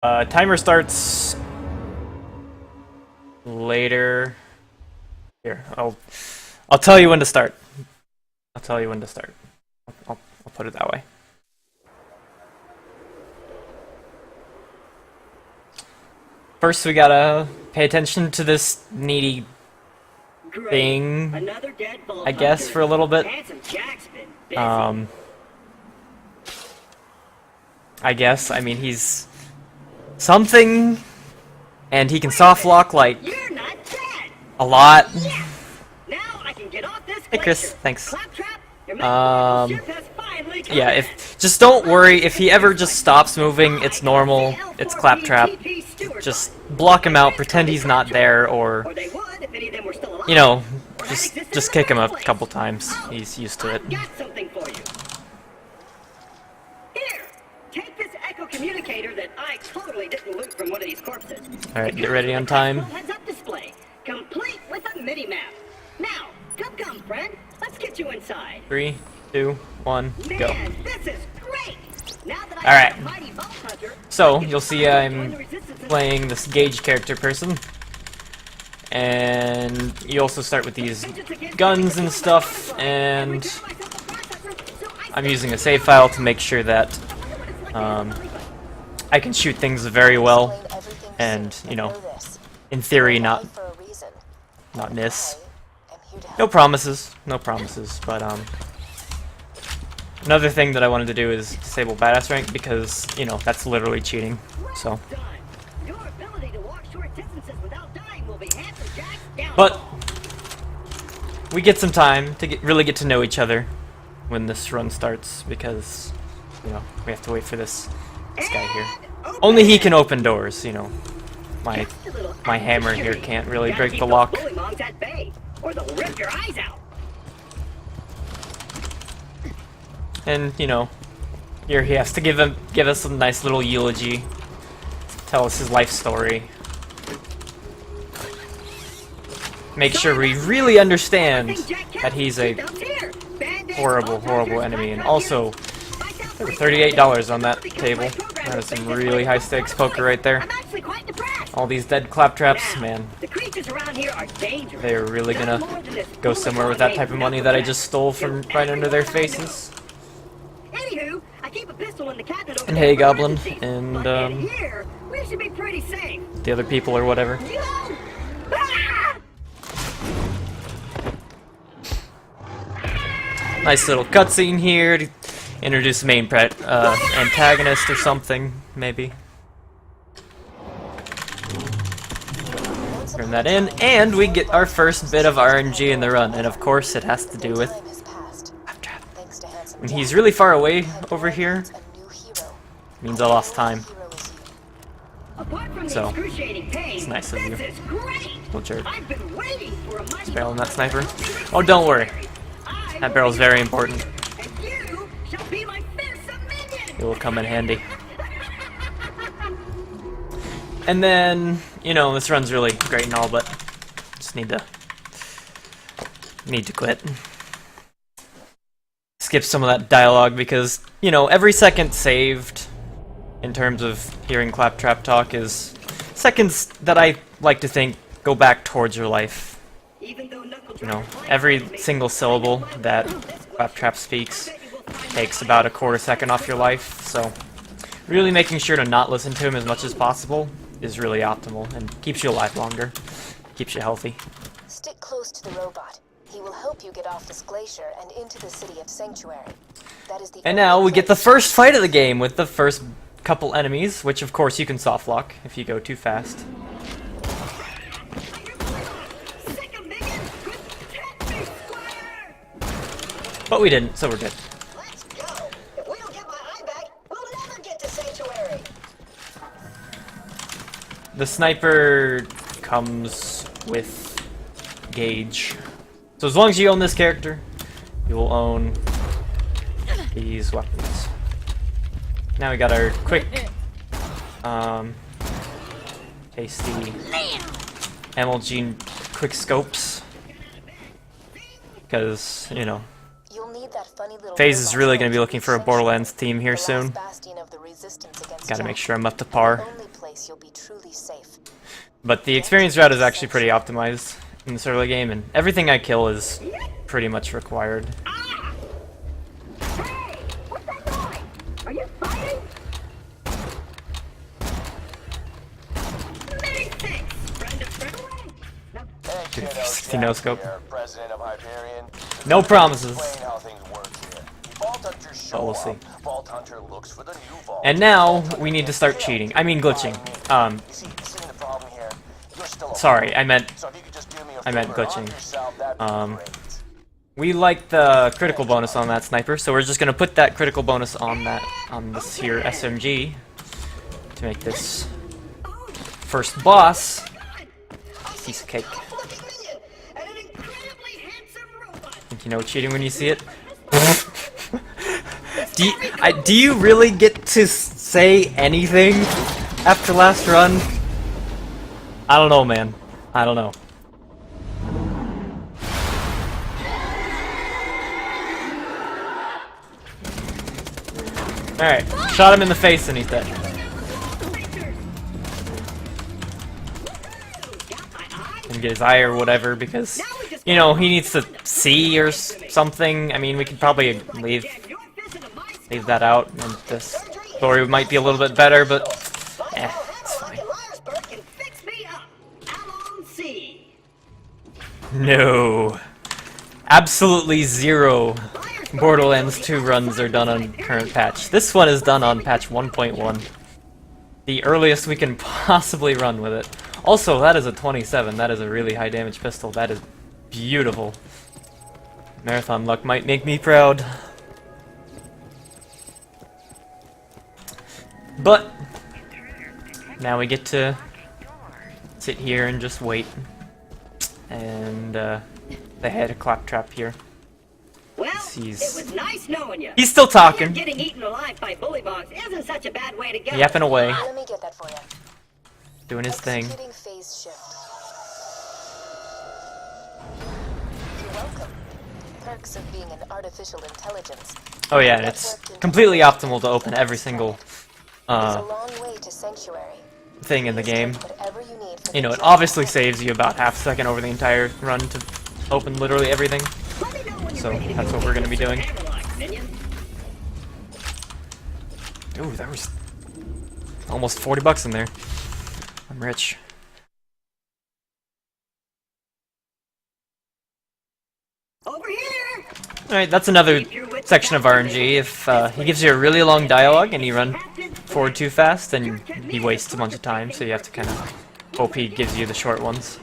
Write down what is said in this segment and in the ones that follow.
Timer starts later. Here, I'll tell you when to start. I'll tell you when to start. I'll put it that way. First, we gotta pay attention to this needy thing, I guess, for a little bit. I guess. I mean, he's something, and he can soft lock like a lot. Hey, Chris. Thanks. Yeah. Just don't worry if he ever just stops moving. It's normal. It's Claptrap. Just block him out. Pretend he's not there, or you know, just kick him a couple times. He's used to it. Communicator that I totally didn't loot from one of these corpses. Alright, get ready on time. Heads-up display, complete with a mini-map. Now, come, friend. Let's get you inside. 3, 2, 1, go. Man, this is great. Now that Alright. So, you'll see I'm playing this Gauge character person. And you also start with these guns and stuff, and I'm using a save file to make sure that I can shoot things very well, and, you know, in theory, not miss. No promises, but, another thing that I wanted to do is disable badass rank, because, you know, that's literally cheating, so. But, we get some time to really get to know each other when this run starts, because, you know, we have to wait for this guy here. Only he can open doors, you know. My hammer here can't really break the lock. And, you know, here he has to give us a nice little eulogy. Tell us his life story. Make sure we really understand that he's a horrible, horrible enemy. And also, there were $38 on that table. That is some really high stakes poker right there. All these dead claptraps, man. They're really gonna go somewhere with that type of money that I just stole from right under their faces. And hey, Goblin, and the other people or whatever. Nice little cutscene here to introduce the main antagonist or something, maybe. Turn that in, and we get our first bit of RNG in the run, and of course it has to do with Claptrap. When he's really far away over here, means I lost time. So, it's nice of you. Little jerk. Just barreling that sniper. Oh, don't worry. That barrel's very important. It will come in handy. And then, you know, this run's really great and all, but just need to quit. Skip some of that dialogue because, you know, every second saved in terms of hearing Claptrap talk is seconds that I like to think go back towards your life. You know, every single syllable that Claptrap speaks takes about a quarter second off your life, so really making sure to not listen to him as much as possible is really optimal and keeps you alive longer, keeps you healthy. Stick close to the robot. He will help you get off this glacier and into the city of Sanctuary. That is the And now we get the first fight of the game with the first couple enemies, which of course you can soft lock if you go too fast. But we didn't, so we're good. Let's go. If we don't get my eye back, we'll never get to Sanctuary. The sniper comes with Gauge. So as long as you own this character, you will own these weapons. Now we got our quick, tasty MLG quick scopes. Because, you know, FaZe is really going to be looking for a Borderlands theme here soon. Gotta make sure I'm up to par. thinks you'll be truly safe. But the experience route is actually pretty optimized in this early game, and everything I kill is pretty much required. Ah! Hey! What's that noise? Are you fighting? Many thanks, friend of friend. No. Hey, kiddo, 50 Jack no scope. here, President of Hyperion. No promises. Explain how things work here. Vault Hunters show But we'll see. up. Vault Hunter looks for the new vault. And now we need to start cheating. I mean glitching. You see the problem here? You're still Sorry, I meant So if you could just do me a I meant favor, glitching. arm yourself, that'd be great. we like the critical bonus on that sniper, so we're just gonna put that critical bonus on this here SMG to make this first boss piece of cake. Looking minion and an incredibly handsome robot. Think you know cheating when you see it? Do you really get to say anything after last run? I don't know, man. I don't know. Alright, shot him in the face and he's dead. And get his eye or whatever because, you know, he needs to see or something. I mean, we could probably leave that out, and this story might be a little bit better, but it's fine. No. Absolutely zero Borderlands 2 runs are done on current patch. This one is done on patch 1.1. The earliest we can possibly run with it. Also, that is a 27. That is a really high damage pistol. That is beautiful. Marathon luck might make me proud. But now we get to sit here and just wait. And they had a claptrap here. Well, it was nice knowing you. He's still talking. Getting eaten alive by bullybogs isn't such a bad way to go. Yapping away, Let me get that for you. doing his thing. Executing phase shift. You're welcome. Perks of being an artificial intelligence. Oh yeah, and it's completely optimal to open every single It's a long way to Sanctuary. thing in the game. Whatever you need for You know, the it job. obviously saves you about half a second over the entire run to open literally everything. Let me know when you're So ready to that's go what we're gonna be get doing. some Hammerlock, minion. Ooh, that was almost 40 bucks in there. I'm rich. Over here. Alright, that's another section of RNG. If he gives you a really long dialogue and you run forward too fast, then he wastes a bunch of time, so you have to kind of hope he gives you the short ones.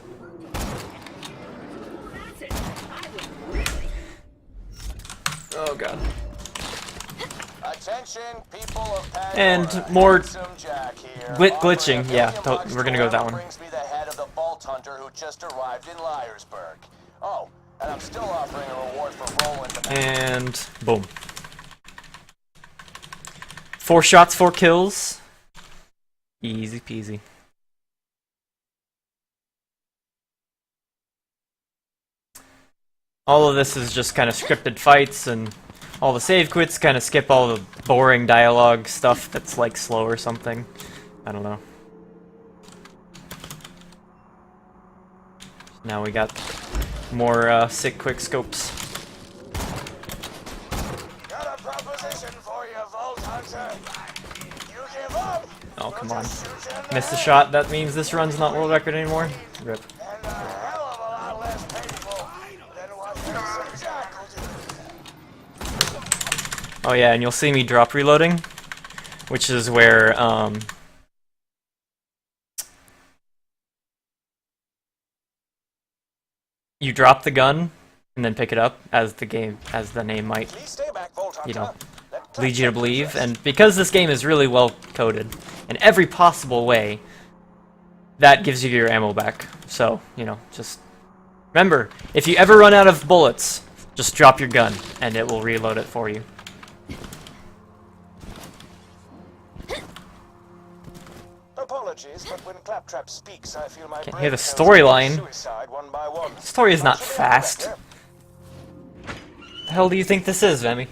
That's it. I was really. Oh god. Attention, people of Pandora. And more Handsome Jack here. glitching, Offering a yeah, million bucks we're gonna to go with that one. whoever brings me the head of the Vault Hunter who just arrived in Liarsburg. Oh, and I'm still offering a reward for rolling the And boom. 4 shots, 4 kills. Easy peasy. All of this is just kind of scripted fights, and all the save quits kind of skip all the boring dialogue stuff that's like slow or something. I don't know. Now we got more sick quick scopes. Got a proposition for you, Vault Hunter. You give up? Oh, come on. Shoot you in the Missed the head. shot. That means this run's not world record anymore. Rip. And a hell of a lot less painful than what Handsome Jack will do. Oh yeah, and you'll see me drop reloading, which is where you drop the gun and then pick it up, as the name might, Please stay back, Vault Hunter. you know, Let lead you to Claptrap believe. possess. And because this game is really well coded in every possible way, that gives you your ammo back. So, you know, just remember, if you ever run out of bullets, just drop your gun and it will reload it for you. Apologies, but when Claptrap speaks, I feel my Can't brain hear the tells me storyline. suicide one by one. The story is not Should be fast. better. The hell do you think this is, Vemi?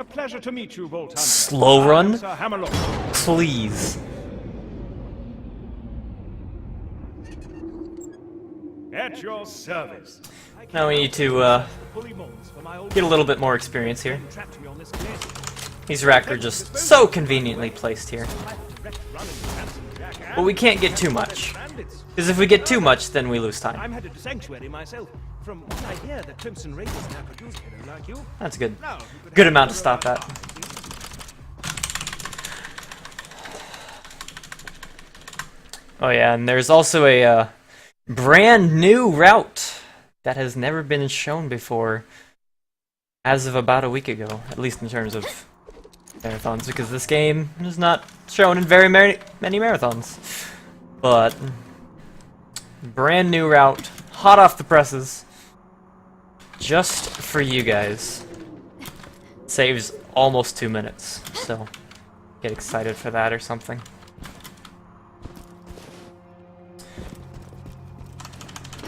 A pleasure to meet you, Bolt Hunter. Slow I am run? Sir Hammerlock. Please. At your service. Now we need to Fully molds for my old get a little bit more experience here. trapped me on this glacier. These racks are just so conveniently placed here. But we can't get too much. Because if we get too much, then we lose time. I'm headed to Sanctuary myself. From what I hear, the Crimson Raiders now produce killer like you. That's good. Now, you could Good have amount to a stop look that. Oh yeah, and there's also a brand new route that has never been shown before as of about a week ago, at least in terms of marathons, because this game is not shown in very many marathons. But brand new route, hot off the presses, just for you guys. Saves almost 2 minutes, so get excited for that or something.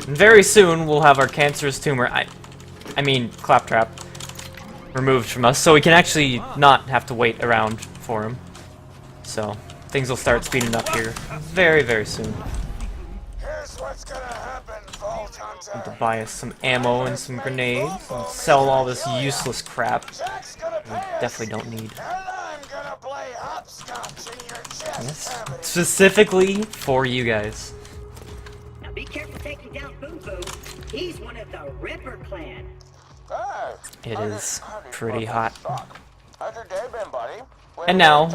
And very soon we'll have our cancerous tumor, I mean Claptrap, removed from us, so we can actually not have to wait around for him. So things will start speeding up here very, very soon. Here's what's gonna happen, Vault Hunter. To buy us some ammo and some grenades and sell all this useless crap Jack's gonna we pay us, definitely don't need. and I'm gonna play hopscotch in your chest Yes, cavity. specifically for you guys. Now be careful taking down Boom Boom. He's one of the Ripper clan. It is pretty hot. How's your day been, buddy? And now,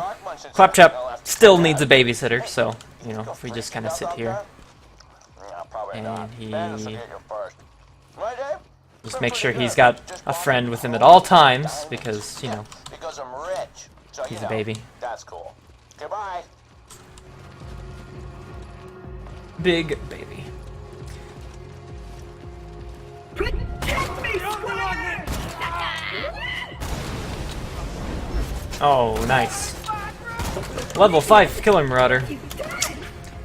Claptrap still needs a babysitter, so, you know, if we just kind of sit here and he just make sure he's got a friend with him at all times, because, you know, because I'm rich. So, he's a baby. That's cool. Goodbye. Big baby. Protect me, Square! Oh, nice. Level 5 Killer Marauder.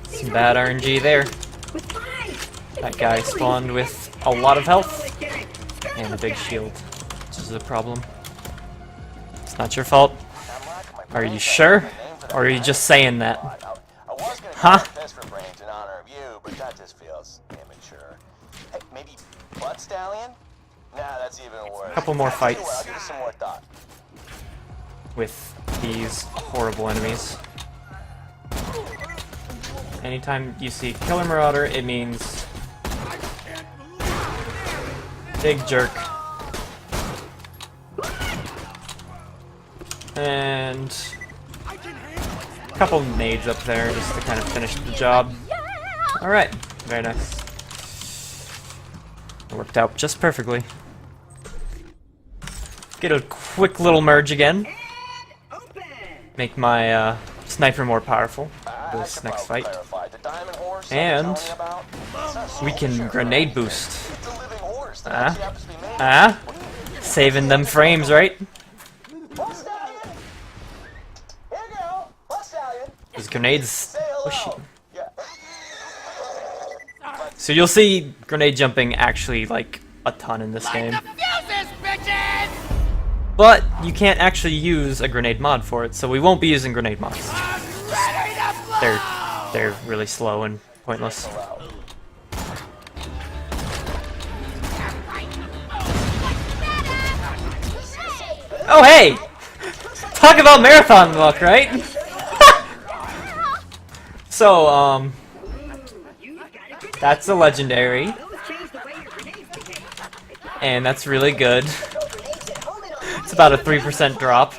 Some bad RNG there. That guy spawned with a lot of health and a big shield, which is a problem. It's not your fault. Are you sure? Or are you just saying that? I was gonna Huh? piss for brains in honor of you, but that just feels immature. Hey, maybe Blood Stallion? Nah, that's even worse. Couple more Tell you what, fights. I'll give it some more thought. With these horrible enemies. Anytime you see Killer Marauder, it means big jerk. And a couple nades up there just to kind of finish the job. Alright, very nice. It worked out just perfectly. Get a quick little merge again. Open! Make my sniper more powerful for I this should next probably fight. clarify. The diamond horse And I'm telling you about, it's not we can sure. grenade boost. It's a living horse that Ah. actually happens to be made. Saving them frames, right? Blood Stallion! Here you go! Blood Stallion! These grenades Say hello! pushy. Yeah. So you'll see grenade jumping actually like a ton in this game. But you can't actually use a grenade mod for it, so we won't be using grenade mods. They're really slow and pointless. Oh hey! Talk about marathon luck, right? So, that's a legendary, Those change the way your grenades behave. and that's really good. It's about a 3% drop.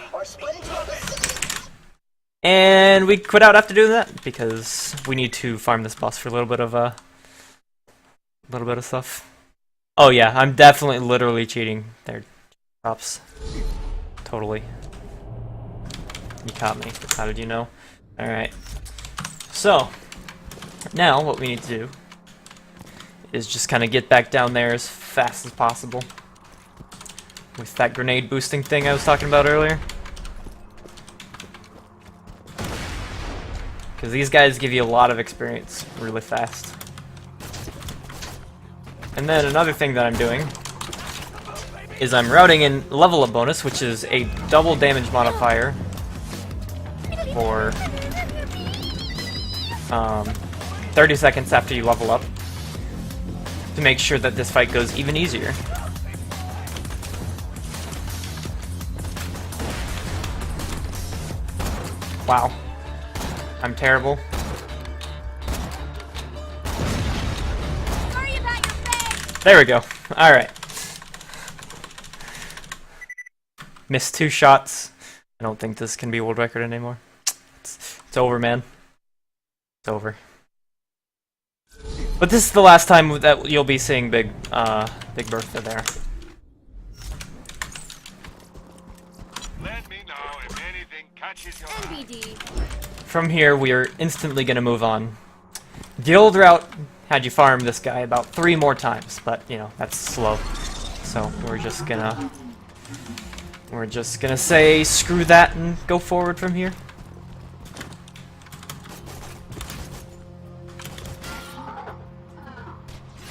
And we quit out after doing that, because we need to farm this boss for a little bit of stuff. Oh yeah, I'm definitely literally cheating their drops. Totally. You caught me. How did you know? Alright. So, now what we need to do is just kind of get back down there as fast as possible with that grenade boosting thing I was talking about earlier. Because these guys give you a lot of experience really fast. And then another thing that I'm doing is I'm routing in level up bonus, which is a double damage modifier for 30 seconds after you level up, to make sure that this fight goes even easier. Wow. I'm terrible. There we go. Alright. Missed 2 shots. I don't think this can be world record anymore. It's over, man. It's over. But this is the last time that you'll be seeing Big Bertha there. Let me know if anything catches your eye. NBD. From here, we are instantly going to move on. The old route had you farm this guy about 3 more times, but, you know, that's slow. So, we're just gonna say screw that and go forward from here.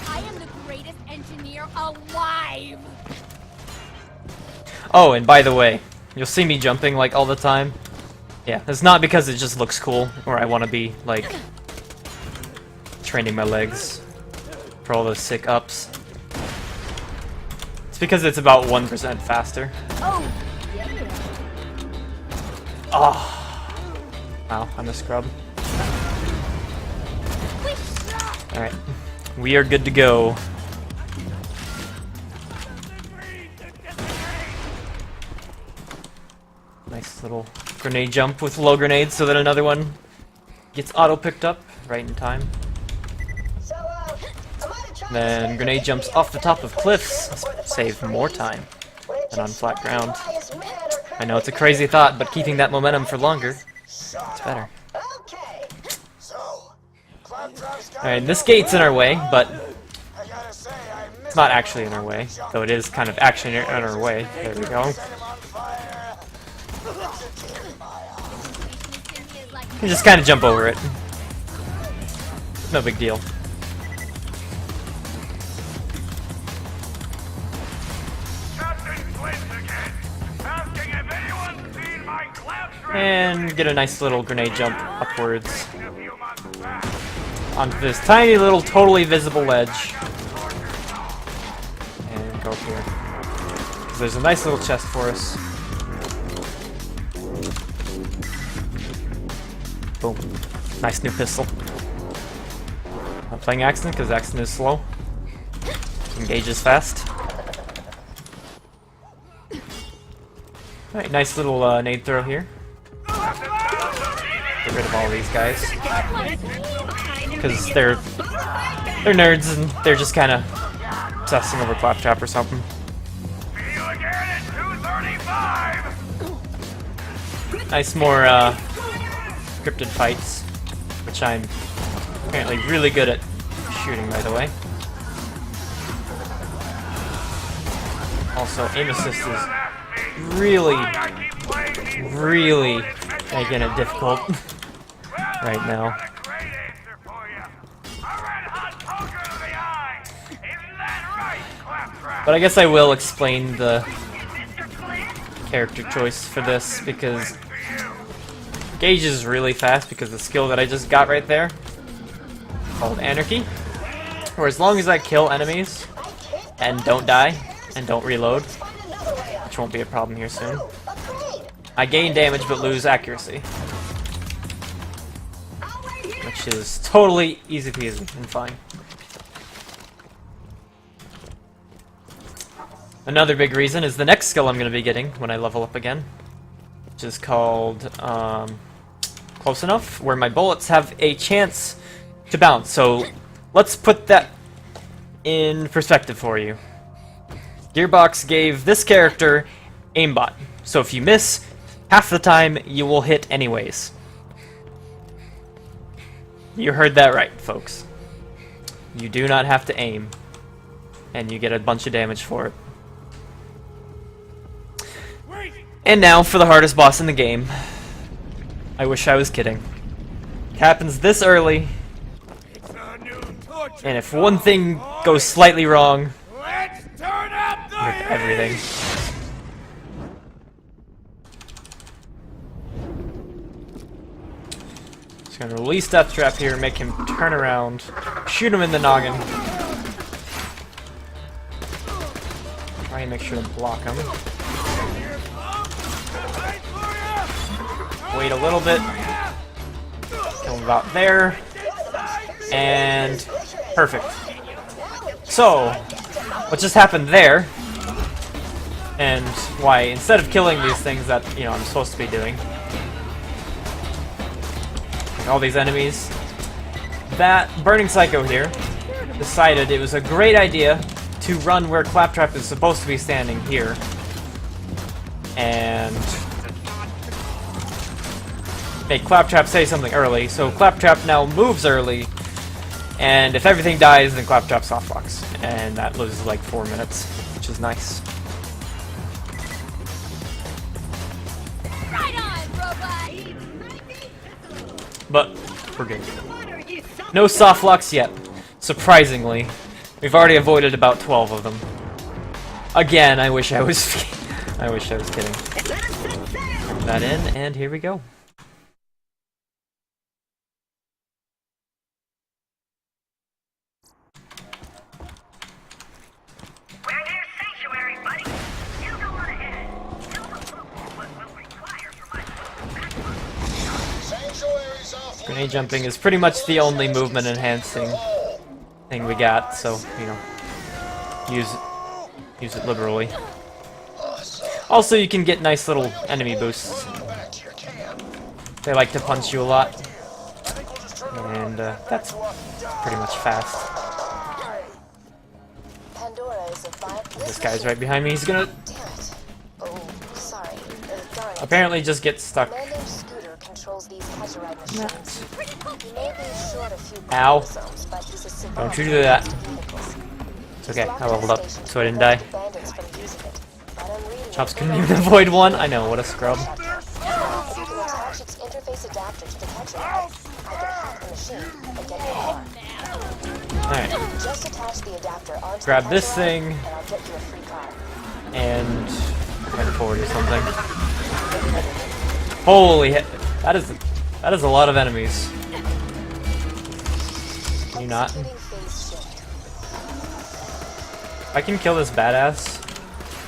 I am the greatest engineer alive! Oh, and by the way, you'll see me jumping, like, all the time. Yeah, it's not because it just looks cool, or I want to be, like, training my legs for all those sick ups. It's because it's about 1% faster. Oh, Oh. Wow, I'm a scrub. Alright, we are good to go. Nice little grenade jump with low grenades so that another one gets auto picked up right in time. So, I might have tried Then to grenade jumps off the top of cliffs, save more time than on flat ground. I know it's a crazy thought, but keeping that momentum for longer, it's better. Okay. So, Claptrap's got Alright, this gate's in our way, but I gotta say, I missed it's not actually in our way, though it is kind of actually in our way. There we go. set him on fire. It's a tear in my eye. You just kind of jump over it. No big deal. Captain Flint again. Asking if anyone's seen my Claptrap And get a nice little grenade jump upwards a few months back. onto this tiny little totally visible ledge. And go up here. 'Cause there's a nice little chest for us. Boom. Nice new pistol. Not playing Accident because Accident is slow. Engages fast. Alright, nice little nade throw here. Get rid of all these guys. Because they're nerds and they're just kind of obsessing over Claptrap or something. See you again at 2:35. Nice more scripted fights, which I'm apparently really good at shooting, by the way. Also, aim assist is really making it difficult right now. Great answer for you. A red hot poker to the eye. Isn't that right, Claptrap? But I guess I will explain the character choice for this, because Gage is really fast because the skill that I just got right there, called Anarchy, where as long as I kill enemies and don't die and don't reload, which won't be a problem here soon, I gain damage but lose accuracy, which is totally easy peasy and fine. Another big reason is the next skill I'm going to be getting when I level up again, which is called Close Enough, where my bullets have a chance to bounce. So let's put that in perspective for you. Gearbox gave this character aimbot, so if you miss, half the time you will hit anyways. You heard that right, folks. You do not have to aim, and you get a bunch of damage for it. And now for the hardest boss in the game. I wish I was kidding. It happens this early, and if one thing goes slightly wrong, Let's turn up the everything. Just gonna release Death Trap here, make him turn around, shoot him in the noggin. Try and make sure to block him. Wait a little bit. Kill him about there. And perfect. So, what just happened there, and why instead of killing these things that, you know, I'm supposed to be doing, like all these enemies, that Burning Psycho here decided it was a great idea to run where Claptrap is supposed to be standing here, and make Claptrap say something early, so Claptrap now moves early, and if everything dies, then Claptrap softbox, and that loses like 4 minutes, which is nice. Right on, robot! But we're good. No softlocks yet. Surprisingly, we've already avoided about 12 of them. Again, I wish I was I wish I was kidding. Put that in, and here we go. We're near Sanctuary, buddy. You go on ahead. Tell the fool what will require for my Grenade jumping is pretty much the only movement enhancing thing we got, so, you know, use it liberally. Also, you can get nice little enemy boosts. They like to punch you a lot, and that's pretty much fast. Pandora is a This guy's right behind me. He's gonna Damn it. Oh, sorry. Darn it. apparently just get stuck. Man named Scooter controls these Tetrarite machines. He may be short a few Ow. chromosomes, but he's a savant Don't you do that. when it comes to vehicles. It's okay, I leveled up, so I didn't die. Bandits from using it, but I'm reading Chops it. couldn't even avoid one. I know, what a scrub. If you can attach its interface adapter to the Tetrarite, I can hack the machine and get your car. Alright, Just attach the adapter onto grab the this Tetrarite, thing, and I'll get you a free car. and head forward or something. Holy he- that is a lot of enemies. Can you not? Executing phase shift. If I can kill this badass,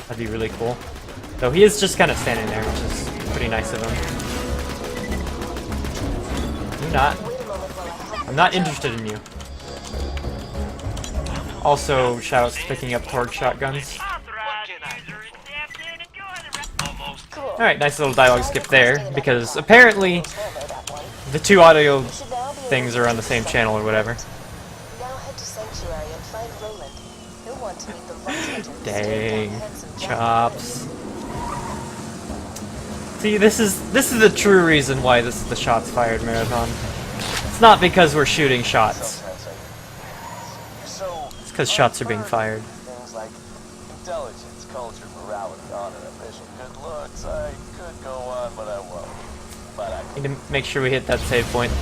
that'd be really cool. Though he is just kind of standing there, which is pretty nice of him. Can you not? Wait a moment while I hack I'm not interested in you. Also, shoutouts to picking up torque shotguns. Alright, nice little dialogue skip there, because apparently the two audio things are on the same channel or whatever. Now head to Sanctuary and find Roland. He'll want to meet the vice legend. Dang, Chops. See, this is the true reason why this is the shots fired marathon. It's not because we're shooting shots. It's because shots are being fired. Things like intelligence, culture, morality, honor, ambition, good looks. I could go on, but I won't. But I Need to make sure we hit that save point.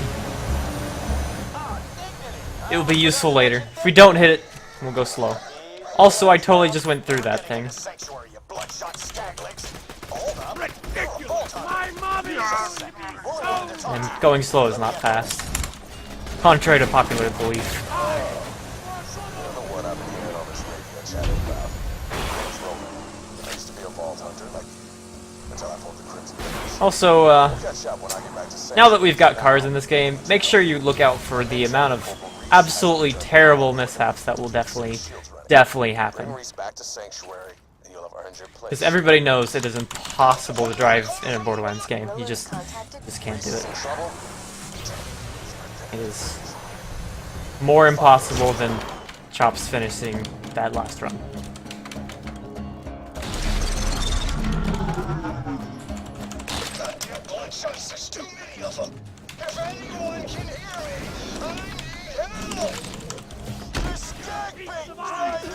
It will be useful later. If we don't hit it, we'll go slow. Also, I totally just went through that thing. Sanctuary, you bloodshot staglegs. And going slow is not fast. Contrary to popular belief. Also, now that we've got cars in this game, make sure you look out for the amount of absolutely terrible mishaps that will definitely happen. Because everybody knows it is impossible to drive in a Borderlands game. You just can't do it. It is more impossible than Chops finishing that last run.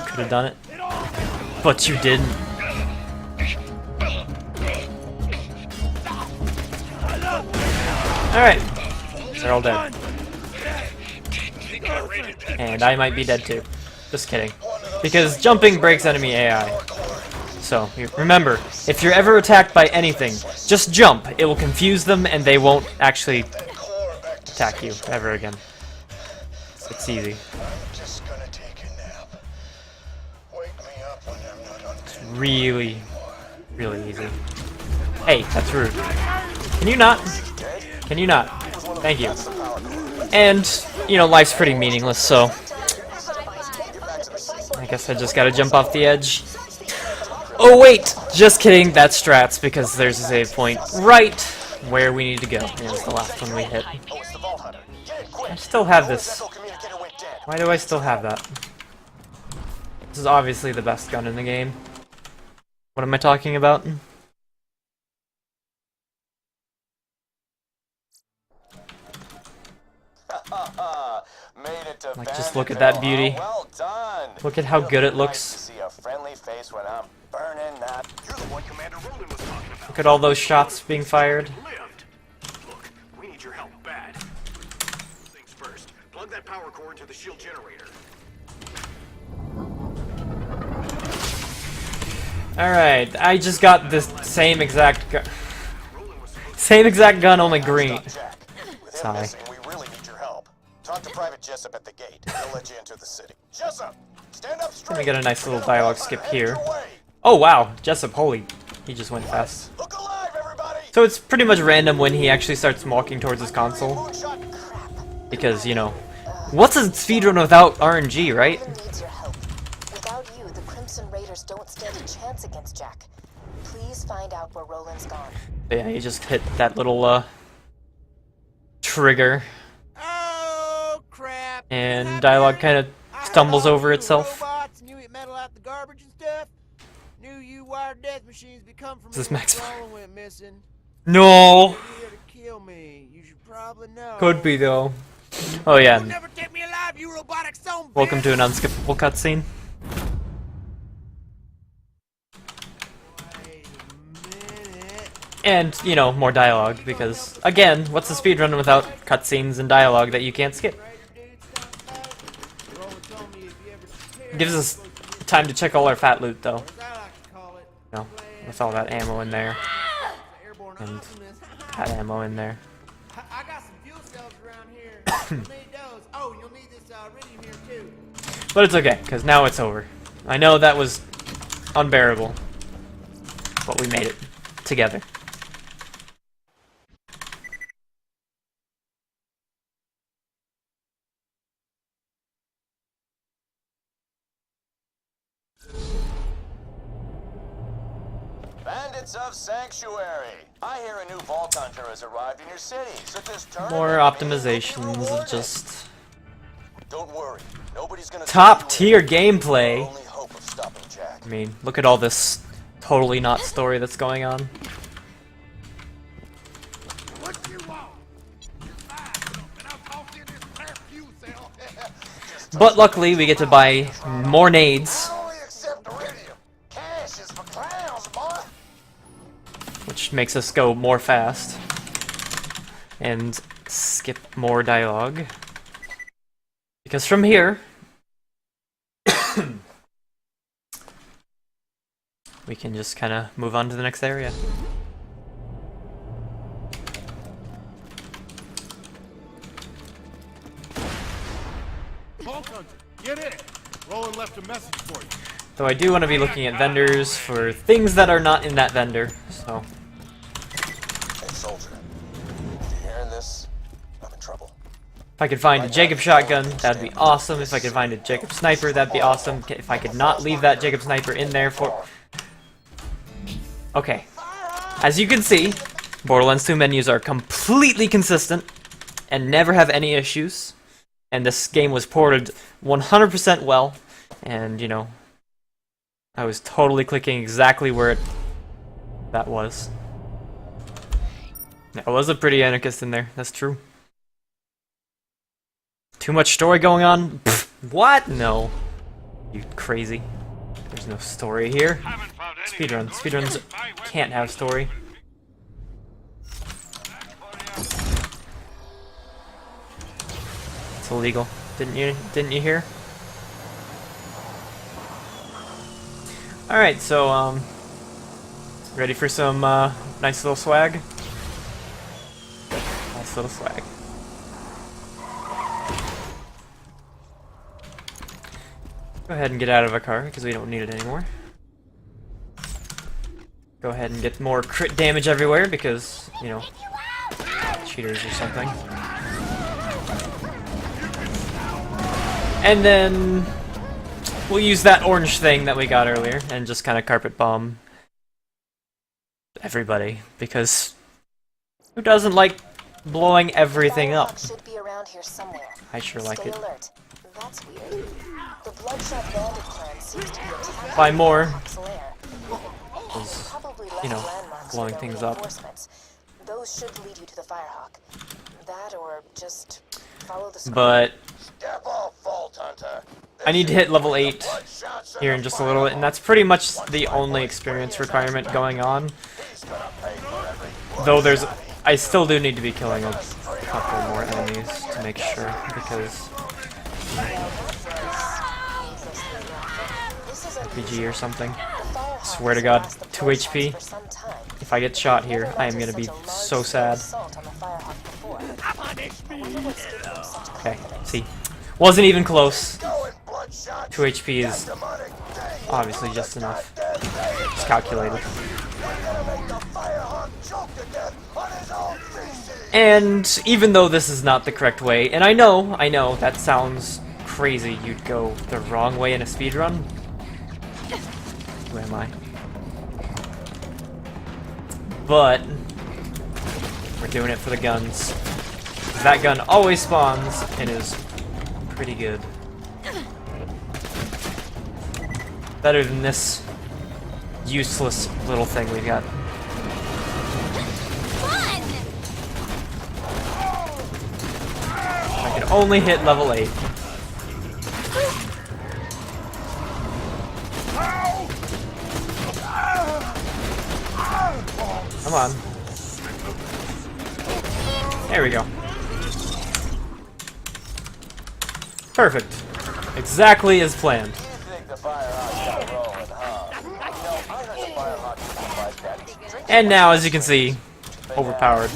Could have done it, but you didn't. Alright, they're all dead. And I might be dead too. Just kidding. Because jumping breaks enemy AI. So, remember, if you're ever attacked by anything, just jump. It will confuse them and they won't actually attack you ever again. It's easy. I'm just gonna take a nap. Wake me up when I'm not on Really, really easy. Hey, that's rude. Can you not? Can you not? Thank you. And, you know, life's pretty meaningless, so I guess I just gotta jump off the edge. Oh wait! Just kidding, that's strats, because there's a save point right where we need to go. And it's the last one we hit. I still have this. Why do I still have that? This is obviously the best gun in the game. What am I talking about? Made it to Like, just look at that beauty. Well done. Look at how good it Nice to looks. see a friendly face when I'm burning that. You're the one Commander Roland was talking about. Look at all those shots being fired. Lived. Look, we need your help bad. Things first. Plug that power core into the shield generator. Alright, I just got this same exact gun, only green. Jack. With him Sorry. missing, we really need your help. Talk to Private Jessup at the gate. He'll let you into the city. Jessup, stand up straight. Let me get a nice little dialogue skip here. Head your way. Oh wow, Jessup, holy, he just went fast. Look alive, everybody. So it's pretty much random when he actually starts walking towards his console, Moonshot. because, you know, what's a speedrun without RNG, right? Roland needs your help. Without you, the Crimson Raiders don't stand a chance against Jack. Please find out where Roland's gone. But yeah, he just hit that little, trigger, Oh crap! and dialogue kind of stumbles over itself. Robots, knew it metal out the garbage and stuff. Knew you wired death machines become from Is this me when Max? Roland went missing. No! You're here to kill me. You should probably know. Could be though. Oh yeah, You'll never take me alive, you robotic son. welcome to an unskippable cutscene. Wait a minute. And, you know, more dialogue, because, again, what's a speedrun without cutscenes and dialogue that you can't skip? Roland told me if you ever tear Gives us time to check all our fat loot, though. as I like to call it, You know, with all that ammo in there, airborne and optimist. that ammo in there. I got some fuel cells around here. You'll need those. Oh, you'll need this iridium here too. But it's okay, because now it's over. I know that was unbearable, but we made it together. Bandits of Sanctuary. I hear a new Vault Hunter has arrived in your city, so just turn More it in. optimizations of Rewarded. just Don't worry, nobody's gonna top send you in. tier gameplay. Our only hope of stopping Jack. I mean, look at all this totally not story that's going on. What you want? And I'll talk to you in this spare fuel cell. But luckily, we get to buy more nades, I only accept iridium. Cash is for clowns, boy. which makes us go more fast. And skip more dialogue. Because from here, we can just kind of move on to the next area. Vault Hunter, get in. Roland left a message for you. Though I do want to be looking at vendors for things that are not in that vendor, so... Hey, soldier. If you're hearing this, I'm in trouble. If I could find a Jacob shotgun, that'd be awesome. If I could find a Jacob sniper, that'd be awesome. If I could not leave that Jacob sniper in there for... Okay. As you can see, Borderlands 2 menus are completely consistent and never have any issues. And this game was ported 100% well. And, you know, I was totally clicking exactly where that was. There was a pretty anarchist in there, that's true. Too much story going on? Pfft, what? No. You crazy. There's no story here. Speedrun. Speedruns can't have story. It's illegal. Didn't you hear? Alright, so Ready for some nice little swag? Nice little swag. Go ahead and get out of a car because we don't need it anymore. Go ahead and get more crit damage everywhere because, you know, cheaters or something. And then we'll use that orange thing that we got earlier and just kind of carpet bomb everybody because who doesn't like blowing everything up? Firehawk should be around here somewhere. I sure like Stay it. alert. That's weird. The Bloodshot Bandit clan seems to be attacking Buy more. Firehawk's lair. Because, Probably you know, left landmarks blowing with things no up. reinforcements. Those should lead you to the Firehawk. That or just follow the But Step off, Vault Hunter. I need to hit level 8 Bloodshot's here in just a little bit, and that's pretty much the only experience requirement going on. He's gonna pay for every Though there's, I still do need to be killing a couple more enemies to make sure, because RPG or something. Swear to God, 2 HP. If I get shot here, I am gonna be so sad. Okay, see. Wasn't even close. 2 HP is obviously just enough. It's calculated. And even though this is not the correct way, and I know, that sounds crazy, you'd go the wrong way in a speedrun. Who am I? But we're doing it for the guns. That gun always spawns and is pretty good. Better than this useless little thing we got. Fun! I can only hit level 8. Come on. There we go. Perfect. Exactly as planned. And now, as you can see, overpowered.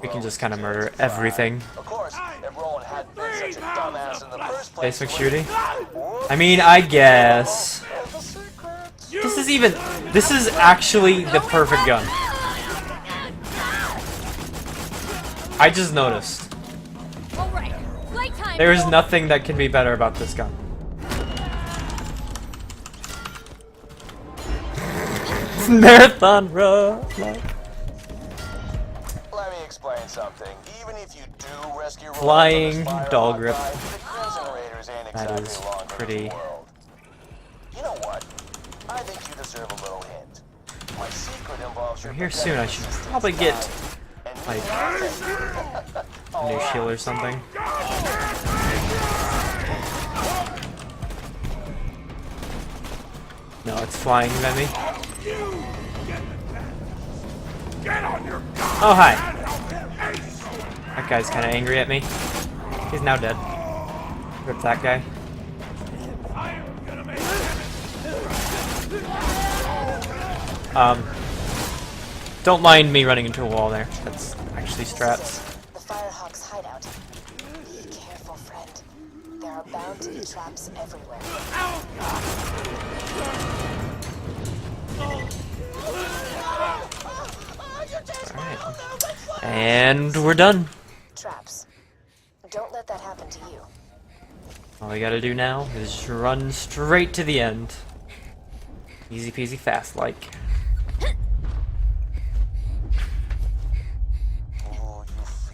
We can just kind of murder everything. Of course, if Roland hadn't been such a dumbass in the first place. Basic shooting? I mean, I guess. This is actually the perfect gun. I just noticed. Alright, playtime! There is nothing that can be better about this gun. Marathon run. Let me explain something. Even if you do rescue Roland Flying from the Spire doll Hawk grip. guy, the Crimson Raiders ain't That exactly is long in pretty- the world. You know what? I think you deserve a little hint. My secret involves your Here soon, I should probably get like a new shield or something. No, it's flying at me. Oh, hi. That guy's kind of angry at me. He's now dead. Rip that guy. Don't mind me running into a wall there. That's actually strats. The Firehawk's hideout. Be careful, friend. There are bound to be traps everywhere. Alright. And we're done. Traps. Don't let that happen to you. All we gotta do now is run straight to the end. Easy peasy fast like. Ooh, you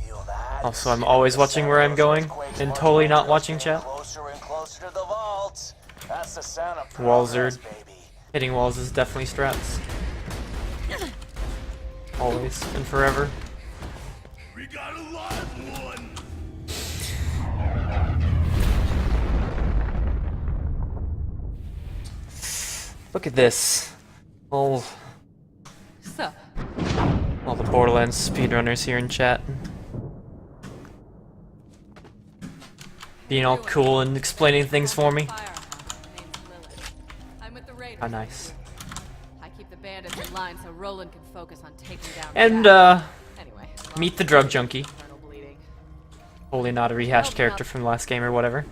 feel that? Also, I'm always watching where I'm going and totally not watching chat. Closer and closer to the vault. That's the sound of Walls are progress, baby. hitting walls is definitely strats. Always and forever. We got a live one. Look at this. All So, the Borderlands speedrunners here in chat. Being all cool and explaining things for me. I'm with the Raiders. How nice. I keep the bandits in line so so Roland can focus on taking down. And Jack. Anyway, meet the drug junkie. internal bleeding. Totally not a rehashed character from the last game or whatever.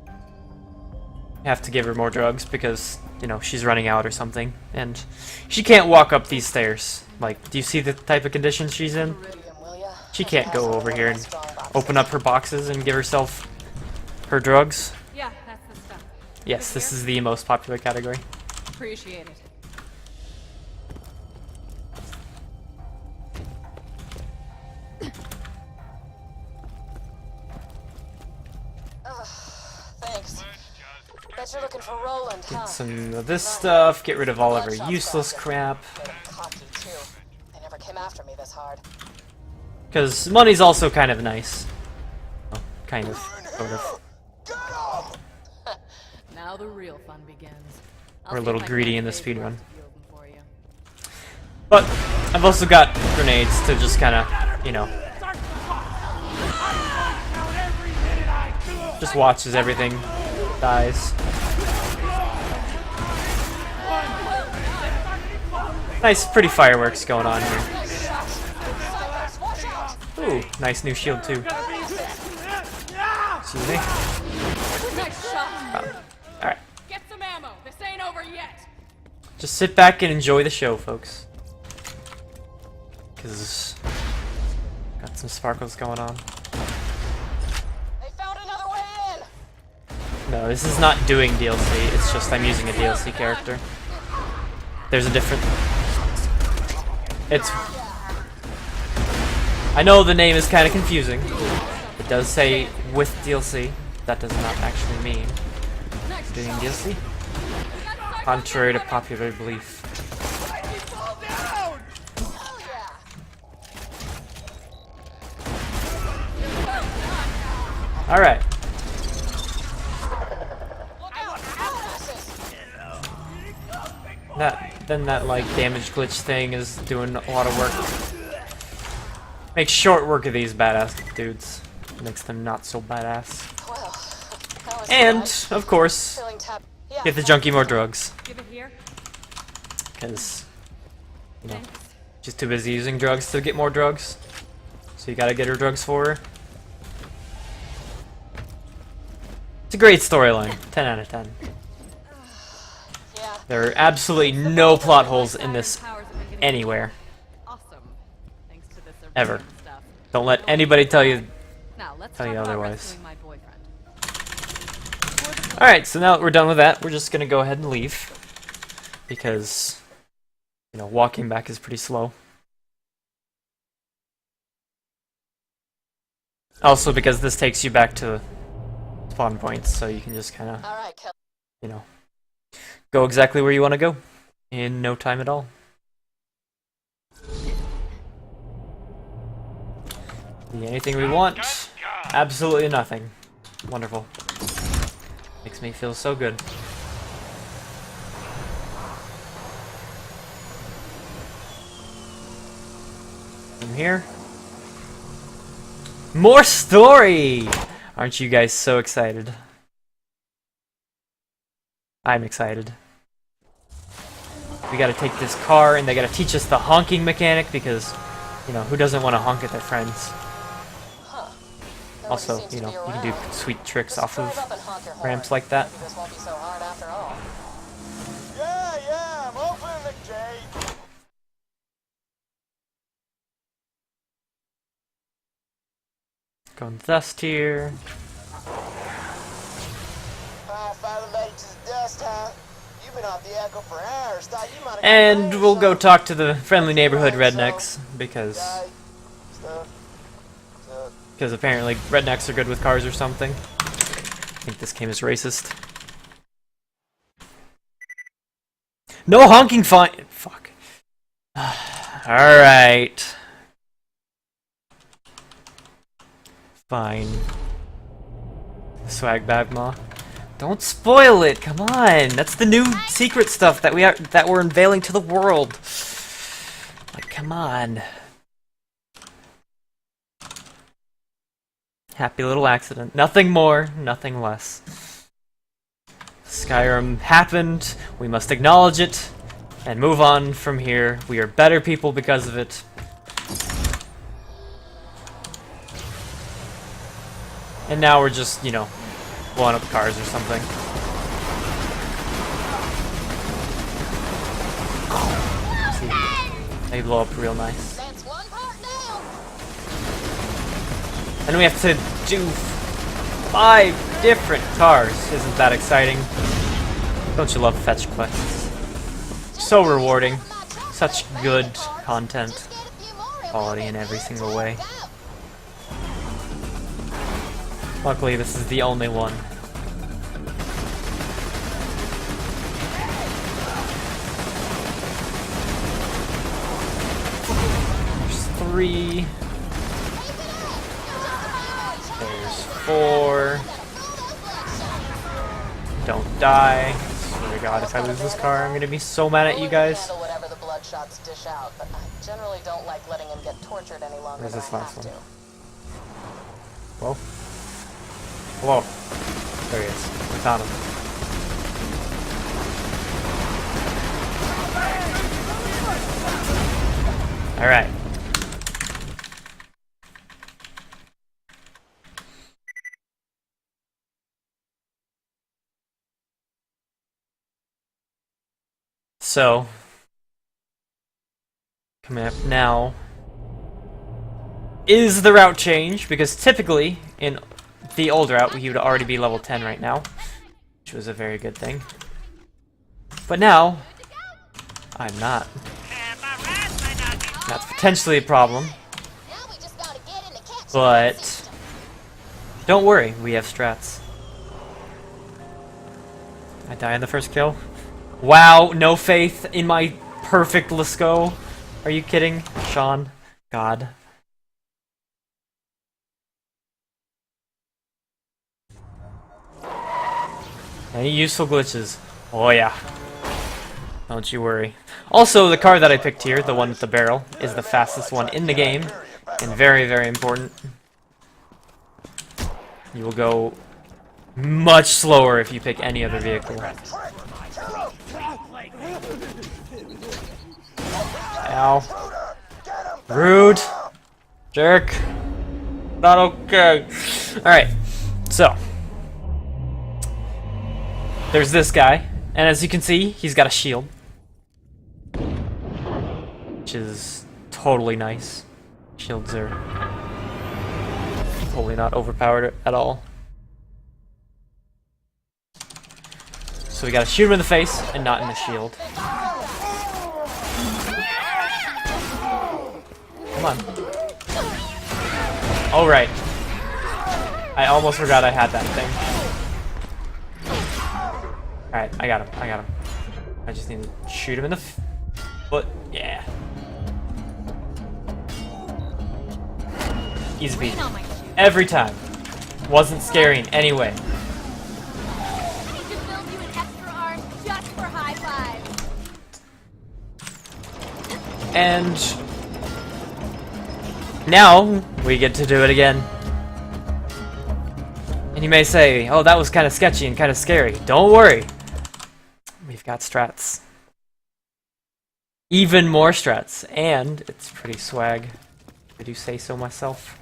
You have to give her more drugs because, you know, she's running out or something. And she can't walk up these stairs. Like, do you see the type of condition she's in? She can't go over here and open up her boxes and give herself her drugs. Yeah, that's the stuff. Yes, this is the most popular category. Appreciate it. Thanks. Bet you're looking for Roland, huh? Get some of this stuff, get rid of all of her useless crap. They're cocky, too. They never came after me this hard. Because money's also kind of nice. Well, kind of, sort of. Now the real fun begins. We're a little greedy in the speedrun. For you. But I've also got grenades to just kind of, you know, just watch as everything dies. Nice, pretty fireworks going on here. Ooh, nice new shield too. Excuse me. Nice shot. Alright, Get some ammo. This ain't over yet. just sit back and enjoy the show, folks. Because got some sparkles going on. They found another way in! No, this is not doing DLC, it's just I'm using a DLC character. There's a different... It's... I know the name is kind of confusing. It does say with DLC. That does not actually mean doing DLC. Contrary to popular belief. Alright. That like damage glitch thing is doing a lot of work. Makes short work of these badass dudes. Makes them not so badass. Well, that was And, fun. of course, Filling tap. Yeah, give the junkie more drugs. Give it here. Because, you know, she's too busy using drugs to get more drugs. So you gotta get her drugs for her. It's a great storyline. 10 out of 10. yeah. There are absolutely no plot holes in this Powers have been getting anywhere. awesome. Thanks to this Ever. urban stuff. Don't let anybody tell you. Now let's Tell talk you about otherwise. rescuing my boyfriend. Alright, so now that we're done with that, we're just gonna go ahead and leave. Because, you know, walking back is pretty slow. Also because this takes you back to spawn points, so you can just kind of, Alright, Kel. you know, go exactly where you want to go in no time at all. See anything we want? Absolutely nothing. Wonderful. Makes me feel so good. From here. More story! Aren't you guys so excited? I'm excited. We gotta take this car and they gotta teach us the honking mechanic because, you know, who doesn't want to honk at their friends? Nobody Also, seems you to know, be you can do around. sweet tricks Just off drive up of and honk your horn. ramps like that. Maybe this won't be so hard after all. Yeah, I'm opening the gate. Going dust here. Finally made it to the dust, huh? You've been off the echo for hours. Thought you might have And we'll go talk to the friendly neighborhood rednecks because apparently rednecks are good with cars or something. I think this game is racist. No honking fine. Fuck. Alright. Fine. Swag Bagma. Don't spoil it, come on! That's the new secret stuff that we're unveiling to the world. Like, come on. Happy little accident. Nothing more, nothing less. Skyrim happened, we must acknowledge it, and move on from here. We are better people because of it. And now we're just, you know, blowing up cars or something. See, they blow up real nice. That's one part down. And we have to do 5 different cars. Isn't that exciting? Don't you love fetch quests? So rewarding. Such good content. Quality in every single way. Luckily, this is the only one. There's 3. There's 4. Don't die. Swear to God, if I lose this car, I'm gonna be so mad at you guys. Handle whatever the bloodshots dish out, but I generally don't like letting him get tortured any longer Where's than this I last have one? to. Whoa. Whoa. There he is. We found him. Alright. So, coming up now is the route change, because typically in the old route he would already be level 10 right now, which was a very good thing. But now, I'm not. That's potentially a problem, Now we just gotta get in the catch. but don't worry, we have strats. I die in the first kill. Wow, no faith in my perfect Lasco. Are you kidding, Sean? God. Any useful glitches? Oh yeah. Don't you worry. Also, the car that I picked here, the one with the barrel, is the fastest one in the game, and very, very important. You will go much slower if you pick any other vehicle. Ow. Rude. Jerk. Not okay. Alright, so. There's this guy, and as you can see, he's got a shield. Which is totally nice. Shields are totally not overpowered at all. So we gotta shoot him in the face and not in the shield. Come on. Oh right. I almost forgot I had that thing. Alright, I got him. I just need to shoot him in the foot. Yeah. Easy peasy. Every time. Wasn't scary in any way. I need to build you an extra arm just for high fives. And now we get to do it again. And you may say, oh, that was kind of sketchy and kind of scary. Don't worry. We've got strats. Even more strats. And it's pretty swag. If I do say so myself.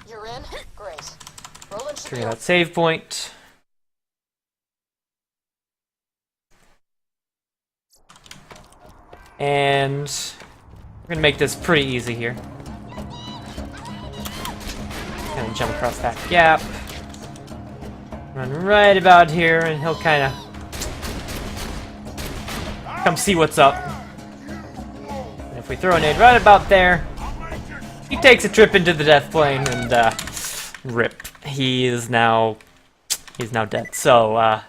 You're in? Great. Roland should Trigger be that save point. And we're gonna make this pretty easy here. Gonna jump across that gap. Run right about here, and he'll kind of come see what's up. And if we throw a nade right about there, he takes a trip into the death plane, and rip. He's now dead. So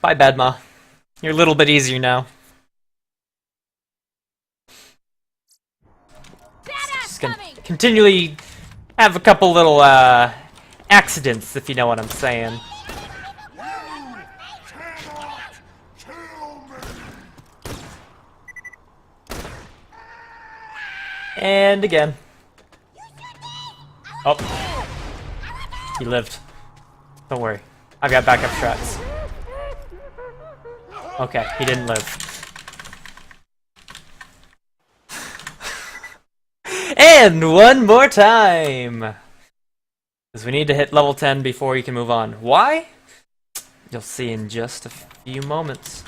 bye, Badma. You're a little bit easier now. Just gonna continually have a couple little accidents, if you know what I'm saying. And again. Oh. He lived. Don't worry. I've got backup strats. Okay, he didn't live. And one more time! Because we need to hit level 10 before you can move on. Why? You'll see in just a few moments.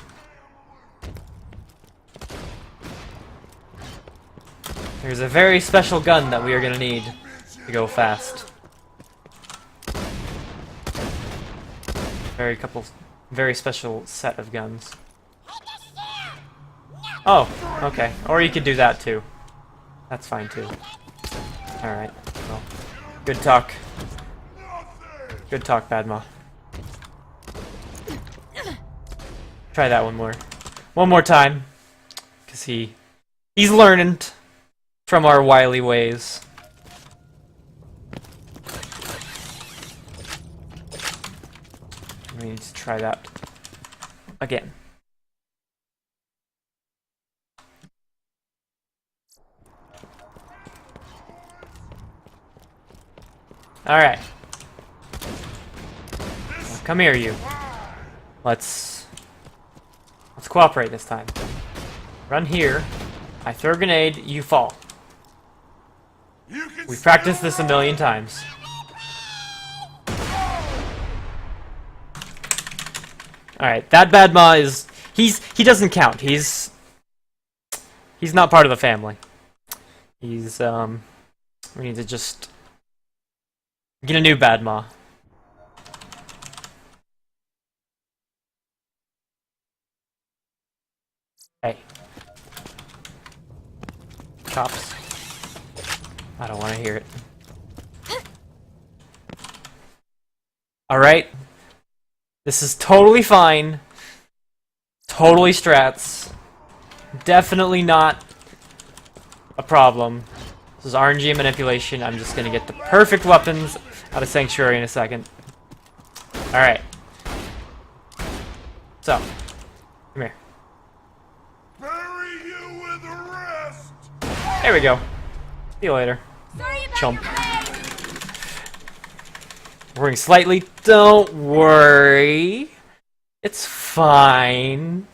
There's a very special gun that we are going to need to go fast. Very special set of guns. Oh, okay. Or you could do that too. That's fine too. Alright, well. Good talk. Good talk, Badma. Try that one more. One more time. Because he's learning from our wily ways. We need to try that again. Alright. Well, come here, you. Let's cooperate this time. Run here. I throw a grenade, you fall. We've practiced this a million times. Alright, that Badma is... He doesn't count. He's not part of the family. He's, we need to just... get a new Badma. Hey. Chops. I don't want to hear it. Alright. This is totally fine. Totally strats. Definitely not a problem. This is RNG manipulation. I'm just gonna get the perfect weapons out of Sanctuary in a second. Alright. So. Come here. Bury you with the rest. There we go. See you later. Sorry about Chump. your leg. Worrying slightly. Don't worry. It's fine.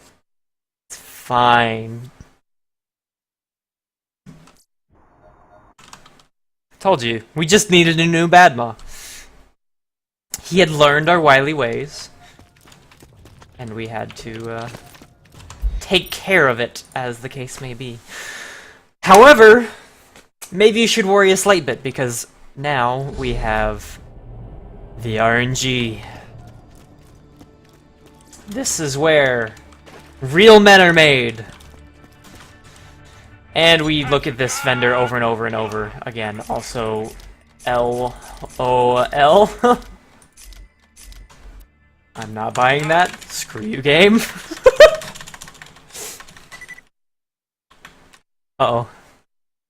It's fine. Told you. We just needed a new Badma. He had learned our wily ways. And we had to, take care of it, as the case may be. However, maybe you should worry a slight bit, because now we have the RNG. This is where real men are made. And we look at this vendor over and over and over again. Also, LOL. I'm not buying that. Screw you, game. Uh-oh.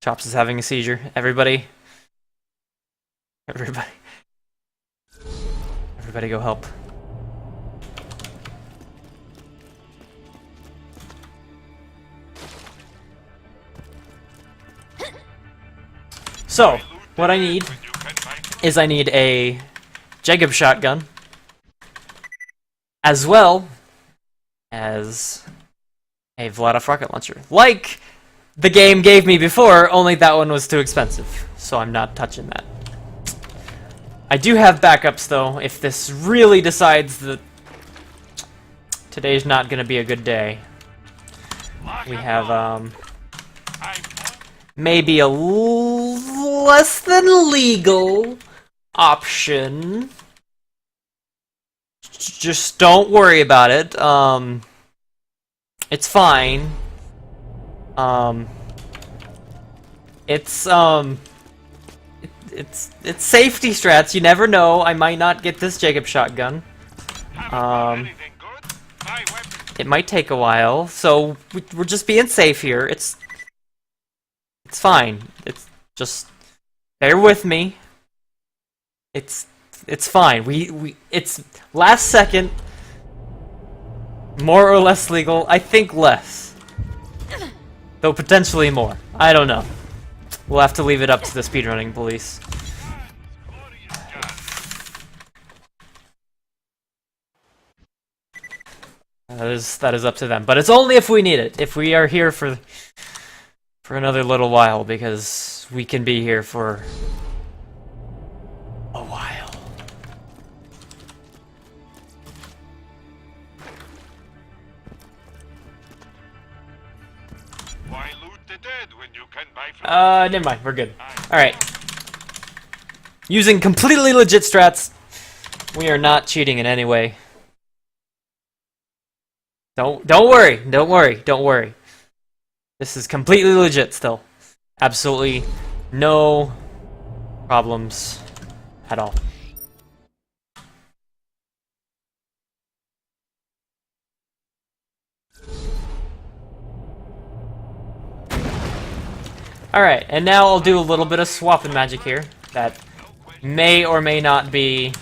Chops is having a seizure. Everybody go help. So, what I need is I need a Jacob shotgun, as well as a Vladov rocket launcher. Like the game gave me before, only that one was too expensive, so I'm not touching that. I do have backups though, if this really decides that today's not gonna be a good day. We have, maybe a less than legal option. Just don't worry about it. It's fine. It's safety strats. You never know. I might not get this Jacob shotgun. It might take a while, so we're just being safe here. It's fine. It's just bear with me. It's fine. It's last second, more or less legal. I think less, though potentially more. I don't know. We'll have to leave it up to the speedrunning police. That is up to them. But it's only if we need it. If we are here for another little while, because we can be here for a while. Why loot the dead when you can buy from Never mind, we're good. Alright. Using completely legit strats. We are not cheating in any way. Don't worry. This is completely legit still. Absolutely no problems at all. Alright, and now I'll do a little bit of swapping magic here that may or may not be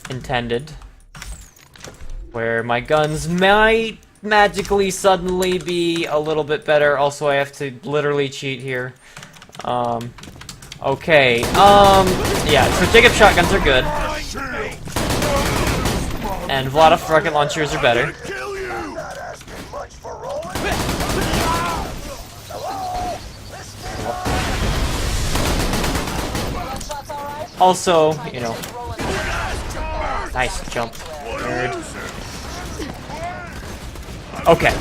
intended. Where my guns might magically suddenly be a little bit better. Also, I have to literally cheat here. Okay, yeah, so Jacob shotguns are good. And Vlada rocket launchers are better. Not asking much for rolling. Shots all right? Also, you know, nice jump, nerd. Okay,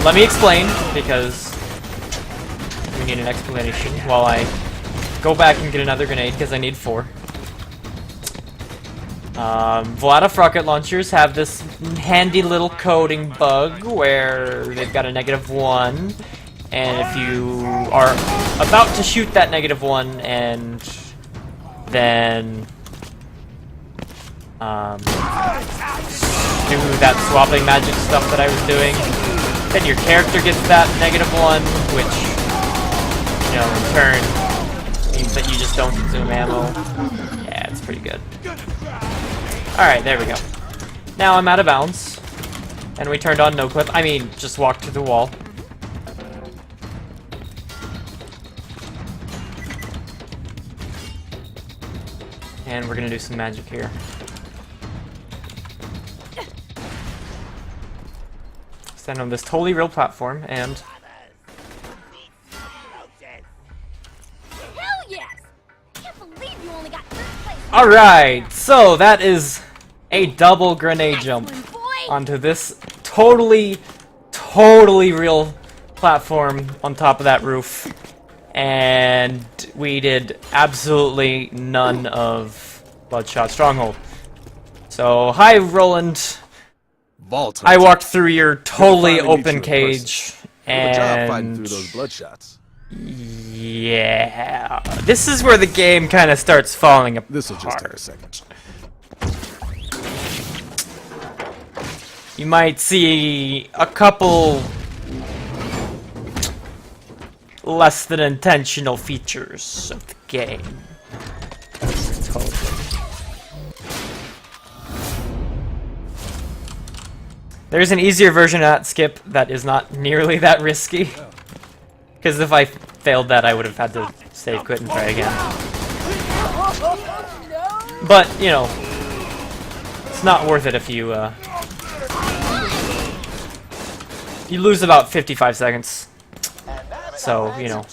let me explain, because we need an explanation while I go back and get another grenade, because I need 4. Vlada rocket launchers have this handy little coding bug where they've got a -1, and if you are about to shoot that -1 and then do that swapping magic stuff that I was doing, then your character gets that -1, which, you know, in turn means that you just don't consume ammo. Yeah, it's pretty good. Alright, there we go. Now I'm out of bounds, and we turned on no-clip. I mean, just walked to the wall. And we're gonna do some magic here. Stand on this totally real platform, and Hell yes! Can't believe you only got first place. alright, so that is a double grenade jump Excellent, boy. onto this totally real platform on top of that roof. And we did absolutely none of Bloodshot Stronghold. So, hi Roland. Vault. I walked through your totally finally meet open you in cage, Good job fighting and through those bloodshots. yeah, this is where the game kind of starts falling apart. This'll just take a second. You might see a couple less than intentional features of the game. Totally. There's an easier version of that skip that is not nearly that risky. Because if I failed that, I would have had to save, quit, and try again. But, you know, it's not worth it if you, you lose about 55 seconds. So, you know,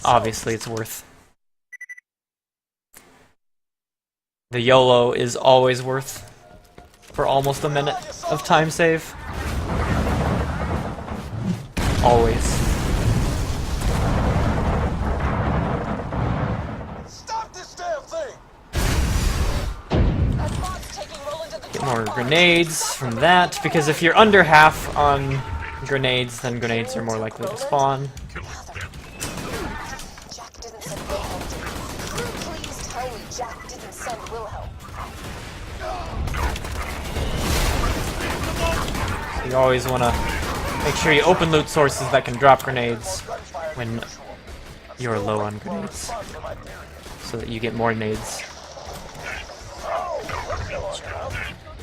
obviously it's worth. The YOLO is always worth for almost a minute of time save. Always. Stop this damn thing! Get more grenades from that, because if you're under half on grenades, then grenades are more likely to spawn. Jack didn't send Wilhelm. Please tell me Jack didn't send Wilhelm. You always want to make sure you open loot sources that can drop grenades when you're low on grenades, so that you get more nades.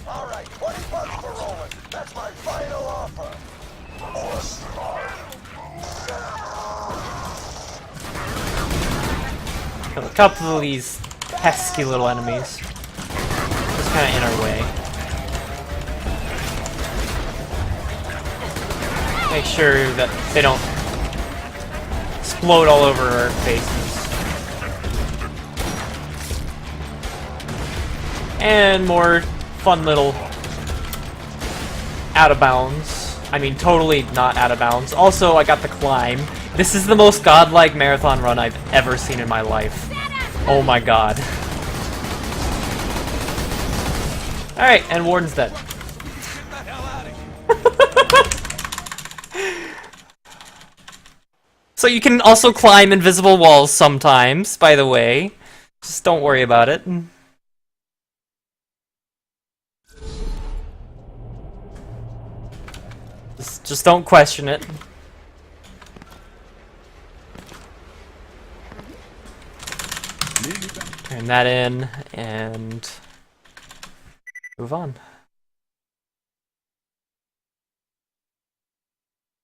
Alright, 20 bucks for rolling. That's my final offer. Kill a couple of these pesky little enemies. Just kind of in our way. Make sure that they don't explode all over our faces. And more fun little out of bounds. I mean, totally not out of bounds. Also, I got the climb. This is the most godlike marathon run I've ever seen in my life. Oh my god. Alright, and Warden's dead. So you can also climb invisible walls sometimes, by the way. Just don't worry about it. Just don't question it. Turn that in, and move on.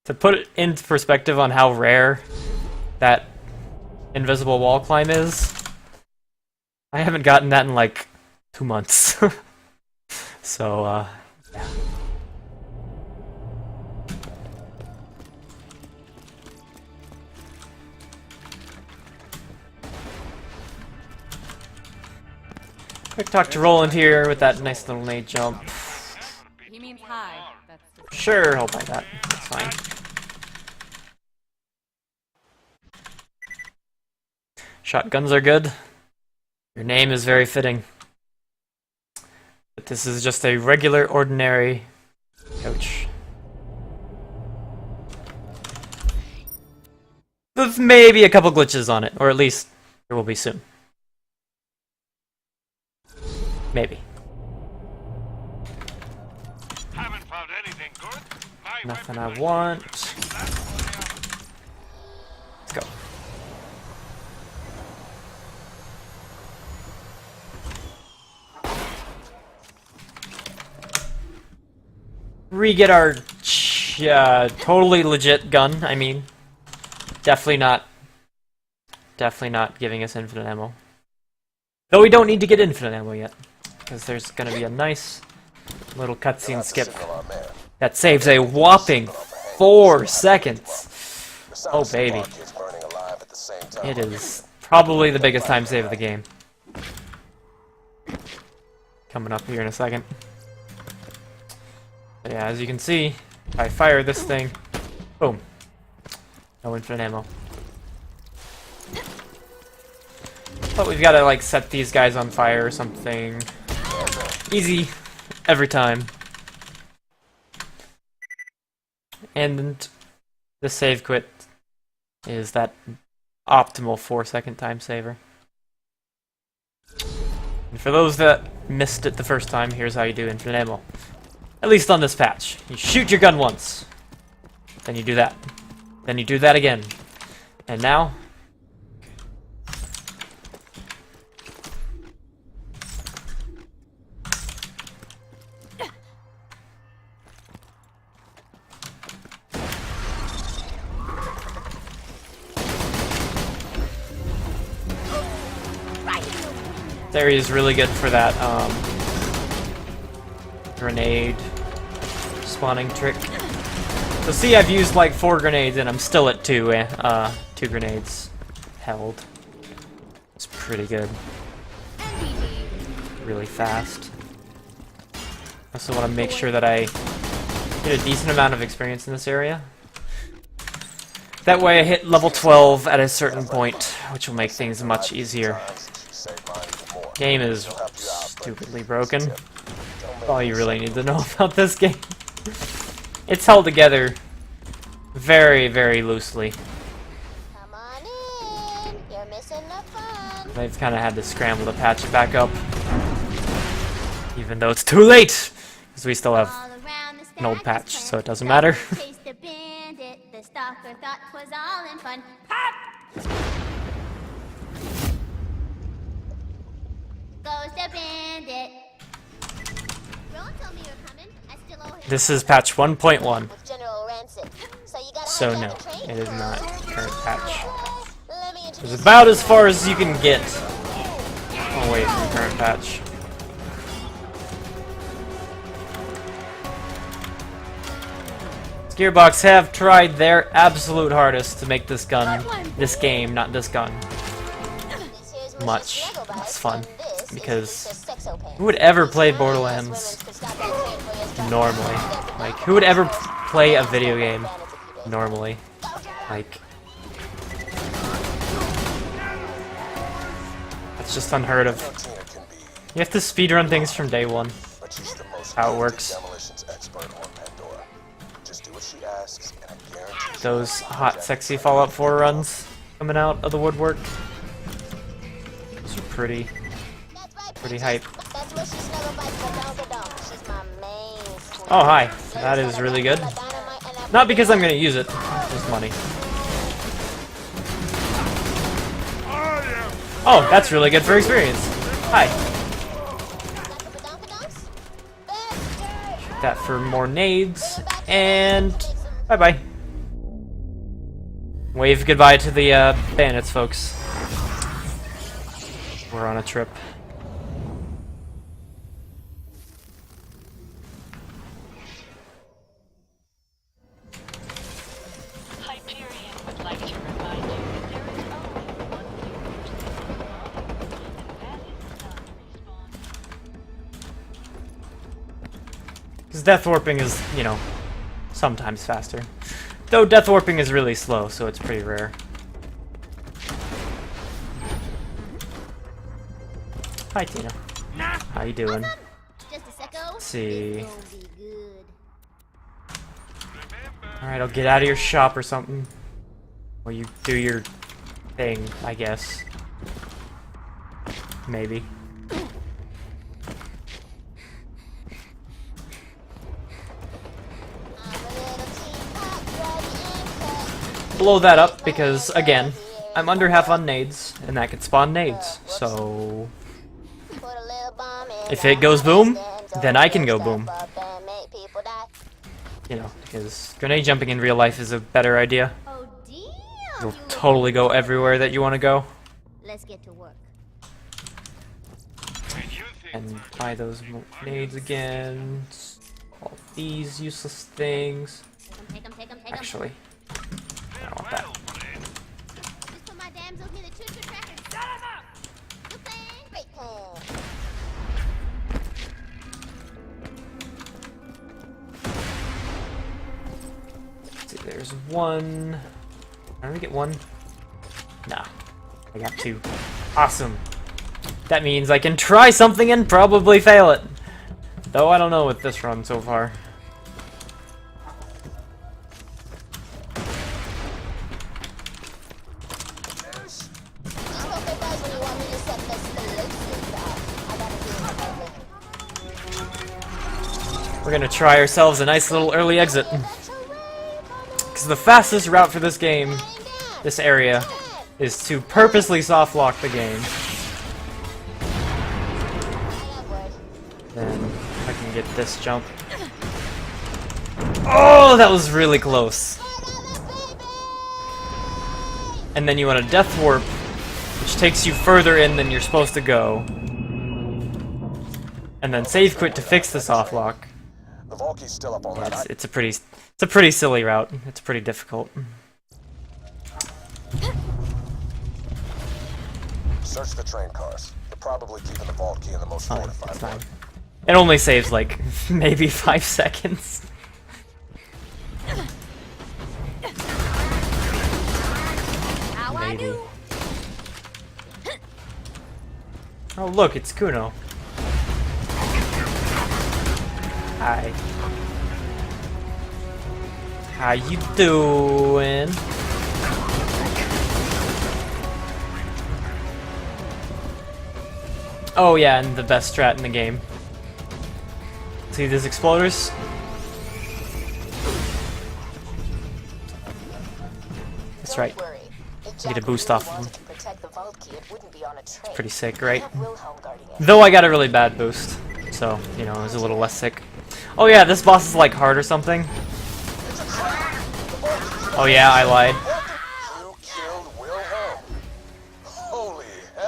To put it into perspective on how rare that invisible wall climb is, I haven't gotten that in like 2 months. So, yeah. Quick talk to Roland here with that nice little nade jump. He means hi. That's the Sure, I'll buy that. That's fine. Shotguns are good. Your name is very fitting. But this is just a regular, ordinary coach. With maybe a couple glitches on it, or at least there will be soon. Maybe. Haven't found anything good. My Nothing weapon I want. Let's go. Re-get our totally legit gun, I mean. Definitely not giving us infinite ammo. Though we don't need to get infinite ammo yet, because there's gonna be a nice little cutscene skip that saves a whopping 4 seconds. Oh baby. It is probably the biggest time save of the game. Coming up here in a second. But yeah, as you can see, if I fire this thing, boom. No infinite ammo. But we've got to like set these guys on fire or something. Easy. Every time. And the save quit is that optimal 4-second time saver. And for those that missed it the first time, here's how you do infinite ammo. At least on this patch. You shoot your gun once. Then you do that. Then you do that again. And now... This area is really good for that grenade spawning trick. So see, I've used like 4 grenades and I'm still at 2 grenades held. It's pretty good. Really fast. I also want to make sure that I get a decent amount of experience in this area. That way I hit level 12 at a certain point, which will make things much easier. Game is stupidly broken. That's all you really need to know about this game. It's held together very, very loosely. Come on in. You're missing the fun. They've kind of had to scramble to patch it back up. Even though it's too late! Because we still have an old patch, so it doesn't matter. The bandit, the stalker thought 'twas all in fun. Pop! Goes the bandit. Roland told me you're coming. I still owe him. This is patch 1.1. With General Rancid. So you gotta So hike no, on the train. it is not current patch. Let me introduce It's about as far as you can get away from current patch. Gearbox have tried their absolute hardest to make this game, not this gun, much less fun. Because who would ever play Borderlands normally? Like, who would ever play a video game normally? Like, that's just unheard of. You have to speedrun things from day one. How it works. Those hot, sexy Fallout 4 runs coming out of the woodwork. Those are pretty hype. Oh, hi. That is really good. Not because I'm gonna use it. Just money. Oh, that's really good for experience. Hi. Shoot that for more nades. And bye-bye. Wave goodbye to the bandits, folks. We're on a trip. Hyperion would like to remind you that there is only one way to the robot, and that is non-respawn. Because death warping is, you know, sometimes faster. Though death warping is really slow, so it's pretty rare. Hi, Tina. How you doing? Just a secco. Let's see. This gon' be good. Alright, I'll get out of your shop or something. Or you do your thing, I guess. Maybe. Blow that up because, again, I'm under half on nades, and that could spawn nades, so... If it goes boom, then I can go boom. You know, because grenade jumping in real life is a better idea. Oh damn! You'll totally go everywhere that you want to go. Let's get to work. And buy those nades again. All these useless things. Take 'em. Actually, I don't want that. Just put my damsels near the choo-choo tracker. Shut 'em up! Good plan. Great plan. Let's see, there's one. Can we get one? Nah, I got two. Awesome. That means I can try something and probably fail it. Though I don't know with this run so far. We're gonna try ourselves a nice little early exit. Because the fastest route for this game, this area, is to purposely soft lock the game. Then I can get this jump. Oh, that was really close. And then you want a death warp, which takes you further in than you're supposed to go. And then save quit to fix the soft lock. The Valkyrie's still up on Yeah, that. it's a pretty silly route. It's pretty difficult. Search the train cars. They're probably keeping the vault key in the most Fine, fortified it's one. fine. It only saves like maybe 5 seconds. Maybe. Oh look, it's Kuno. Hi. How you doing? Oh yeah, and the best strat in the game. See these exploders? That's right. You get a boost off of them. It's pretty sick, right? Though I got a really bad boost, so, you know, it was a little less sick. Oh yeah, this boss is like hard or something. Oh yeah, I lied.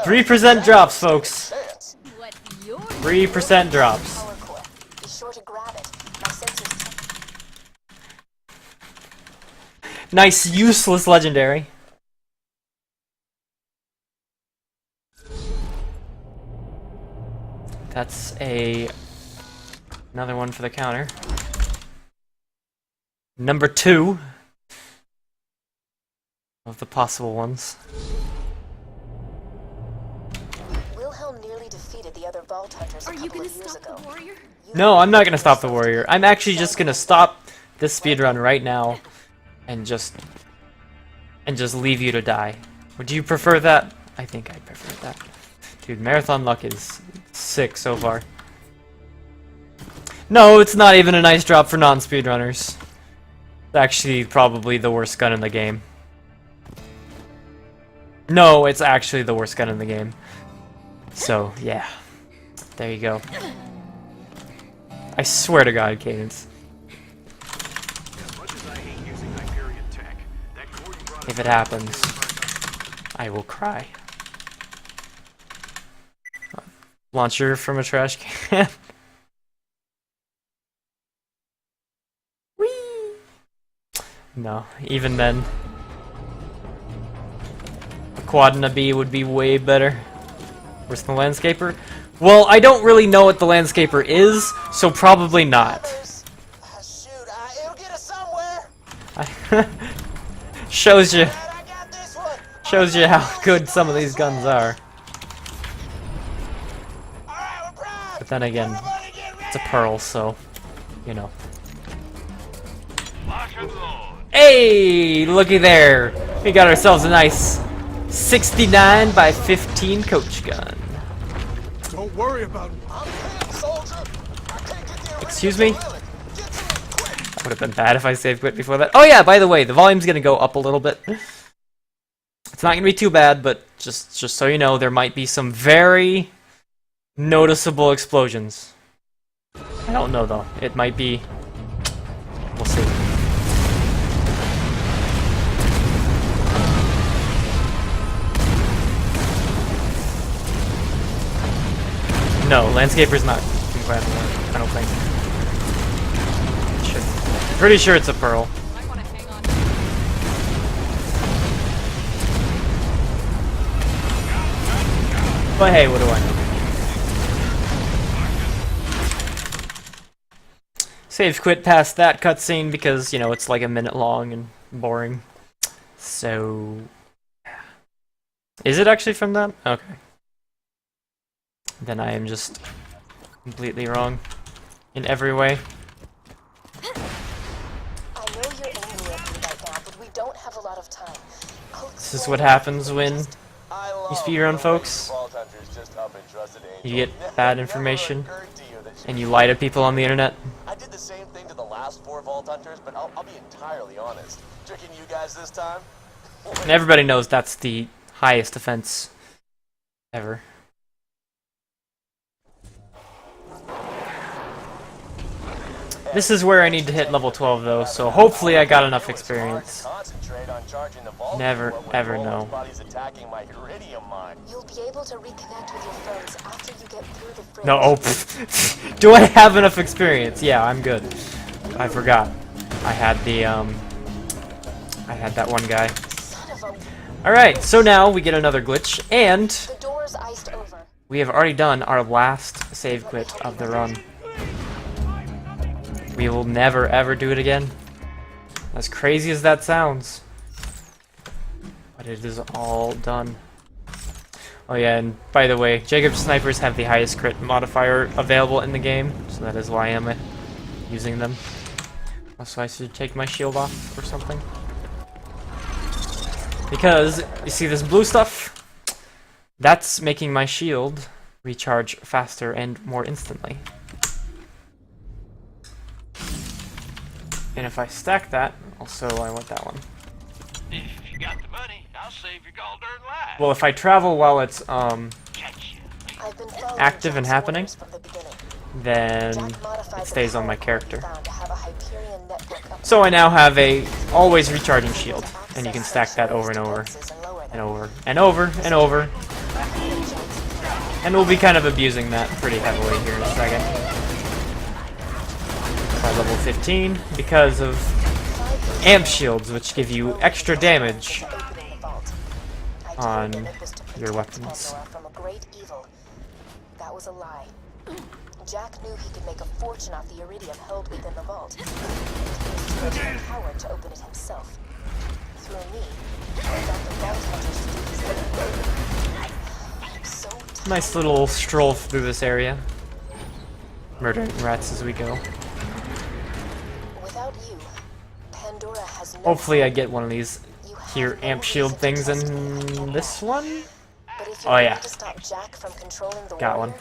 3% drops, folks. 3% drops. Nice, useless legendary. That's another one for the counter. Number 2 of the possible ones. Wilhelm nearly defeated the other Vault Hunters a couple of years ago. No, I'm not gonna stop the warrior. I'm actually just gonna stop this speedrun right now and just leave you to die. Would you prefer that? I think I prefer that. Dude, marathon luck is sick so far. No, it's not even a nice drop for non-speedrunners. It's actually probably the worst gun in the game. No, it's actually the worst gun in the game. So, yeah. There you go. I swear to God, Cadence. As much as I hate using Hyperion tech, that core you brought If it happens, I will cry. Launcher from a trash can. Whee! No, even then, a quad and a B would be way better. Where's the landscaper? Well, I don't really know what the landscaper is, so probably not. Shoot, it'll get us somewhere. Shows you, I got this one. shows you how good some of these guns are. All right, we're primed. But then again, Everybody get ready. it's a pearl, so, you know. Lock and load. Hey, looky there. We got ourselves a nice 69 by 15 coach gun. Don't worry about it. I'm pinned, soldier. I can't get the Excuse me? Get to me quick. That would have been bad if I saved quit before that. Oh yeah, by the way, the volume's gonna go up a little bit. It's not gonna be too bad, but just so you know, there might be some very noticeable explosions. I don't know though. It might be. We'll see. No, landscaper's not compatible. I don't think. Should. Pretty sure it's a pearl. But hey, what do I know? Save quit past that cutscene because, you know, it's like a minute long and boring. So... Is it actually from that? Okay. Then I am just completely wrong in every way. I know you're angry at me right now, but we don't have a lot of time. This is what happens when you speedrun, folks. You get bad information, and you lie to people on the internet. I did the same thing to the last 4 Vault Hunters, but I'll be entirely honest. Tricking you guys this time? And everybody knows that's the highest offense ever. This is where I need to hit level 12 though, so hopefully I got enough experience. Never ever know. You'll be able to reconnect with your friends after you get through the fringe. No, oh, pfft. Do I have enough experience? Yeah, I'm good. I forgot. I had the, I had that one guy. Alright, so now we get another glitch, and The door's iced over. we have already done our last save quit of the run. We will never ever do it again. As crazy as that sounds. But it is all done. Oh yeah, and by the way, Jacob's snipers have the highest crit modifier available in the game, so that is why I'm using them. Also, I should take my shield off or something. Because, you see this blue stuff? That's making my shield recharge faster and more instantly. And if I stack that, also I want that one. If you got the money, I'll save your gall darn life. Well, if I travel while it's Catch ya. I've been following active and Jack's happening, orders from the beginning. then Jack modified it the stays on power my cord character. he found to have a Hyperion network up So I now have a always recharging shield, and you can stack that over and over, and over, and over, and over. And we'll be kind of abusing that pretty heavily here in a second. By level 15, because of amp shields, which give you extra damage Opening the vault. I told on them it was to your protect weapons. Pandora from a great evil. That was a lie. Jack knew he could make a fortune off the iridium held within the vault. He was too empowered to open it himself. Through me, he got the vault hunters to do his bidding. I'm so tired. Nice little stroll through this area. Murdering rats as we go. Without you, Pandora has no Hopefully I get one of these You have here no amp shield reason to things trust me. in this one. But if you're Oh going yeah, to stop Jack from controlling the got warrior, one.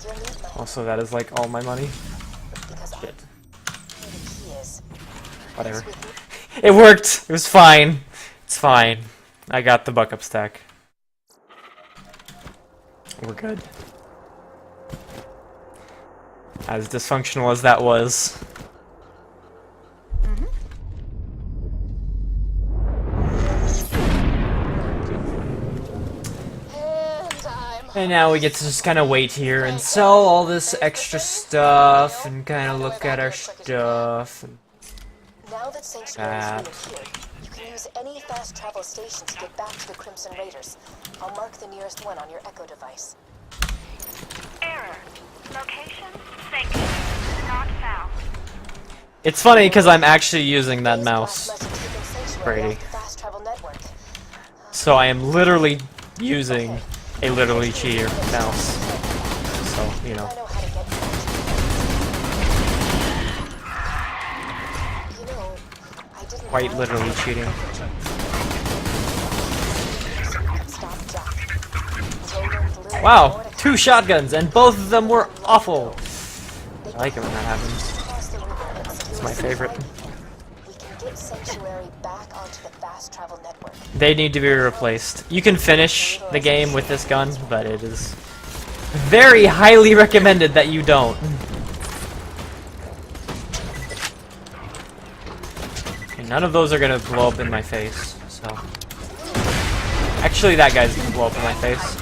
you'll need my help, Also that is like all my money. because I Shit. know the key is. Whatever. It's with me. It worked! It was fine. It's fine. I got the buck up stack. We're good. As dysfunctional as that was. And now we get to just kind of wait here and sell all this extra stuff and kind of look at our stuff. Now that Sanctuary has That. reappeared, you can use any fast travel station to get back to the Crimson Raiders. I'll mark the nearest one on your Echo device. Error. Location, Sanctuary. Not found. It's funny because I'm actually using that These mouse, blast must have taken Sanctuary Brady. off the fast travel network. So I am literally using a literally cheater mouse. So, you know. I know how to get back to you. You know, I didn't Quite know literally cheating. Stop Jack. Roland's little Wow, Mordecai 2 shotguns and both of them were awful. I like it when that happens. across the river and It's steal my some favorite. money. We can get Sanctuary back onto the fast travel network. They need to be replaced. You can finish the game with this gun, but it is very highly recommended that you don't. And none of those are gonna blow up in my face, so. Actually, that guy's gonna blow up in my face.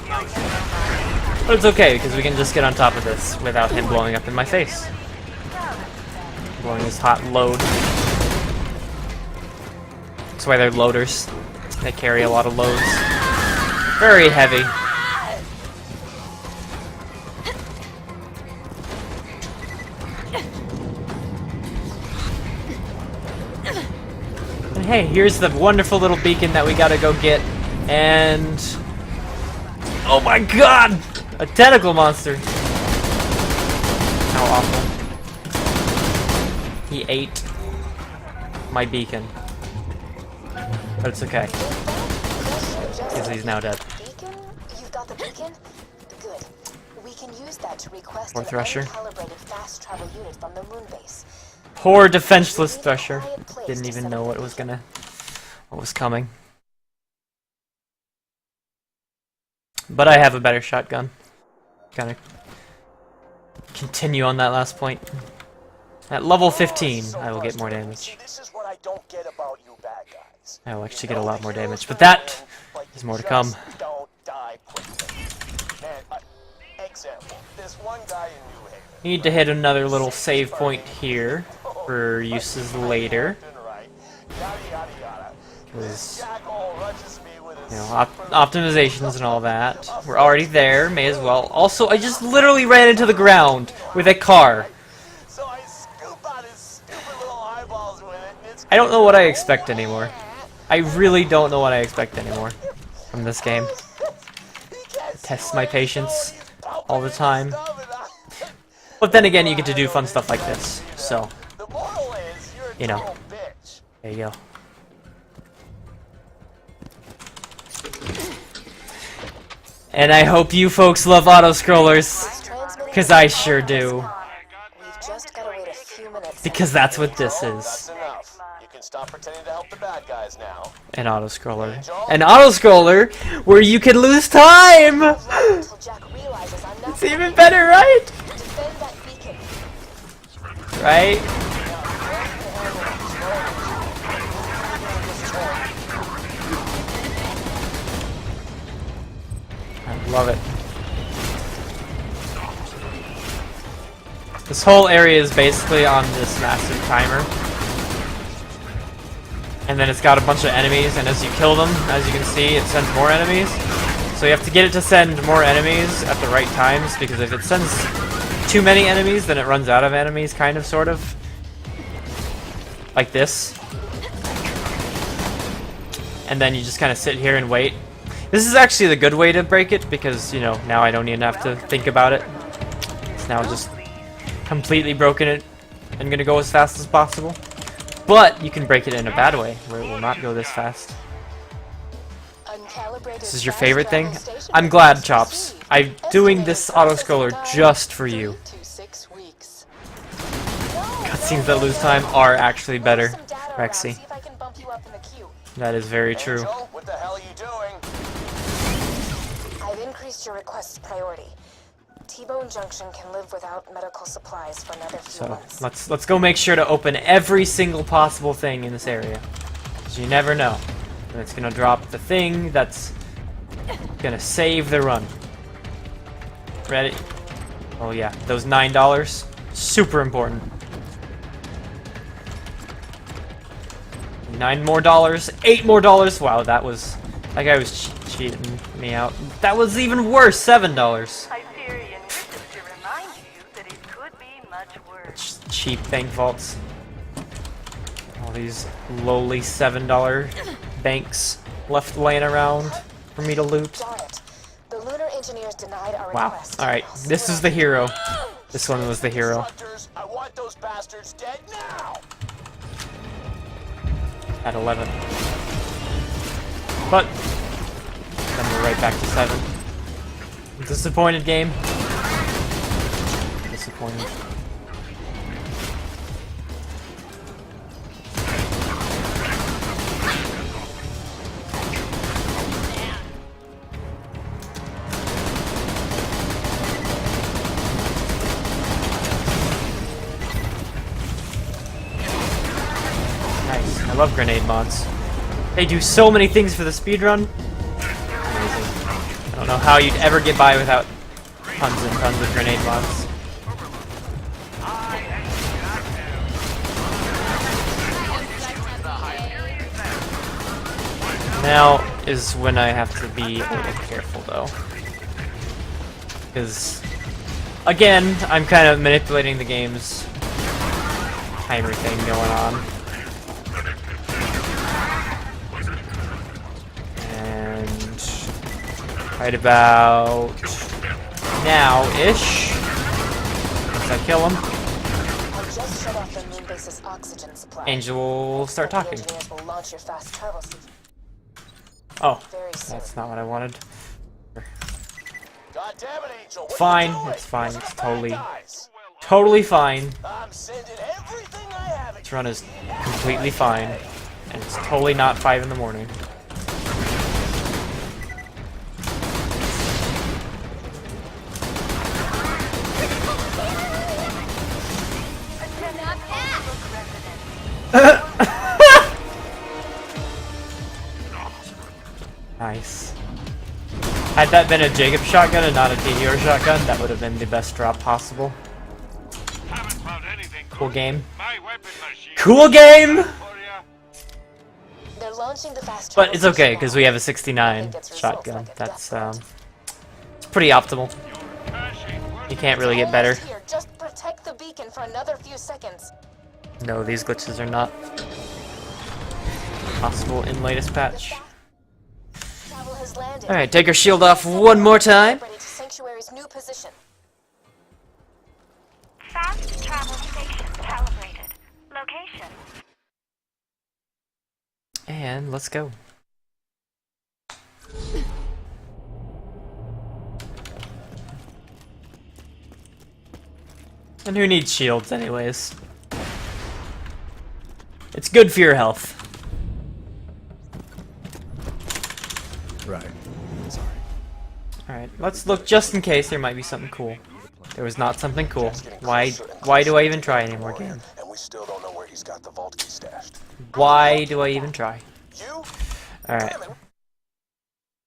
But it's okay, because we can just get on top of this without him blowing up in my face. Blowing his hot load. That's why they're loaders. They carry a lot of loads. Very heavy. And hey, here's the wonderful little beacon that we gotta go get. And... oh my god! A tentacle monster! How awful. He ate my beacon. But it's okay, because he's now dead. Beacon? You've got the beacon? Good. We can use that to request Poor an Thresher. uncalibrated fast travel unit from the moon base. Poor defenseless Thresher. Didn't even know what was coming. But I have a better shotgun. Gotta continue on that last point. At level 15, I will get more damage. This is what I don't get about you bad guys. I will actually get a lot more damage, but that is more to come. Just don't die quickly. Man, example, this one guy in New Haven. Need to hit another little save point here for uses later. Right. Yada yada yada. Because, Jack all rushes me with his you know, optimizations and all that. We're already there, may as well. Also, I just literally ran into the ground with a car. So I scoop out his stupid little eyeballs with it, and it's I don't know what I expect anymore. I really don't know what I expect anymore from this game. Test my patience all the time. But then again, you get to do fun stuff like this. So, The moral is you're a you know. total bitch. there you go. And I hope you folks love auto-scrollers, because I sure do. We've just gotta wait a few minutes. Because that's what this That's is. enough. You can stop pretending to help the bad guys now. An auto-scroller. An auto-scroller where you can lose time! Until Jack realizes I'm not It's even better, right? defend that beacon. Right? I love it. This whole area is basically on this massive timer. and then it's got a bunch of enemies, and as you kill them, as you can see, it sends more enemies. So you have to get it to send more enemies at the right times, because if it sends too many enemies, then it runs out of enemies, kind of, sort of. Like this. And then you just kind of sit here and wait. This is actually the good way to break it, because, you know, now I don't even have to think about it. It's now just completely broken it and gonna go as fast as possible. But you can break it in a bad way, where it will not go this fast. This is your favorite thing? I'm glad, Chops. I'm doing this auto-scroller just for you. Cutscenes that lose time are actually better, Rexy. That is very true. Angel, what the hell are you doing? I've increased your request's priority. T-Bone Junction can live without medical supplies for another few months. Let's go make sure to open every single possible thing in this area. 'Cause you never know. And it's gonna drop the thing that's gonna save the run. Ready? Oh yeah, those $9. Super important. $9 more, $8 more. Wow, that guy was cheating me out. That was even worse, $7. Hyperion wishes to remind you that it could be much worse. Cheap bank vaults. All these lowly $7 banks left laying around for me to loot. Darn it. The lunar engineers denied our Wow. request. Alright, this is the hero. This one was the hero. Instructors, I want those bastards dead now. At 11. But then we're right back to 7. Disappointed, game. Disappointed. Nice. I love grenade mods. They do so many things for the speedrun. Amazing. I don't know how you'd ever get by without tons and tons of grenade mods. Now is when I have to be a little careful, though. Because, again, I'm kind of manipulating the game's timer thing going on. Right about now-ish. Once I kill him, I'll just shut off the moon base's oxygen supply. Angel will start talking. The engineers will launch your fast travel suit Oh, very soon. that's not what I wanted. God damn it, Angel. What Fine, are you doing? it's fine. Those It's are the bad totally, guys. totally fine. I'm sending everything I have at This run is completely fine, and it's totally not 5 in the morning. Nice. Had that been a Jacob shotgun and not a Meteor shotgun, that would have been the best drop possible. Haven't found anything Cool good. game. My weapon machine Cool game! for ya. They're launching the fast But travel it's okay, suit because now. we have a 69 shotgun. That's, it's pretty optimal. You can't really get better. Almost here. Just protect the beacon for another few seconds. No, these glitches are not possible in latest patch. Travel has landed. Alright, take our shield off one more time. Ready to Sanctuary's new position. Fast travel station calibrated. Location. And let's go. And who needs shields anyways? It's good for your health. Right. Sorry. Alright, let's look just in case there might be something cool. There was not something cool. Why do I even try anymore, game? And we still don't know where he's got the vault key stashed. Why do I even try? You? Alright.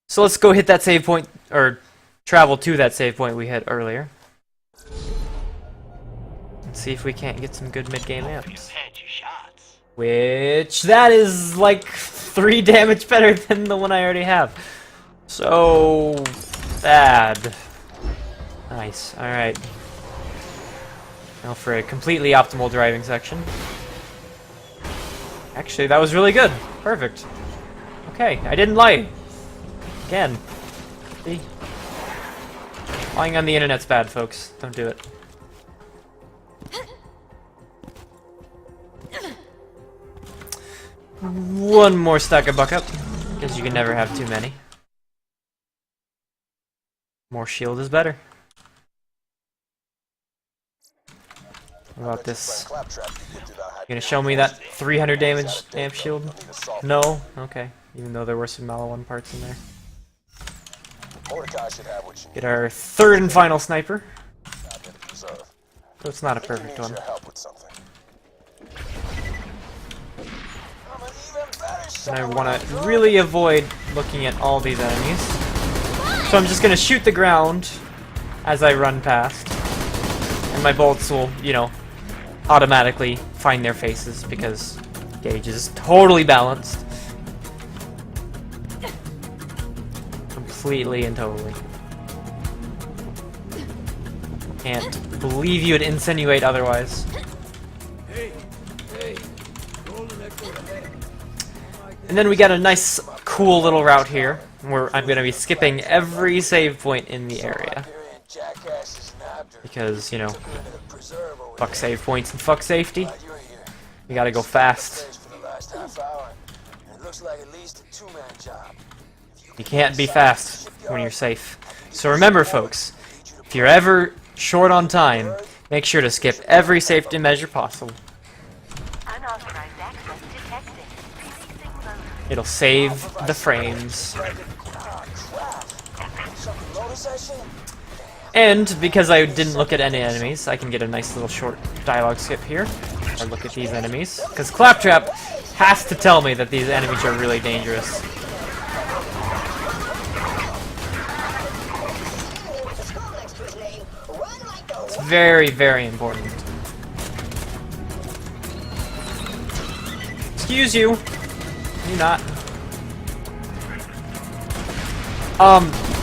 So let's go hit that save point, or travel to that save point we hit earlier. And see if we can't get some good mid-game amps. You've had your shots. Which, that is like 3 damage better than the one I already have. So bad. Nice, alright. Now for a completely optimal driving section. Actually, that was really good. Perfect. Okay, I didn't lie. Again. See? Lying on the internet's bad, folks. Don't do it. One more stack of buck-up, because you can never have too many. More shield is better. What about this? You gonna show me that 300 damage amp shield? No? Okay. Even though there were some Malawan parts in there. Get our 3rd and final sniper. So it's not a perfect one. And I want to really avoid looking at all these enemies. So I'm just going to shoot the ground as I run past. And my bolts will, you know, automatically find their faces because gauge is totally balanced. Completely and totally. Can't believe you would insinuate otherwise. And then we got a nice, cool little route here, where I'm going to be skipping every save point in the area. Because, you know, fuck save points and fuck safety. We gotta go fast. You can't be fast when you're safe. So remember, folks, if you're ever short on time, make sure to skip every safety measure possible. Unauthorized access detected. It'll save the frames. And because I didn't look at any enemies, I can get a nice little short dialogue skip here. Or look at these enemies. Because Claptrap has to tell me that these enemies are really dangerous. It's very, very important. Excuse you. You not.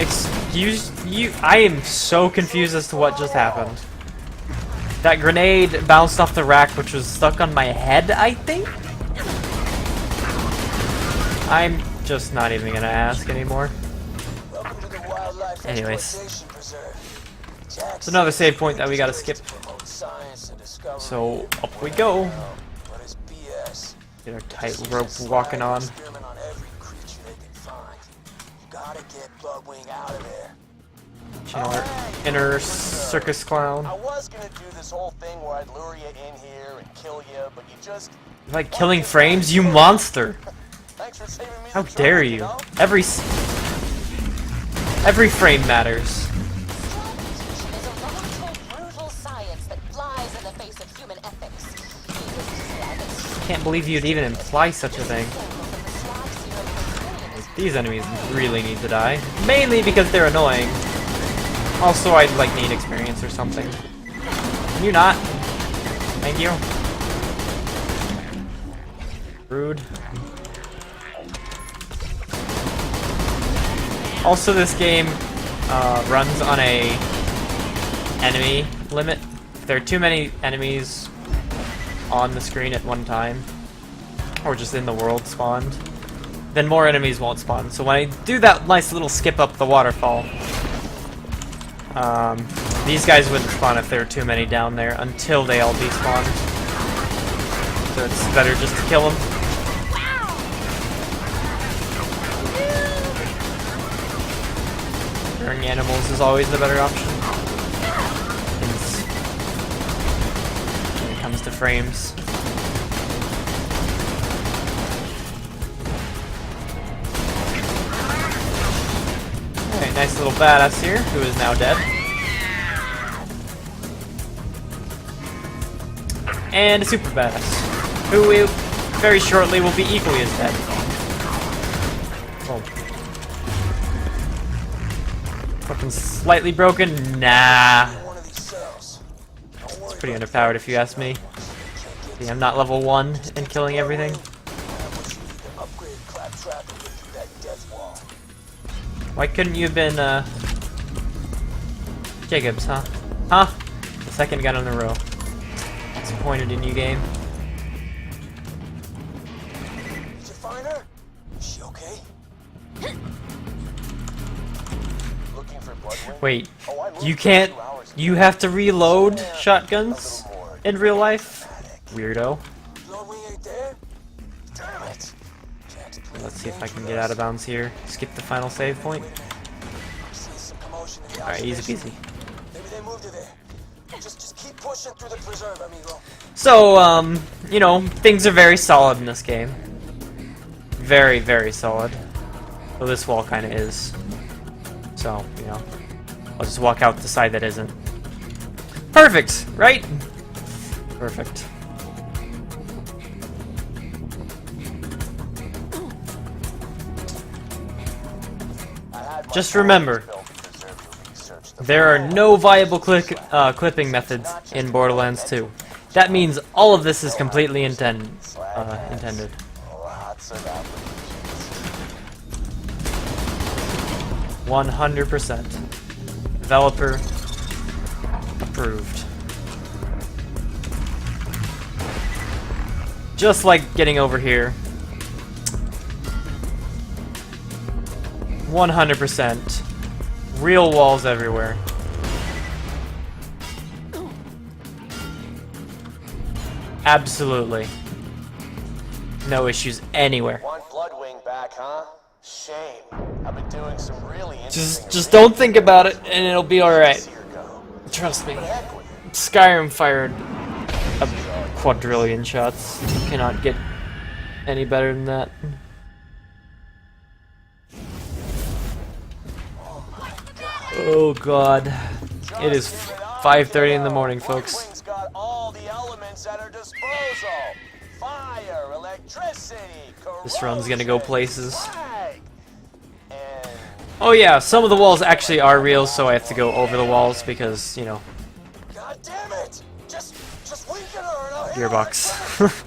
Excuse you. I am so confused as to what just happened. That grenade bounced off the rack, which was stuck on my head, I think? I'm just not even gonna ask anymore. Anyways. It's another save point that we gotta skip. So, up we go. Get our tightrope walking on. Our inner circus clown. I was gonna do this whole thing where I'd lure you in here and kill you, but you just... You like killing frames, you monster! Thanks for saving me. How dare you? Every frame matters. Can't believe you'd even imply such a thing. These enemies really need to die. Mainly because they're annoying. Also, I'd like need experience or something. Can you not? Thank you. Rude. Also, this game runs on a enemy limit. If there are too many enemies on the screen at one time, or just in the world spawned, then more enemies won't spawn. So when I do that nice little skip up the waterfall, these guys wouldn't spawn if there were too many down there until they all despawned. So it's better just to kill them. Killing animals is always the better option. When it comes to frames. Alright, nice little badass here, who is now dead. And a super badass, who will very shortly will be equally as dead. Oh. Fucking slightly broken? Nah. It's pretty underpowered if you ask me. See, I'm not level 1 and killing everything. Upgrade Claptrap and get through that death wall. Why couldn't you have been, Jacobs, huh? Huh? The second gun in a row. Disappointed in you, game. Did you find her? Is she okay? Looking for Bloodwing? Wait, Oh, I moved you for can't... 2 hours. You have to reload shotguns in real life? Weirdo. Bloodwing ain't there? Damn it! Jack's playing Let's see if I games can with get us. out of bounds here. Skip the final save point. See some commotion in the Alright, easy observation. peasy. Maybe they moved her there. Just keep pushing through the preserve, amigo. So, you know, things are very solid in this game. Very, very solid. Well, this wall kind of is. So, you know, I'll just walk out the side that isn't. Perfect, right? Perfect. Just remember, there are no viable clipping methods in Borderlands 2. That means all of this is completely intended. Lots of applications. 100%. Developer approved. Just like getting over here. 100%. Real walls everywhere. Absolutely. No issues anywhere. Want Bloodwing back, huh? Shame. I've been doing some really interesting Just don't think about it and it'll be alright. things. Here go. Trust me. But heck with it. Skyrim fired a quadrillion shots. You cannot get any better than that. Oh god. It is 5:30 in the morning, folks. Bloodwing's got all the elements at her disposal. Fire, electricity, This run's gonna go corrosion, places. slag. And Oh yeah, some of the walls actually are real, so I have to go over the walls because, you know, God damn it! Just wink at her and I'll hit her gearbox. with-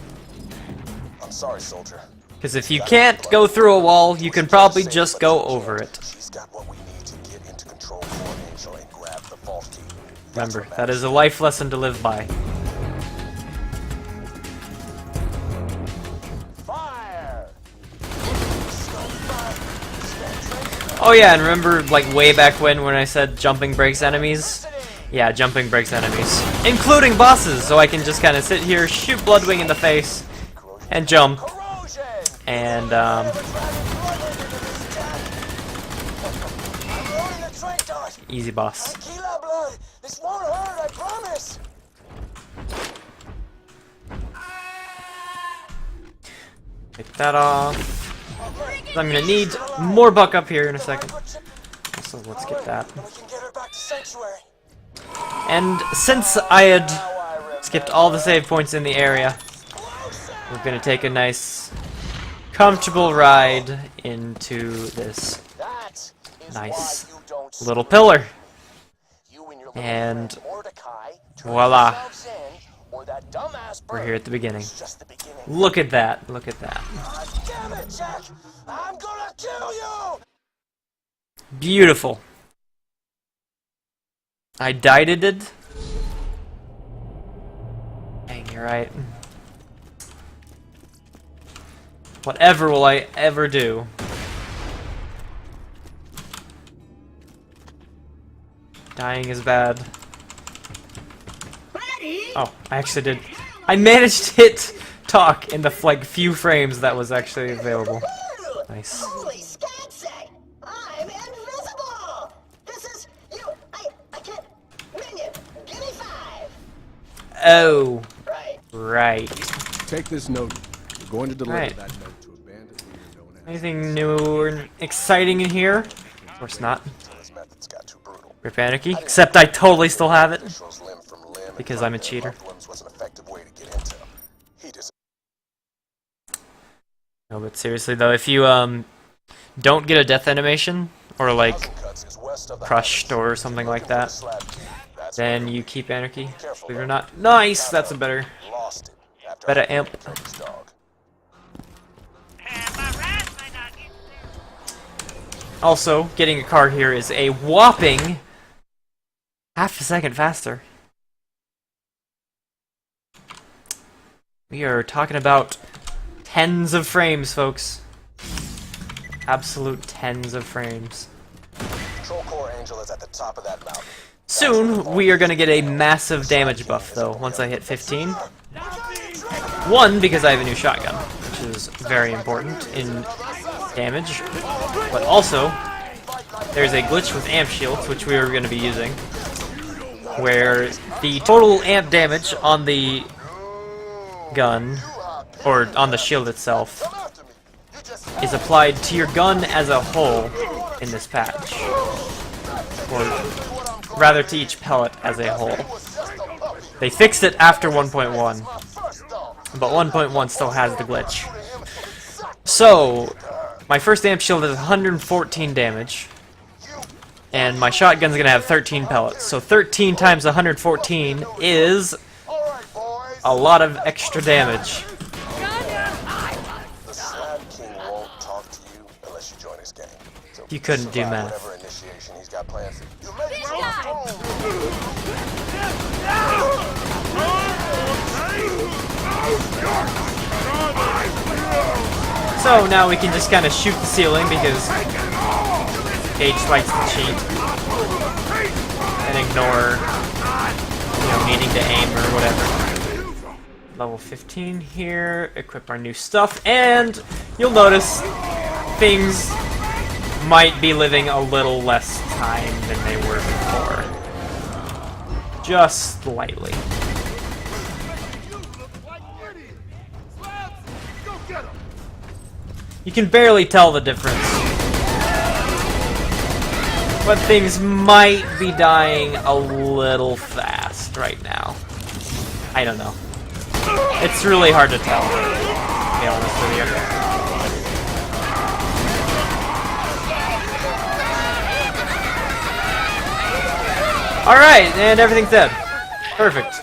I'm sorry, soldier. Because if you can't go through a wall, you can probably just go over it. She's got what we need to get into control for Angel and grab the vault key. That's Remember, what that matters. is a life lesson to live by. Fire! Oh yeah, and remember like way back when I said jumping breaks enemies? Yeah, jumping breaks enemies. Including bosses, so I can just kind of sit here, shoot Bloodwing in the face, and jump. Corrosion! And, I'm loading the trank dart. easy boss. Tequila blood. This won't hurt, I promise. Take that off. I'm gonna need more buck up here in a second. So let's get that. We can get her back to Sanctuary. And since I had skipped all the save points in the area, we're gonna take a nice, comfortable ride into this That is nice why you don't little pillar. You and your little And friend Mordecai turn voila. yourselves in, or that dumbass We're bird here at the beginning. is just the beginning. Look at that, look at that. God damn it, Jack! I'm gonna kill you! Beautiful. I died it. Dang, you're right. Whatever will I ever do? Dying is bad. Oh, I actually did. I managed to hit talk in the like few frames that was actually available. Nice. Holy scatsec! I'm invisible! This is you. I can't. Minion, give me 5. Oh, Right. right. Take this note. We're going to deliver Right. that note to a bandit leader known as... Anything new or exciting in here? Of course not. His methods got too brutal. Rip Anarchy. Except I totally still have it. Shows limb from limb, and Because I'm a finding cheater. loved ones was an effective way to get into them. He just No, but seriously though, if you don't get a death animation or like cuts is west of the crushed or something like that, slab. That's then you keep Anarchy. Believe it or not. Nice. That's a better. lost it after Better amp. Also, getting a car here is a whopping half a second faster. We are talking about tens of frames, folks. Absolute tens of frames. Control Core Angel is at the top of that mountain. Soon, we are going to get a massive damage buff, though, once I hit 15. One, because I have a new shotgun, which is very important in damage. But also, there's a glitch with amp shields, which we are going to be using, where the total amp damage on the gun, or on the shield itself, is applied to your gun as a whole in this patch. Or rather, to each pellet as a whole. They fixed it after 1.1, but 1.1 still has the glitch. So, my first amp shield is 114 damage, and my shotgun's gonna have 13 pellets. So 13 times 114 is a lot of extra damage. The Slab King won't talk to you unless you join his gang. So You couldn't do survive math. whatever initiation he's got planned for you. You make This your guy! So now we can just kind of shoot the ceiling because Cage likes to cheat and ignore, you know, needing to aim or whatever. Level 15 here, equip our new stuff, and you'll notice things might be living a little less time than they were before. Just slightly. You can barely tell the difference. But things might be dying a little fast right now. I don't know. It's really hard to tell, to be honest with you. Alright, and everything's dead. Perfect.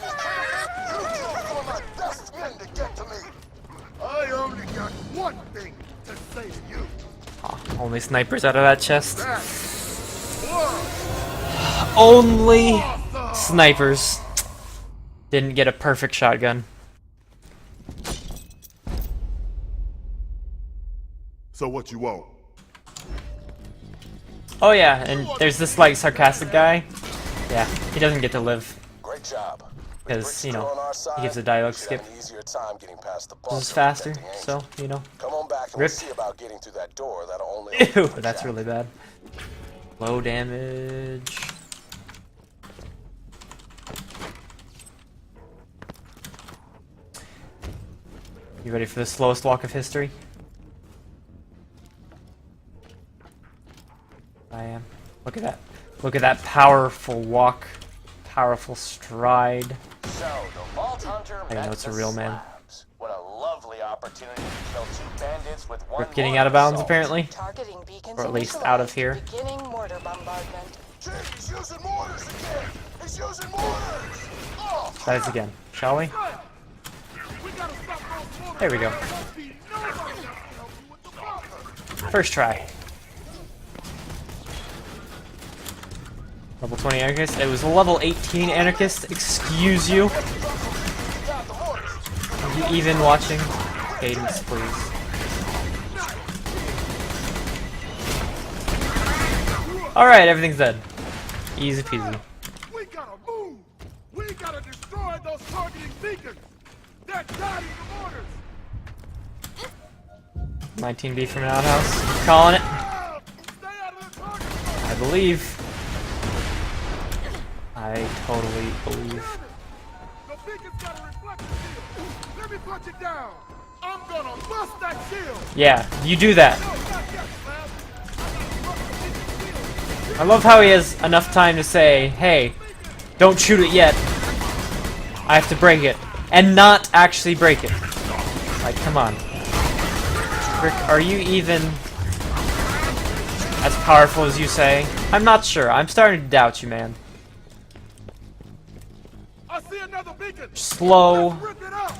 I only got one thing to say to you. Oh, only snipers out of that chest. Only snipers. Didn't get a perfect shotgun. So what you want? Oh yeah, and there's this like sarcastic guy. Yeah, he doesn't get to live. Great job. Because, you know, he gives a dialogue skip. This This is faster, so, you know. Come on back and Rip. we'll see about getting through that door. That'll only Ew, that's really bad. Low damage. You ready for the slowest walk of history? I am. Look at that. Look at that powerful walk. Powerful stride. So, the Vault Hunter I know met it's a the real man. Slabs. What a lovely opportunity to kill two bandits with one Rip getting mortar out of bounds assault. apparently. Targeting beacons Or at least out of here. Beginning mortar bombardment. Chief, he's using mortars again. He's using mortars. Oh, Try this again, shall we? There we go. First try. Level 20 Anarchist. It was a level 18 Anarchist. Excuse you. Are you even watching? Cadence, please. Alright, everything's dead. Easy peasy. we gotta move. We gotta destroy those targeting beacons. They're guiding the mortars. 19B from an outhouse. Calling it. Stay out of the target. I believe. I totally believe. The beacon's got a reflector shield. Let me punch it down. I'm gonna bust that shield. Yeah, you do that. No, not yet, Slab. I love how he has enough time to say, hey, don't shoot it yet. I have to break it. And not actually break it. Like, come on. Rick, are you even as powerful as you say? I'm not sure. I'm starting to doubt you, man. I see another beacon. Slow. Let's rip it up.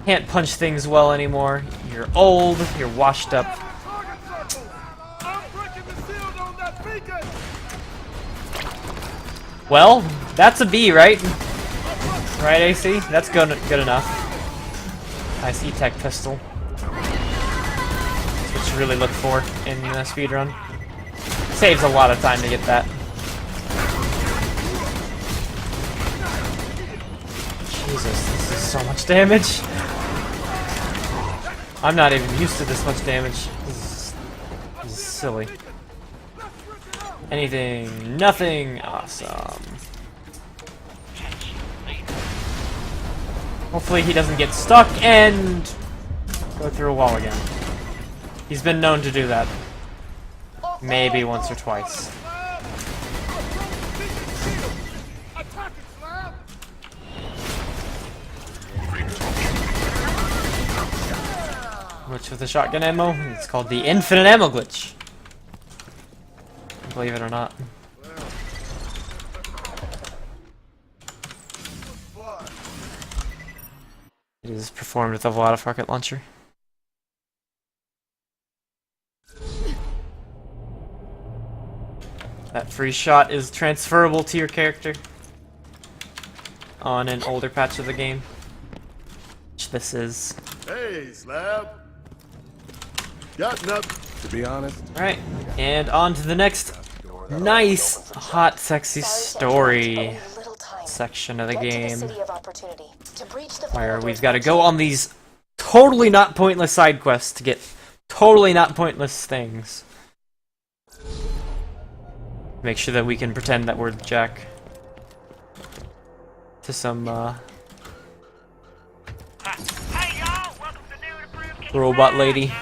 can't punch things well anymore. You're old, you're washed up. Well, that's a B, right? Right, AC? That's good enough. Nice E-Tech pistol. That's what you really look for in a speedrun. Saves a lot of time to get that. Jesus, this is so much damage. I'm not even used to this much damage. This is silly. Anything, nothing, awesome. Hopefully he doesn't get stuck and go through a wall again. He's been known to do that. Maybe once or twice. Which with the shotgun ammo, it's called the infinite ammo glitch. Believe it or not. It is performed with a lot of rocket launcher. That free shot is transferable to your character on an older patch of the game, which this is. Hey, Slab. Got nothing. To be honest. Alright, and on to the next nice, hot, sexy story section of the game, where we've got to go on these totally not pointless side quests to get totally not pointless things. Make sure that we can pretend that we're Jack to some robot lady.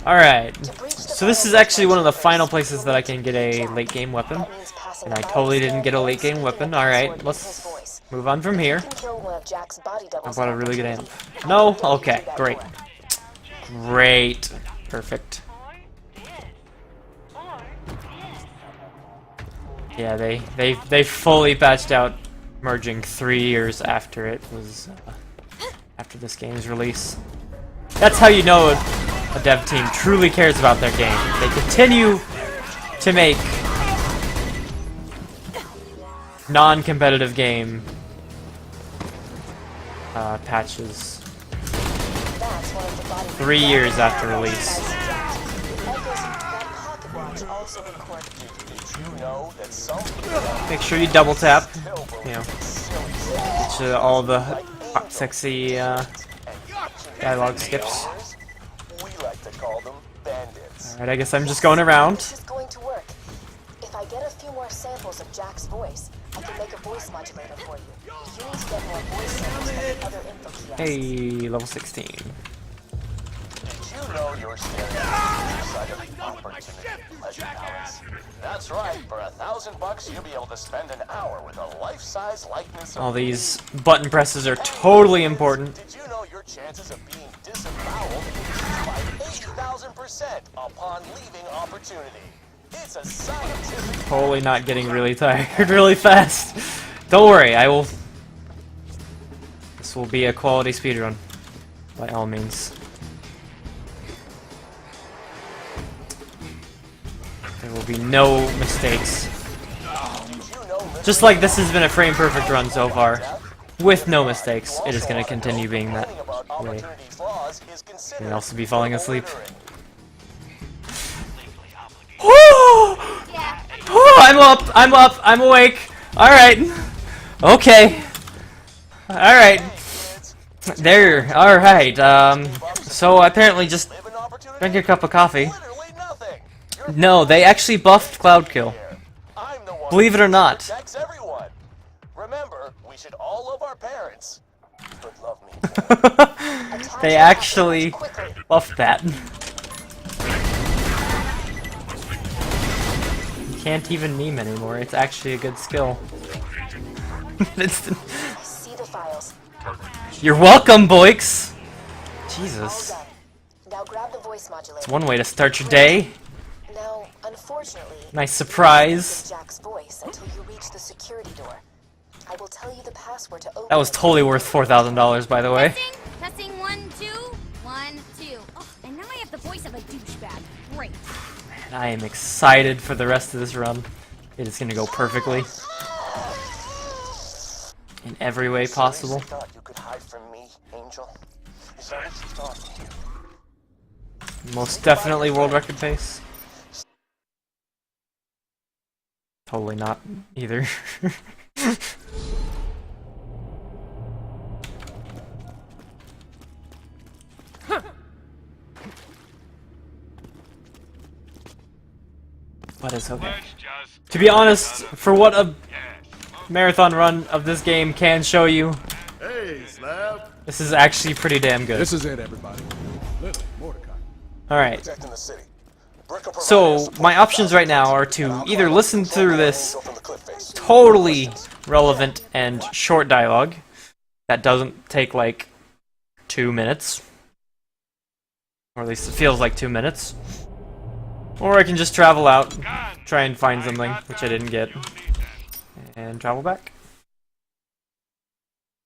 Alright, so this is actually one of the final places that I can get a late game weapon. And I totally didn't get a late game weapon. Alright, let's move on from here. I bought a really good amp. No? Okay, great. Great. Perfect. Yeah, they fully patched out merging 3 years after it was after this game's release. That's how you know a dev team truly cares about their game. They continue to make non-competitive game patches 3 years after release. Make sure you double tap, you know, get you all the hot, sexy dialogue skips. Alright, I guess I'm just going around. If I get a few more samples of Jack's voice, I can make a voice modulator for you. You need to get more voice samples from the other info kiosks. Hey, level 16. Did you know you're staring at the side of the opportunity, Pleasure Palace? That's right. For $1,000, you'll be able to spend an hour with a life-size likeness of All these button presses are totally important. Did you know your chances of being disemboweled increase by 8,000% upon leaving opportunity? It's a scientific... Totally not getting really tired really fast. Don't worry, I will... This will be a quality speedrun, by all means. There will be no mistakes. Just like this has been a frame-perfect run so far. With no mistakes, it is going to continue being that way. You may also be falling asleep. Oh, I'm up, I'm awake. Alright. Okay. Alright. There, alright. So I apparently just drank a cup of coffee. No, they actually buffed Cloud Kill. Believe it or not. Remember, we should all love our parents. But love me. They actually buffed that. You can't even meme anymore. It's actually a good skill. I see the files. You're welcome, Boix! All Jesus. done. Now grab the voice modulator. It's one way to start your day. Now, unfortunately, Nice you surprise. can't get Jack's voice until you reach the security door. I will tell you the password to open. That was it. totally worth $4,000, by the way. Testing, testing, 1, 2, 1, 2. Oh, and now I have the voice of a douchebag. Great. And I am excited for the rest of this run. It is gonna go perfectly. In every way possible. Seriously thought you could hide from me, Angel? Is that what you thought? Most definitely world record pace. Totally not either. But it's okay. Let's just To be honest, for what a marathon run of this game can show you, Hey, Slab. this is actually pretty damn good. This is it, everybody. Lily, Mordecai. Alright, Protecting the city. Brick will provide so support my options right now are to either listen through this totally relevant and short dialogue that doesn't take like 2 minutes, or at least it feels like 2 minutes, or I can just travel out, try and find something, which I didn't get, and travel back.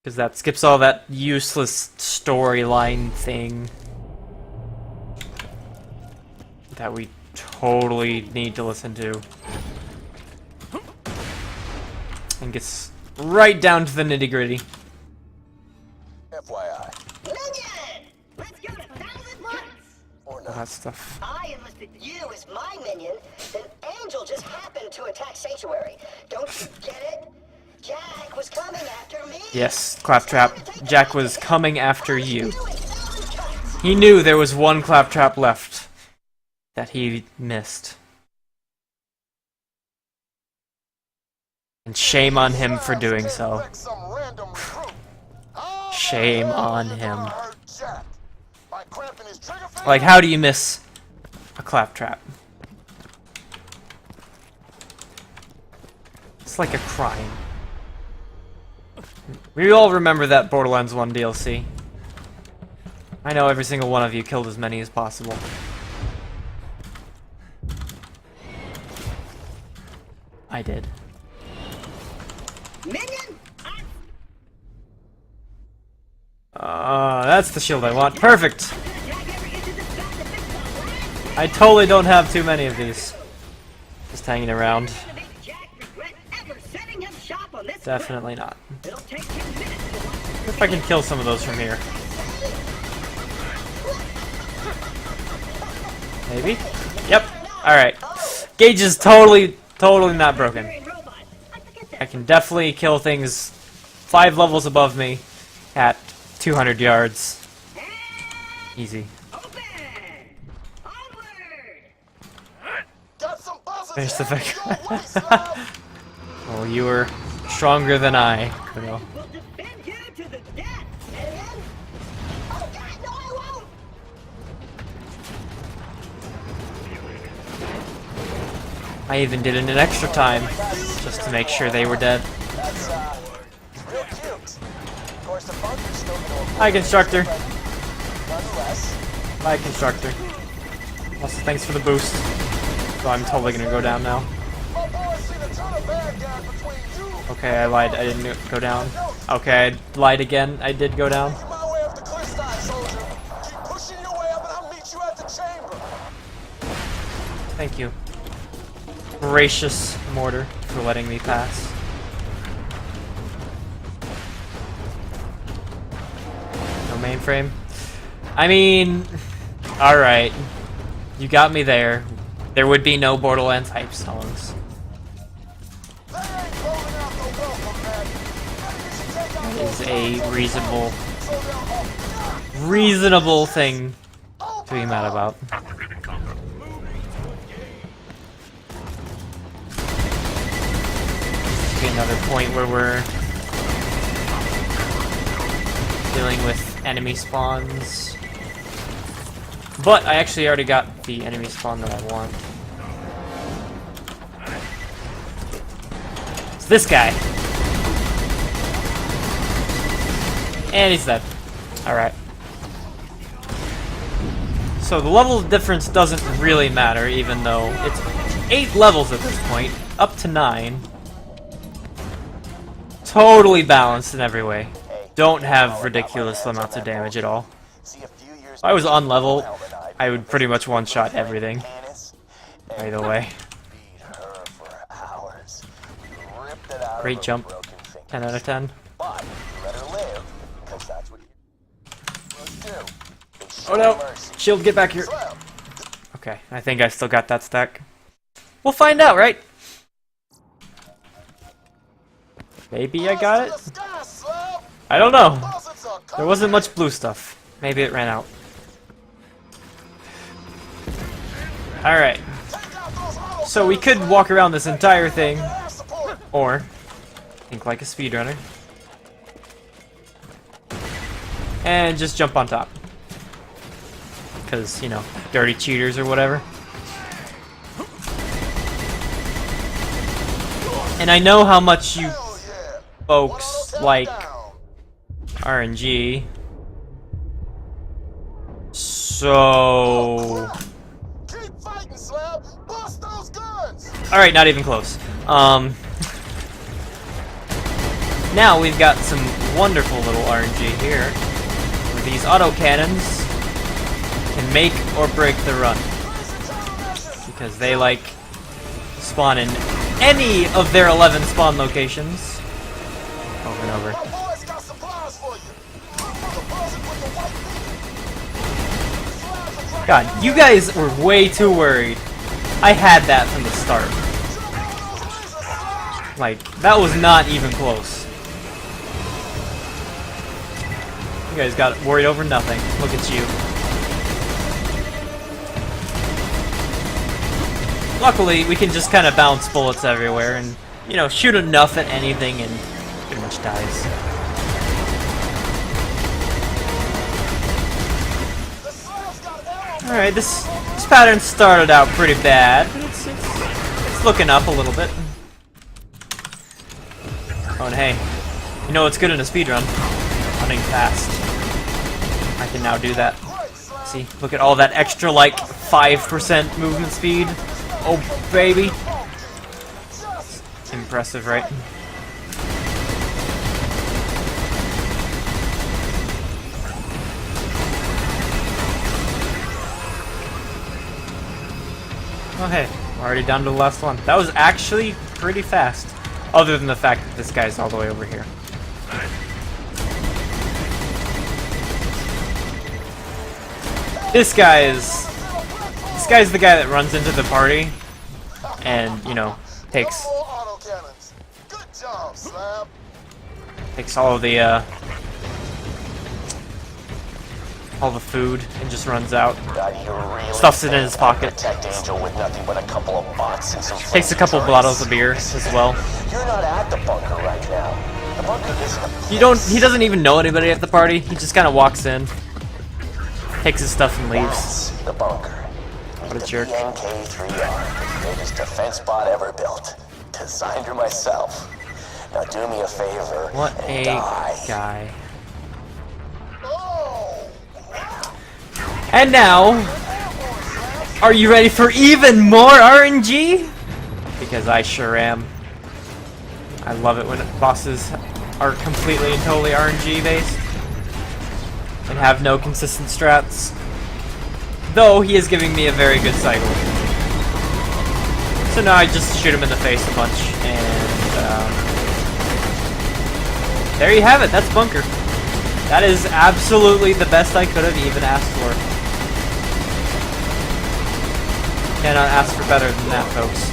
Because that skips all that useless storyline thing that we totally need to listen to. And gets right down to the nitty-gritty. FYI. Minion! Let's go to 1,000 bucks! Or All not. that stuff. I enlisted you as my minion, then Angel just happened to attack Sanctuary. Don't you get it? Jack was coming after me! Yes, Claptrap. Jack was coming after you. He knew there was one Claptrap left that he missed. And shame on him for doing so. Some random recruit. Shame on him. Hurt Jack by cramping his trigger finger. Like, how do you miss a Claptrap? It's like a crime. We all remember that Borderlands 1 DLC. I know every single one of you killed as many as possible. I did. Minion? That's the shield I want. Perfect! I totally don't have too many of these. Just hanging around. Definitely not. If I can kill some of those from here. Maybe? Yep. Alright. Gauge is totally not broken. I can definitely kill things 5 levels above me at 200 yards. Easy. Finish the thing. Oh, you were stronger than I, Kudo. I even did it in extra time, just to make sure they were dead. That's real cute. Of course, the bunker's still gonna Hi, Constructor. nonetheless. Bye, Constructor. Also, thanks for the boost. So I'm totally gonna go down now. My boys seen a ton of bad guys between you. Okay, I lied. I didn't go down. Okay, I lied again. I did go down. Make my way up the cliffside, soldier. Keep pushing your way up, and I'll meet you at the chamber. Thank you. Gracious mortar for letting me pass. No mainframe? I mean, alright. You got me there. There would be no Borderlands hype songs. They ain't rolling out the welcome mat. You should take out That those is a reasonable, so they'll reasonable thing to be mad about. Okay, another point where we're dealing with enemy spawns. But I actually already got the enemy spawn that I want. It's this guy. And he's dead. Alright. So the level difference doesn't really matter, even though it's 8 levels at this point, up to 9. Totally balanced in every way. Don't have ridiculous amounts of damage at all. If I was on level, I would pretty much one-shot everything. Either way. Great jump. 10 out of 10. Oh no! Shield, get back here! Okay, I think I still got that stack. We'll find out, right? Maybe I got it? I don't know. There wasn't much blue stuff. Maybe it ran out. Alright. So we could walk around this entire thing, or think like a speedrunner, and just jump on top. Because, you know, dirty cheaters or whatever. And I know how much you folks like RNG. So... Alright, not even close. Now we've got some wonderful little RNG here. Where these autocannons can make or break the run. Because they, like, spawn in any of their 11 spawn locations. Over and over. God, you guys were way too worried. I had that from the start. Like, that was not even close. You guys got worried over nothing. Look at you. Luckily, we can just kind of bounce bullets everywhere and, you know, shoot enough at anything and pretty much dies. Alright, this pattern started out pretty bad, but it's looking up a little bit. Oh, and hey, you know what's good in a speedrun? Running fast. I can now do that. See, look at all that extra, like, 5% movement speed. Oh, baby. Impressive, right? Oh, hey, we're already down to the last one. That was actually pretty fast. Other than the fact that this guy's all the way over here. This guy's the guy that runs into the party and, you know, takes all the food and just runs out. Stuffs it in his pocket. Takes a couple bottles of beer as well. You're not at the bunker right now. The bunker isn't. He doesn't even know anybody at the party. He just kind of walks in, takes his stuff and leaves. The bunker. What a jerk. NK3R, the greatest defense bot ever built. Designed her myself. Now do me a favor. What and a die. guy. And now, are you ready for even more RNG? Because I sure am. I love it when bosses are completely and totally RNG based and have no consistent strats. Though he is giving me a very good cycle. So now I just shoot him in the face a bunch, and there you have it. That's Bunker. That is absolutely the best I could have even asked for. Cannot ask for better than that, folks.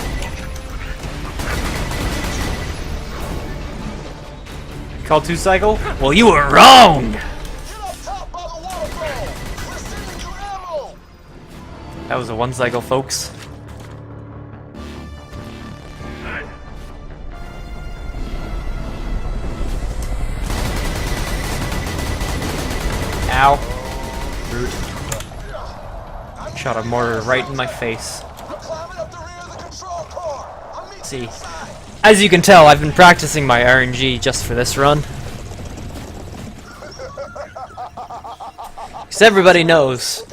Call 2 cycle? Well, you were wrong! That was a 1 cycle, folks. Ow. Rude. Shot a mortar right in my face. See, as you can tell, I've been practicing my RNG just for this run. As everybody knows,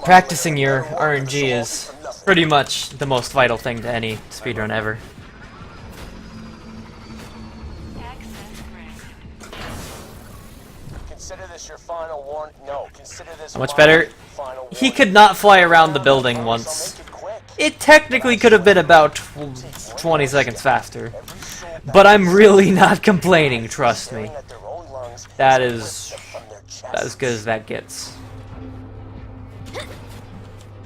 practicing your RNG is pretty much the most vital thing to any speedrun ever. Access granted. Consider this your final warning. No, consider this How much better? final He warning. could not fly around the building once. It technically could have been about 20 seconds faster. But I'm really not complaining, trust me. That is as good as that gets.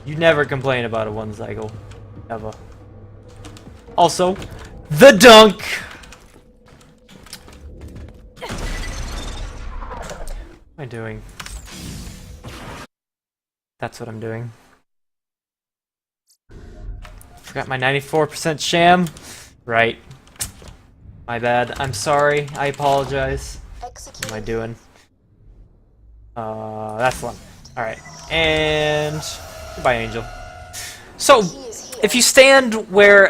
You never complain about a one cycle. Ever. Also, the dunk! What am I doing? That's what I'm doing. Forgot my 94% sham. Right. My bad. I'm sorry. I apologize. What am I doing? That's one. Alright. And goodbye, Angel. So, if you stand where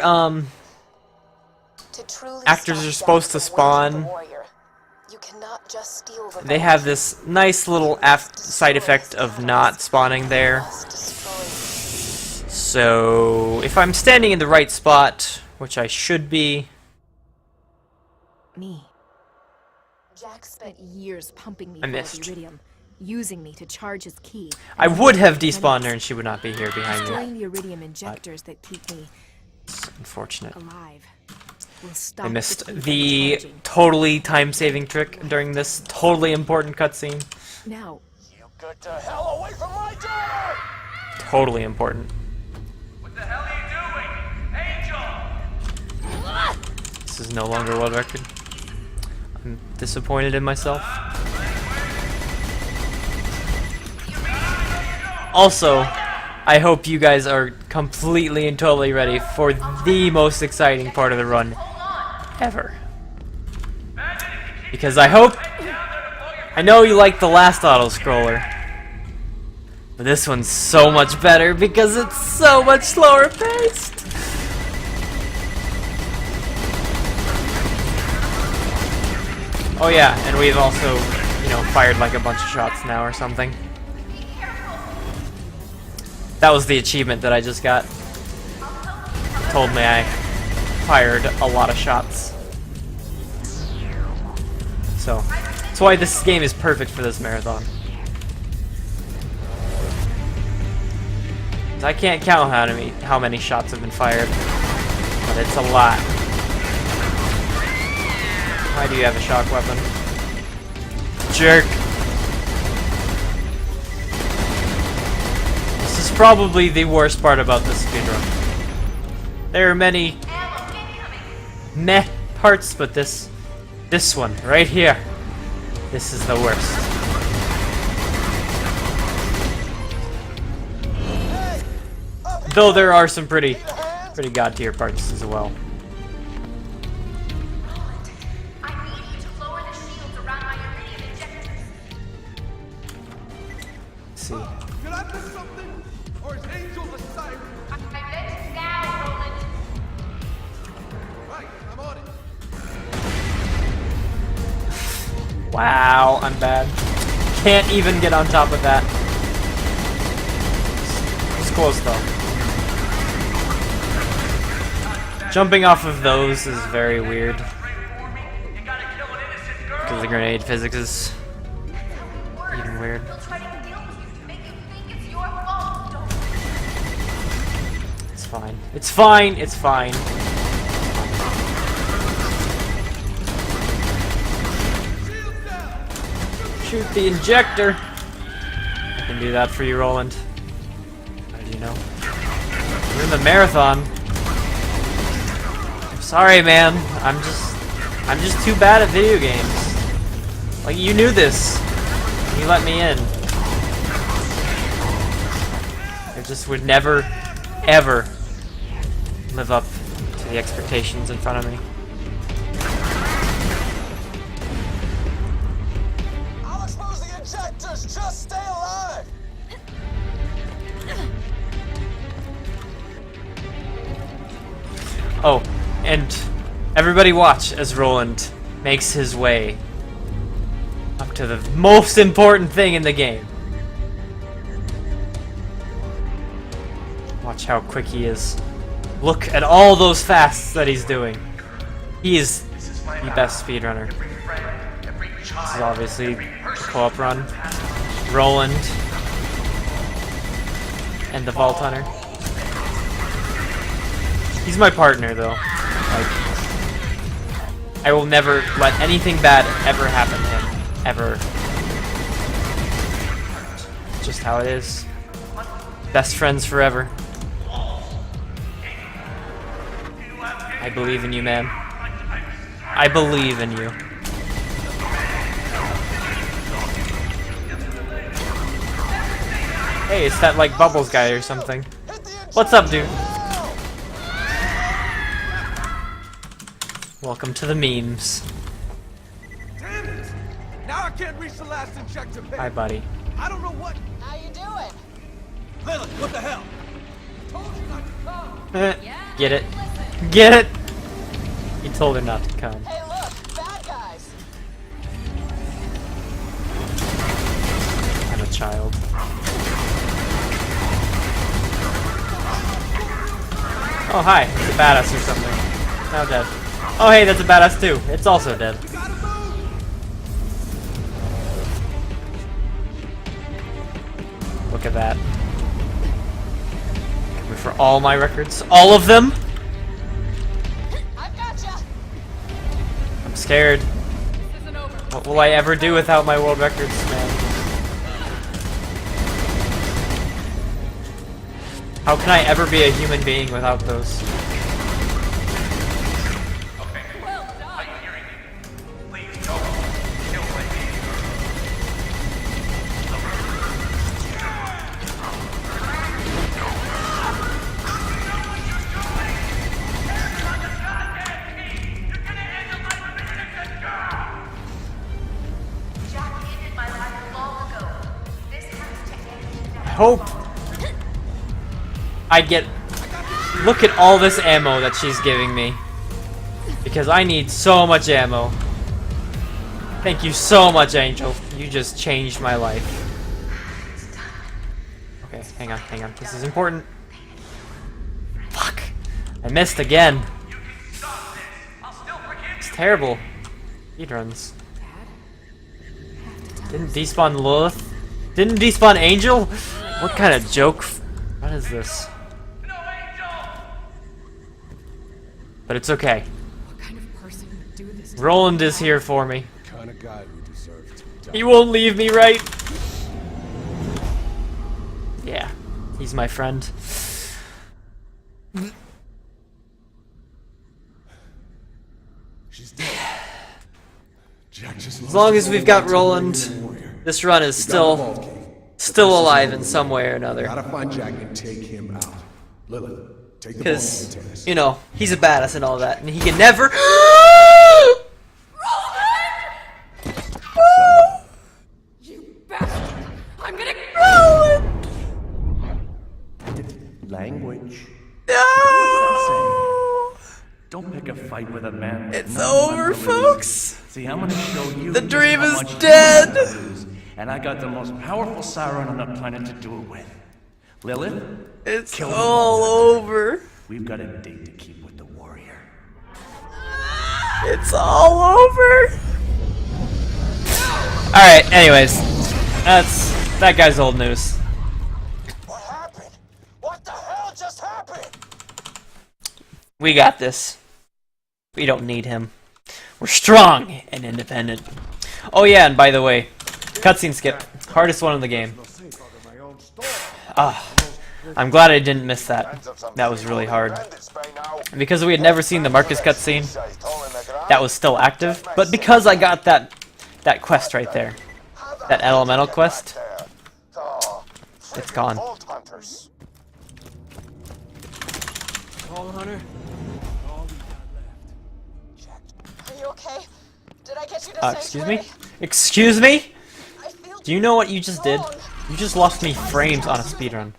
actors are supposed to spawn, they have this nice little side effect of not spawning there. So, if I'm standing in the right spot, which I should be. Me. Jack spent years pumping me I full missed. of iridium, using me to charge his key. I would have despawned her and she would not be here behind Destroying me. the iridium injectors that keep me It's unfortunate. alive. Will stop I missed key from the charging. totally time-saving trick during this totally important cutscene. Now, You get the hell away from my door! Totally important. What the hell are you doing? Angel! This is no longer world record. I'm disappointed in myself. Also, I hope you guys are completely and totally ready for the most exciting part of the run ever. Because I know you like the last auto-scroller, but this one's so much better because it's so much slower paced. Oh yeah, and we've also, you know, fired like a bunch of shots now or something. That was the achievement that I just got. It told me I fired a lot of shots. So, that's why this game is perfect for this marathon. 'Cause I can't count how many shots have been fired, but it's a lot. Why do you have a shock weapon? Jerk. This is probably the worst part about this speedrun. There are many meh parts, but this one right here, this is the worst. Though there are some pretty god tier parts as well. Let's see. Can I do something? Or is Angel the siren? Right, I'm on it. Wow, I'm bad. Can't even get on top of that. It's close though. Jumping off of those is very weird. Because the grenade physics is even weird. It's fine. It's fine. It's fine. Shoot the injector. I can do that for you, Roland. How did you know? You're in the marathon. I'm sorry, man. I'm just too bad at video games. Like, you knew this. You let me in. I just would never, ever live up to the expectations in front of me. I'll expose the injectors! Just stay alive! Oh, and everybody watch as Roland makes his way up to the most important thing in the game. Watch how quick he is. Look at all those fasts that he's doing. He is the best speedrunner. This is obviously the co-op run. Roland. And the Vault Hunter. He's my partner, though. Like, I will never let anything bad ever happen to him. Ever. Just how it is. Best friends forever. I believe in you, man. I believe in you. Hey, it's that, like, Bubbles guy or something. What's up, dude? Welcome to the memes. Damn it! Now I can't reach the last injector pin. Hi, buddy. I don't know what. How you doing? Lilith, what the hell? I told you not to come. Get it. Get it! He told her not to come. Hey, look, bad guys. I'm a child. Oh, hi. It's a badass or something. Now dead. Oh, hey, that's a badass too. It's also dead. Look at that. Coming for all my records. All of them? I've gotcha. I'm scared. What will I ever do without my world records, man? How can I ever be a human being without those? Hope I get. Look at all this ammo that she's giving me, because I need so much ammo. Thank you so much, Angel. You just changed my life. Okay, hang on, hang on. This is important. Fuck! I missed again. It's terrible. Speedruns. Didn't despawn Lilith? Didn't despawn Angel? What kind of joke? What is this? But it's okay. What kind of person would do this? Roland is here for me. Kind of guy who deserved to die. He won't leave me, right? Yeah, he's my friend. She's dead. Jack just As long as we've got Roland, this run is still alive in some way or another. Gotta find Jack and take him out. Lilith, take the ball Because, from tennis. you know, he's a badass and all that, and he can never. You bastard! I'm gonna Language. No! Don't pick a fight with a man. It's over, folks. See, I'm gonna show you. The just dream how is much dead. you lose, and I got the most powerful siren on the planet to do it with. Lilith, It's kill them all over. We've got a date to keep with the warrior. It's all over. Alright, anyways. That guy's old news. What happened? What the hell just happened? We got this. We don't need him. We're strong and independent. Oh yeah, and by the way, cutscene skip. Hardest one in the game. Ah, I'm glad I didn't miss that. That was really hard. And because we had never seen the Marcus cutscene, that was still active. But because I got that quest right there, that elemental quest, it's gone. Call Hunter. Are you okay? Did I get you to Excuse me? Excuse me? Do you know what you just did? You just lost me frames on a speedrun.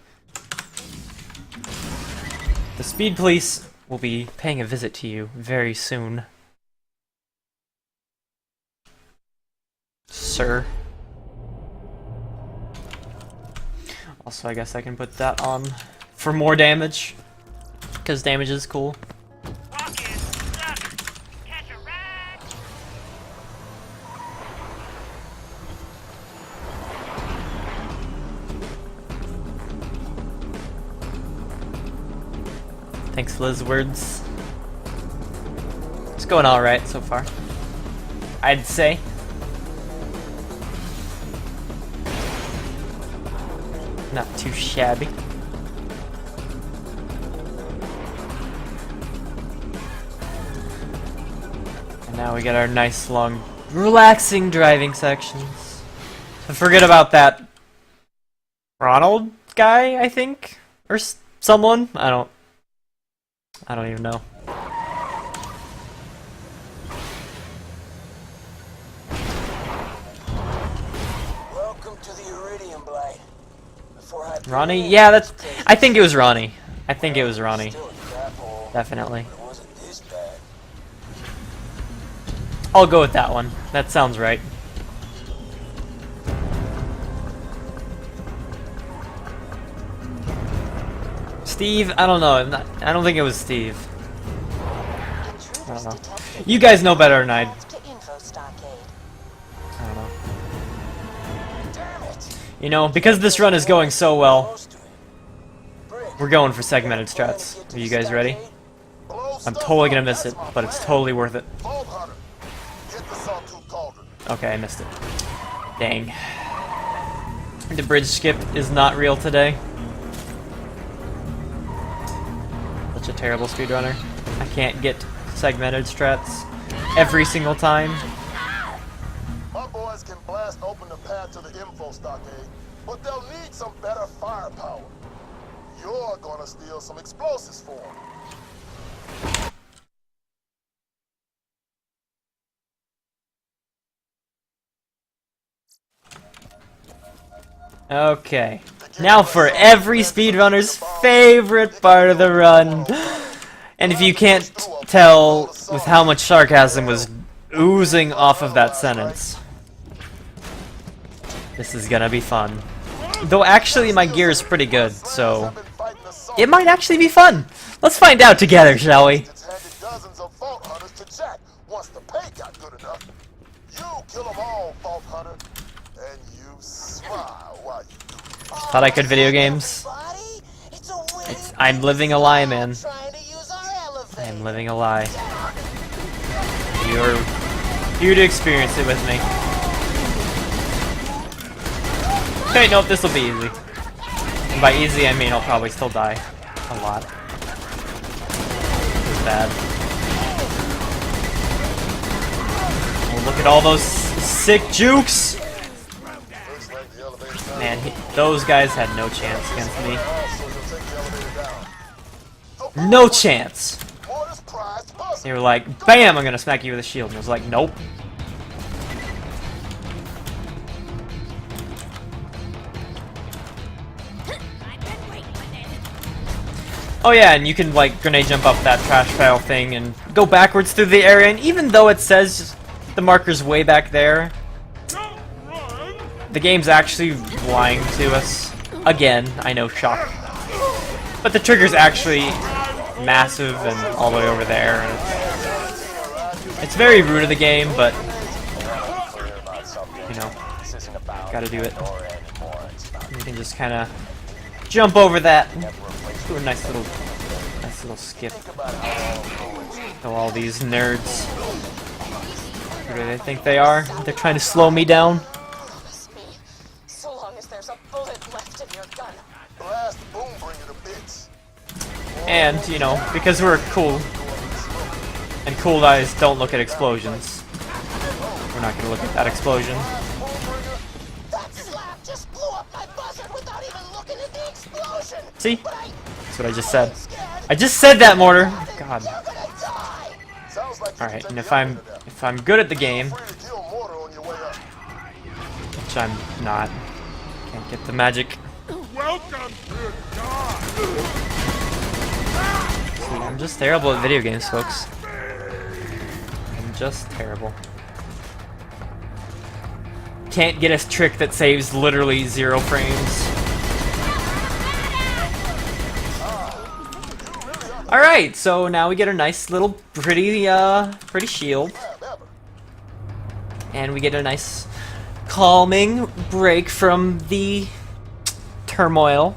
The speed police will be paying a visit to you very soon. Sir. Also, I guess I can put that on for more damage, because damage is cool. Thanks, Liz Words. It's going alright so far, I'd say. Not too shabby. And now we get our nice long relaxing driving sections. So forget about that Ronald guy, I think? Or someone? I don't even know. Welcome to the Iridium Blade. Ronnie? Yeah, that's. I think it was Ronnie. I think it was Ronnie. Definitely. I'll go with that one. That sounds right. Steve? I don't know. I don't think it was Steve. I don't know. You guys know better than I. I don't know. You know, because this run is going so well, we're going for segmented strats. Are you guys ready? I'm totally gonna miss it, but it's totally worth it. Okay, I missed it. Dang. The bridge skip is not real today. Such a terrible speedrunner. I can't get segmented strats every single time. My boys can blast open the path to the info stockade, but they'll need some better firepower. You're gonna steal some explosives for them. Okay. Now for every speedrunner's favorite part of the run. And if you can't tell with how much sarcasm was oozing off of that sentence, this is gonna be fun. Though actually my gear is pretty good, so it might actually be fun. Let's find out together, shall we? Thought I could video games. I'm living a lie, man. I'm living a lie. You're here to experience it with me. Okay, nope, this'll be easy. And by easy, I mean I'll probably still die. A lot. It's bad. Oh, look at all those sick jukes! Man, those guys had no chance against me. No chance! They were like, BAM! I'm gonna smack you with a shield. And I was like, nope. Oh yeah, and you can like grenade jump up that trash pile thing and go backwards through the area, and even though it says the marker's way back there, the game's actually lying to us. Again, I know, shock. But the trigger's actually massive and all the way over there. And it's very rude of the game, but you know, gotta do it. You can just kind of jump over that. Do a nice little skip. So all these nerds, who do they think they are? They're trying to slow me down. So long as there's a bullet left in your gun. And, you know, because we're cool, and cool guys don't look at explosions, we're not gonna look at that explosion. That slap just blew up my buzzer without even looking at the explosion. See? That's what I just said. I just said that, Mortar! God. Alright, and if I'm good at the game, which I'm not, can't get the magic. Welcome to God. See, I'm just terrible at video games, folks. I'm just terrible. Can't get a trick that saves literally 0 frames. Alright, so now we get a nice little pretty shield. And we get a nice calming break from the turmoil.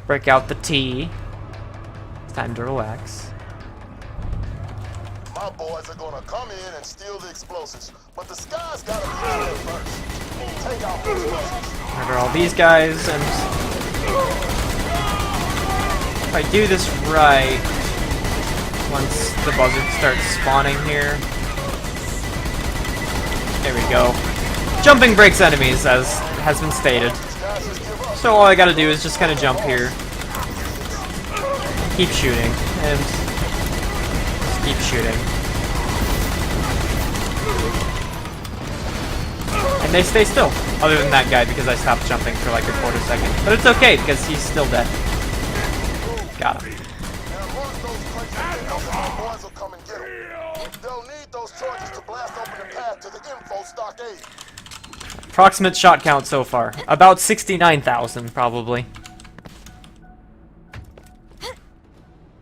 Break out the tea. It's time to relax. My boys are gonna come in and steal the explosives, but the sky's gotta be clear first. Take out those explosives. Murder all these guys, and if I do this right, once the buzzard starts spawning here, there we go. Jumping breaks enemies, as has been stated. So all I gotta do is just kind of jump here, keep shooting, and just keep shooting. And they stay still, other than that guy, because I stopped jumping for like a quarter second. But it's okay, because he's still dead. Got him. They'll need those charges to blast open the path to the info stockade. Approximate shot count so far. About 69,000, probably.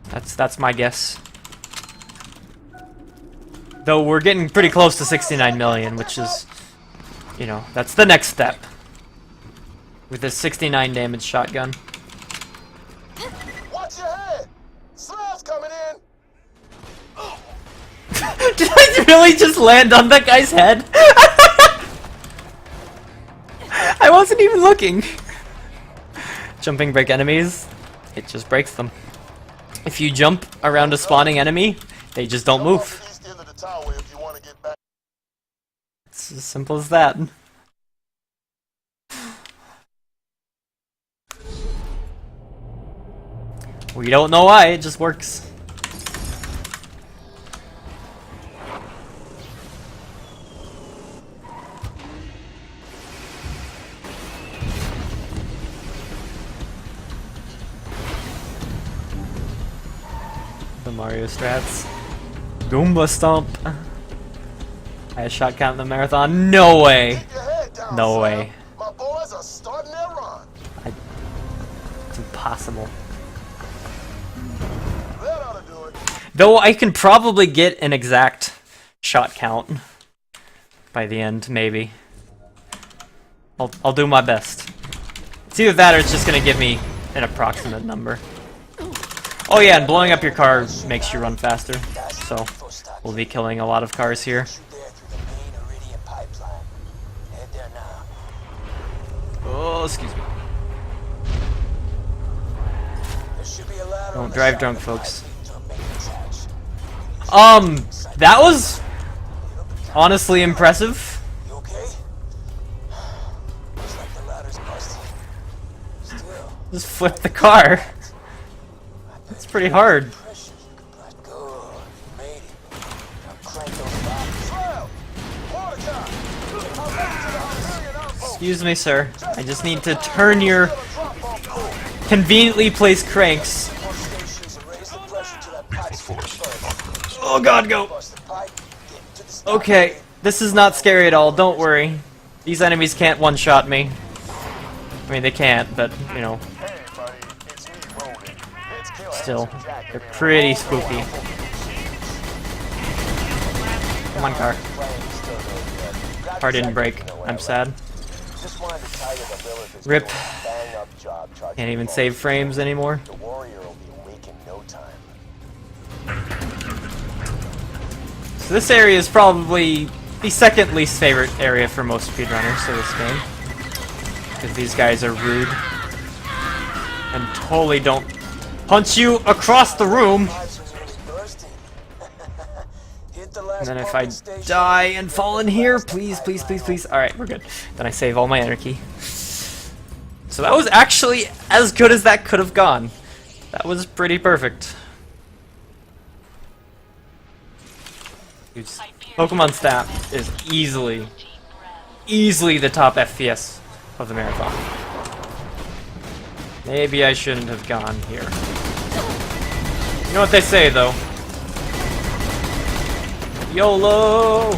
That's my guess. Though we're getting pretty close to 69 million, which is, you know, that's the next step. With this 69 damage shotgun. Watch your head! Slab's coming in! Did I really just land on that guy's head? I wasn't even looking. Jumping break enemies, it just breaks them. If you jump around a spawning enemy, they just don't move. It's as simple as that. We don't know why, it just works. The Mario strats. Goomba Stomp. Highest shot count in the marathon? No way! No way. My boys are starting their run. It's impossible. That ought to do it. Though I can probably get an exact shot count by the end, maybe. I'll do my best. It's either that or it's just gonna give me an approximate number. Oh yeah, and blowing up your car makes you run faster, so we'll be killing a lot of cars here. Oh, excuse me. Don't drive drunk, folks. That was honestly impressive. Just flip the car. That's pretty hard. Excuse me, sir. I just need to turn your conveniently placed cranks. Oh god, go! Okay, this is not scary at all, don't worry. These enemies can't one-shot me. I mean, they can't, but, you know. Still, they're pretty spooky. Come on, car. Car didn't break. I'm sad. RIP. Can't even save frames anymore. So this area is probably the second least favorite area for most speedrunners of this game. Because these guys are rude. And totally don't punch you across the room! And then if I die and fall in here, please, please, please, please. Alright, we're good. Then I save all my energy. So that was actually as good as that could have gone. That was pretty perfect. Dude's Pokemon stat is easily the top FPS of the marathon. Maybe I shouldn't have gone here. You know what they say, though. YOLO!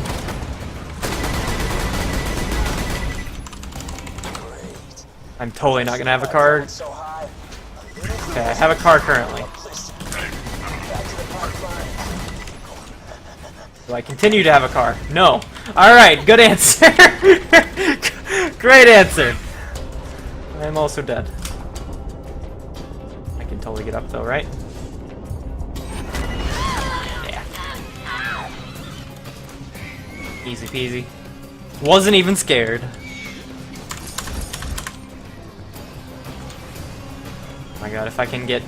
I'm totally not gonna have a card. Okay, I have a car currently. Do I continue to have a car? No. Alright, good answer. Great answer. I'm also dead. I can totally get up though, right? Yeah. Easy peasy. Wasn't even scared. Oh my god, if I can get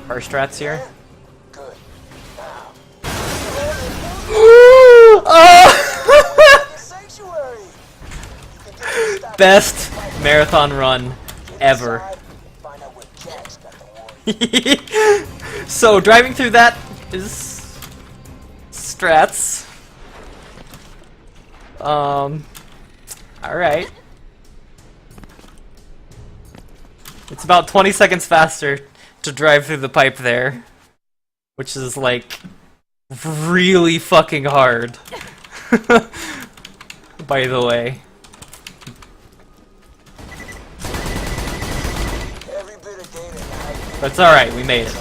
car strats here. Best marathon run ever. So driving through that is strats. Alright. It's about 20 seconds faster to drive through the pipe there, which is like really fucking hard. By the way. But it's alright, we made it.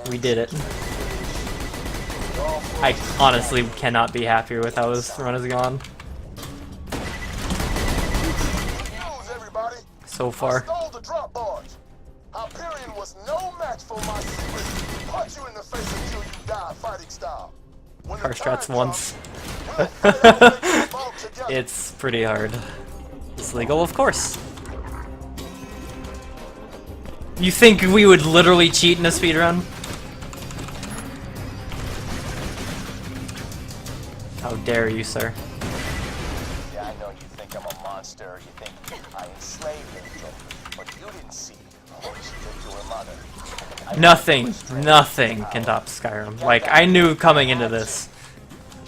We did it. I honestly cannot be happier with how this run has gone. So far. Hyperion was no match for my secret. Punch you in the face until you die fighting style. Car strats once. It's pretty hard. It's legal, of course. You think we would literally cheat in a speedrun? How dare you, sir? Yeah, I know you think I'm a monster. You think I enslaved Angel, but you didn't see what she did to her mother. Nothing can top Skyrim. Like, I knew coming into this.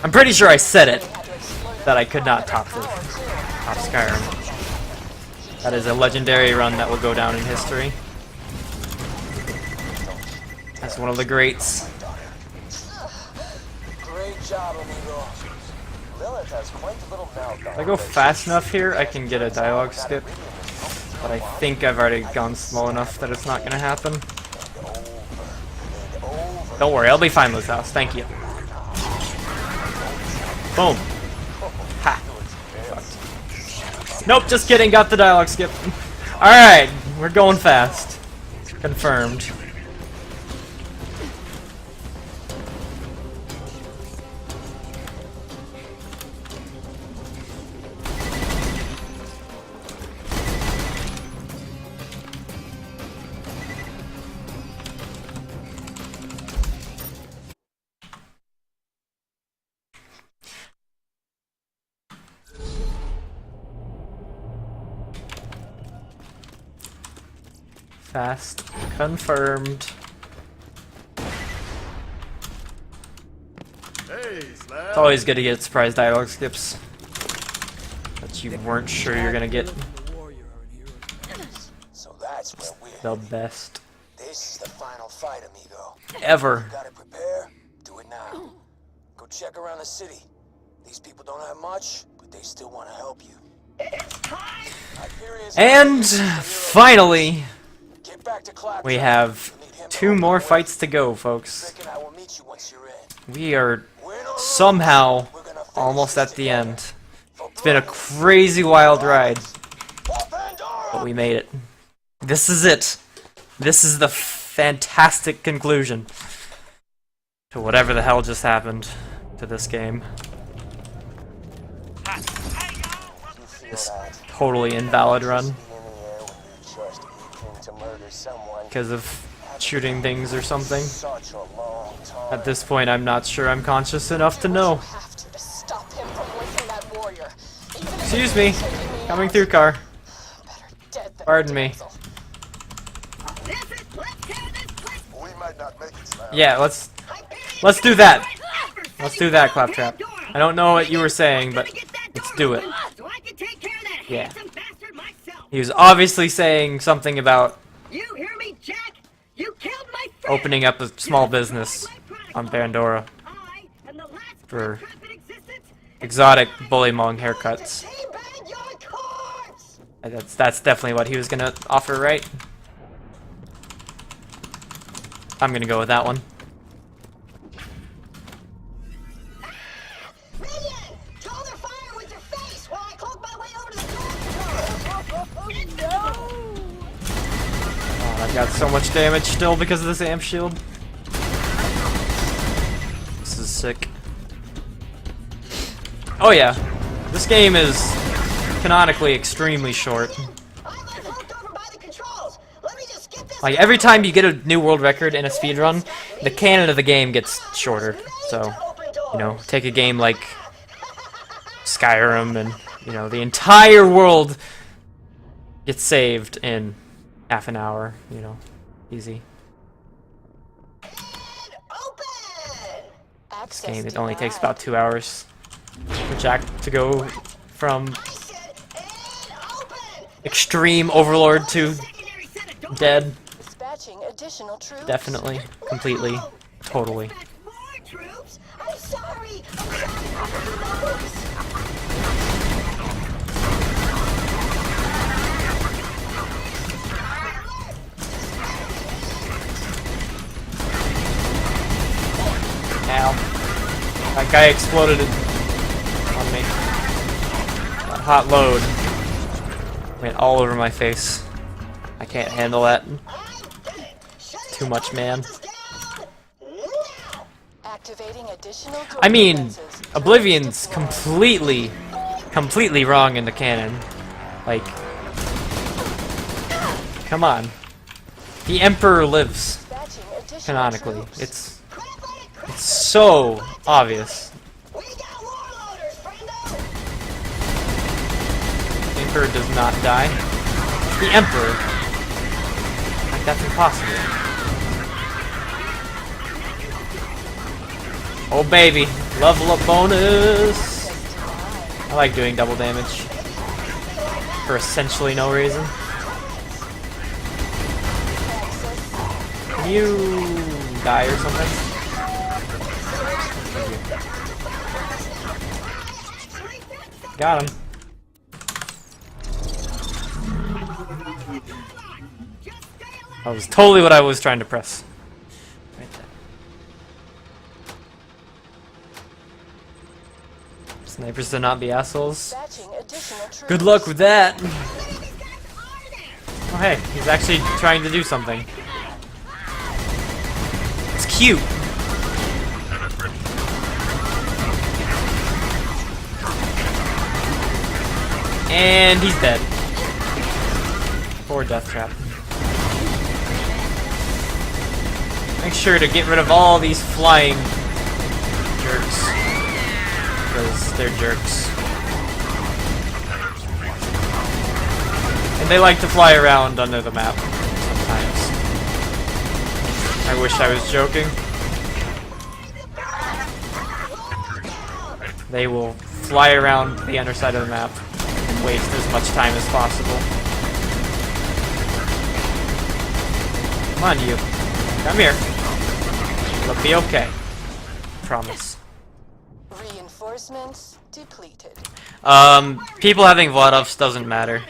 I'm pretty sure I said it, that I could not top Skyrim. That is a legendary run that will go down in history. That's one of the greats. Great job, amigo. Lilith has quite a little meltdown. If I go fast enough here, I can get a dialogue skip. But I think I've already gone slow enough that it's not gonna happen. Don't worry, I'll be fine with this house. Thank you. Boom. Ha. Fucked. Nope, just kidding. Got the dialogue skip. Alright, we're going fast. Confirmed. Fast. Confirmed. It's always good to get surprise dialogue skips that you weren't sure you're gonna get. So that's where The best. This is the final fight, amigo. Ever. You gotta prepare. Do it now. Go check around the city. These people don't have much, but they still want to help you. And finally, we have 2 more fights to go, folks. We are somehow almost at the end. It's been a crazy wild ride, but we made it. This is it. This is the fantastic conclusion to whatever the hell just happened to this game. This totally invalid run because of shooting things or something. At this point, I'm not sure I'm conscious enough to know. Excuse me. Coming through, car. Pardon me. Yeah, let's do that. Let's do that, Claptrap. I don't know what you were saying, but let's do it. Yeah. He was obviously saying something about opening up a small business on Pandora for exotic bullymong haircuts. That's definitely what he was gonna offer, right? I'm gonna go with that one. Minion! Throw their fire with your face while I cloak my way over to the door. Oh, I've got so much damage still because of this amp shield. This is sick. Oh yeah, this game is canonically extremely short. Like every time you get a new world record in a speedrun, the canon of the game gets shorter. So, you know, take a game like Skyrim and, you know, the entire world gets saved in half an hour, you know, easy. This game, it only takes about 2 hours for Jack to go from extreme overlord to dead. Dispatching additional troops. Definitely, completely, totally. I'm sorry. Ow. That guy exploded on me. That hot load went all over my face. I can't handle that. Too much, man. Activating additional I mean, Oblivion's completely wrong in the canon. Like, come on. The Emperor lives canonically. It's so obvious. The Emperor does not die. The Emperor. Like, that's impossible. Oh baby, level up bonus! I like doing double damage. For essentially no reason. Can you die or something? Got him. That was totally what I was trying to press. Right there. Snipers do not be assholes. Good luck with that. Oh hey, he's actually trying to do something. It's cute. And he's dead. Poor Death Trap. Make sure to get rid of all these flying jerks. Because they're jerks. And they like to fly around under the map sometimes. I wish I was joking. They will fly around the underside of the map and waste as much time as possible. Come on, you. Come here. It'll be okay. Promise. Reinforcements depleted. People having Vladovs doesn't matter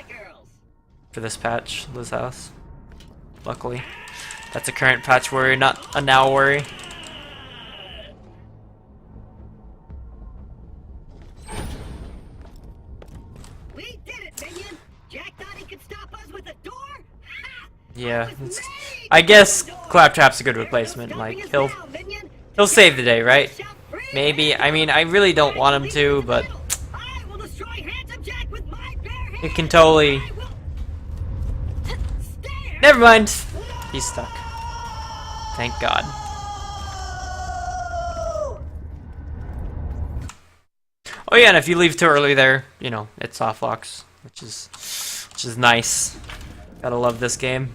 for this patch, this house. Luckily. That's a current patch worry, not a now worry. We did it, Minion! Jack thought he could stop us with a door? Yeah, I guess Claptrap's a good replacement. Like he'll save the day, right? Maybe. I mean, I really don't want him to, but it can totally. Never mind. He's stuck. Thank God. Oh yeah, and if you leave too early there, you know, it soft locks, which is nice. Gotta love this game.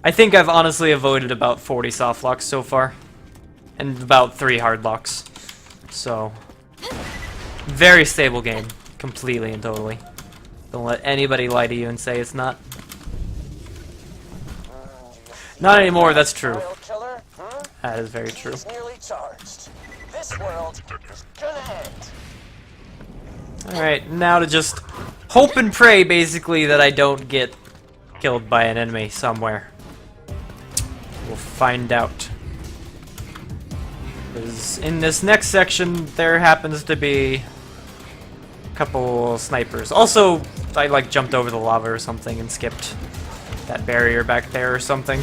I think I've honestly avoided about 40 soft locks so far, and about 3 hard locks. So, very stable game, completely and totally. Don't let anybody lie to you and say it's not. Not anymore, that's true. That is very true. This world is gonna end. Alright, now to just hope and pray, basically, that I don't get killed by an enemy somewhere. We'll find out. Because in this next section, there happens to be a couple snipers. Also, I like jumped over the lava or something and skipped that barrier back there or something.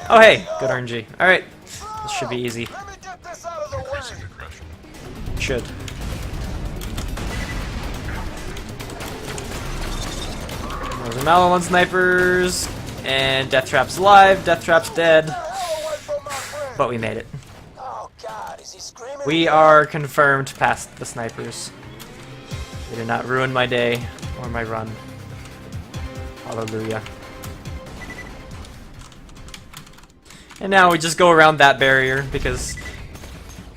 Oh hey, good RNG. Alright, this should be easy. Should. Those are Malon snipers, and Death Trap's alive, Death Trap's dead, but we made it. We are confirmed past the snipers. They did not ruin my day or my run. Hallelujah. And now we just go around that barrier because,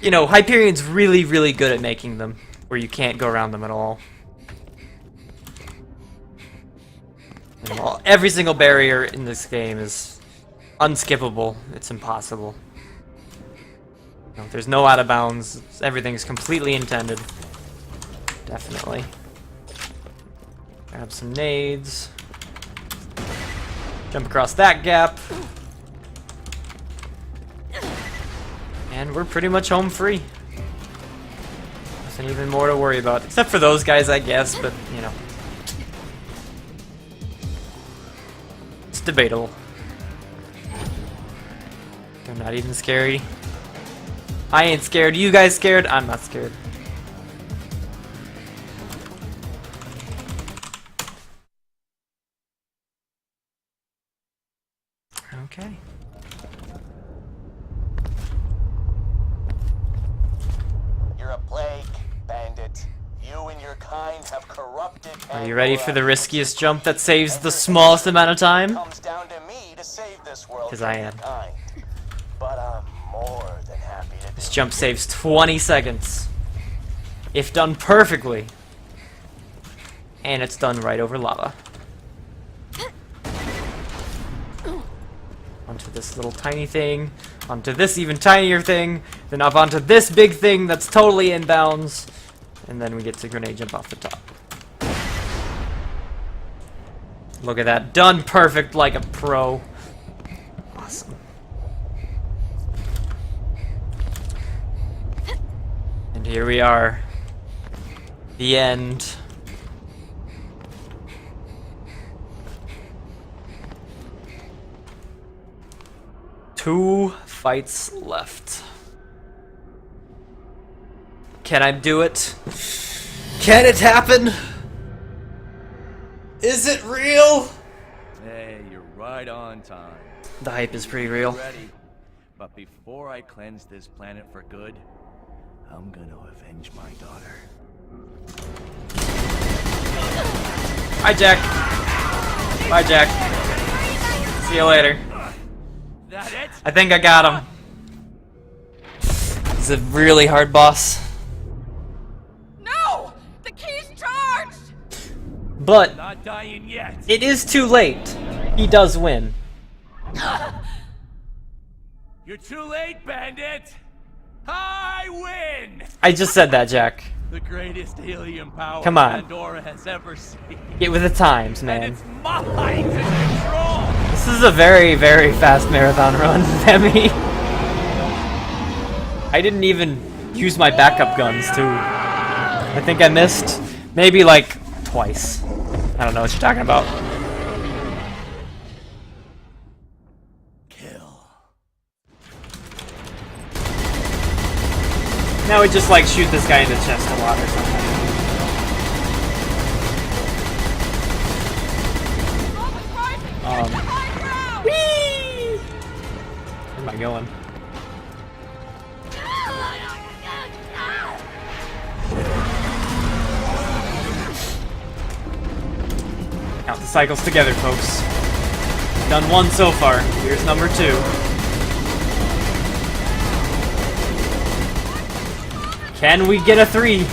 you know, Hyperion's really, really good at making them where you can't go around them at all. And every single barrier in this game is unskippable. It's impossible. You know, there's no out of bounds. Everything's completely intended. Definitely. Grab some nades. Jump across that gap. And we're pretty much home free. Nothing even more to worry about. Except for those guys, I guess, but, you know. It's debatable. They're not even scary. I ain't scared. You guys scared? I'm not scared. Okay. You're a plague, bandit. You and your kind have corrupted. Are you ready for the riskiest jump that saves the smallest amount of time? Comes down to me to save this world. Because I am. But I'm more than happy to. This jump saves 20 seconds. If done perfectly. And it's done right over lava. Onto this little tiny thing. Onto this even tinier thing. Then up onto this big thing that's totally inbounds. And then we get to grenade jump off the top. Look at that. Done perfect like a pro. Awesome. And here we are. The end. Two fights left. Can I do it? Can it happen? Is it real? Hey, you're right on time. The hype is pretty real. Ready. But before I cleanse this planet for good, I'm gonna avenge my daughter. Hi, Jack. Bye, Jack. See you later. That it? I think I got him. He's a really hard boss. No! The key's charged! But Not dying yet. it is too late. He does win. You're too late, bandit. I win. I just said that, Jack. The greatest helium power Come on. Pandora has ever seen. Get with the times, And man. it's mine to control. This is a very, very fast marathon run, Demi. I didn't even use my backup guns, too. I think I missed maybe like twice. I don't know what you're talking about. Now we just like shoot this guy in the chest a lot or something. Whee! Where am I going? Count the cycles together, folks. Done one so far. Here's number 2. Can we get a 3?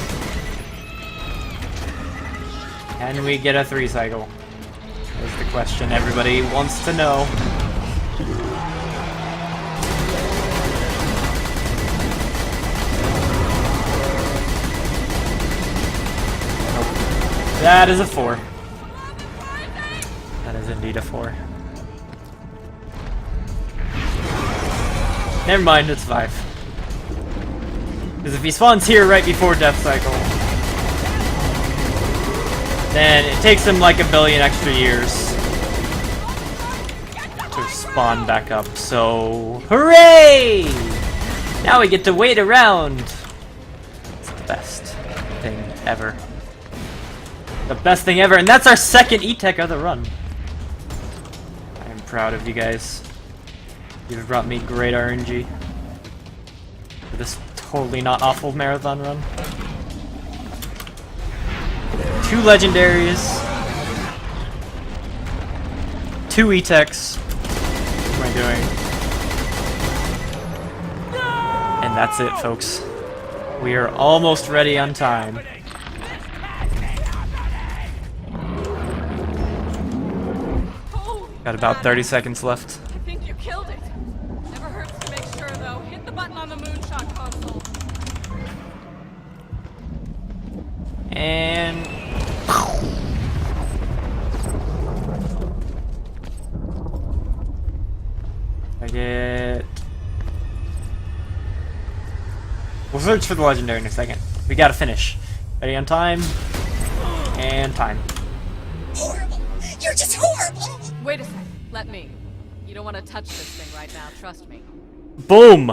Can we get a 3 cycle? That's the question everybody wants to know. Nope. That is a 4. That is indeed a 4. Never mind, it's 5. Because if he spawns here right before Death Cycle, then it takes him like a billion extra years to spawn back up. So, hooray! Now we get to wait around. It's the best thing ever. The best thing ever, and that's our second E-Tech of the run. I am proud of you guys. You've brought me great RNG for this totally not awful marathon run. 2 legendaries, 2 E-Techs. What am I doing? And that's it, folks. We are almost ready on time. Got about 30 seconds left. I think you killed it. Never hurts to make sure, though. Hit the button on the moonshot console. And I get. We'll search for the legendary in a second. We gotta finish. Ready on time. And time. Horrible. You're just horrible. Wait a sec. Let me. You don't want to touch this thing right now. Trust me. Boom!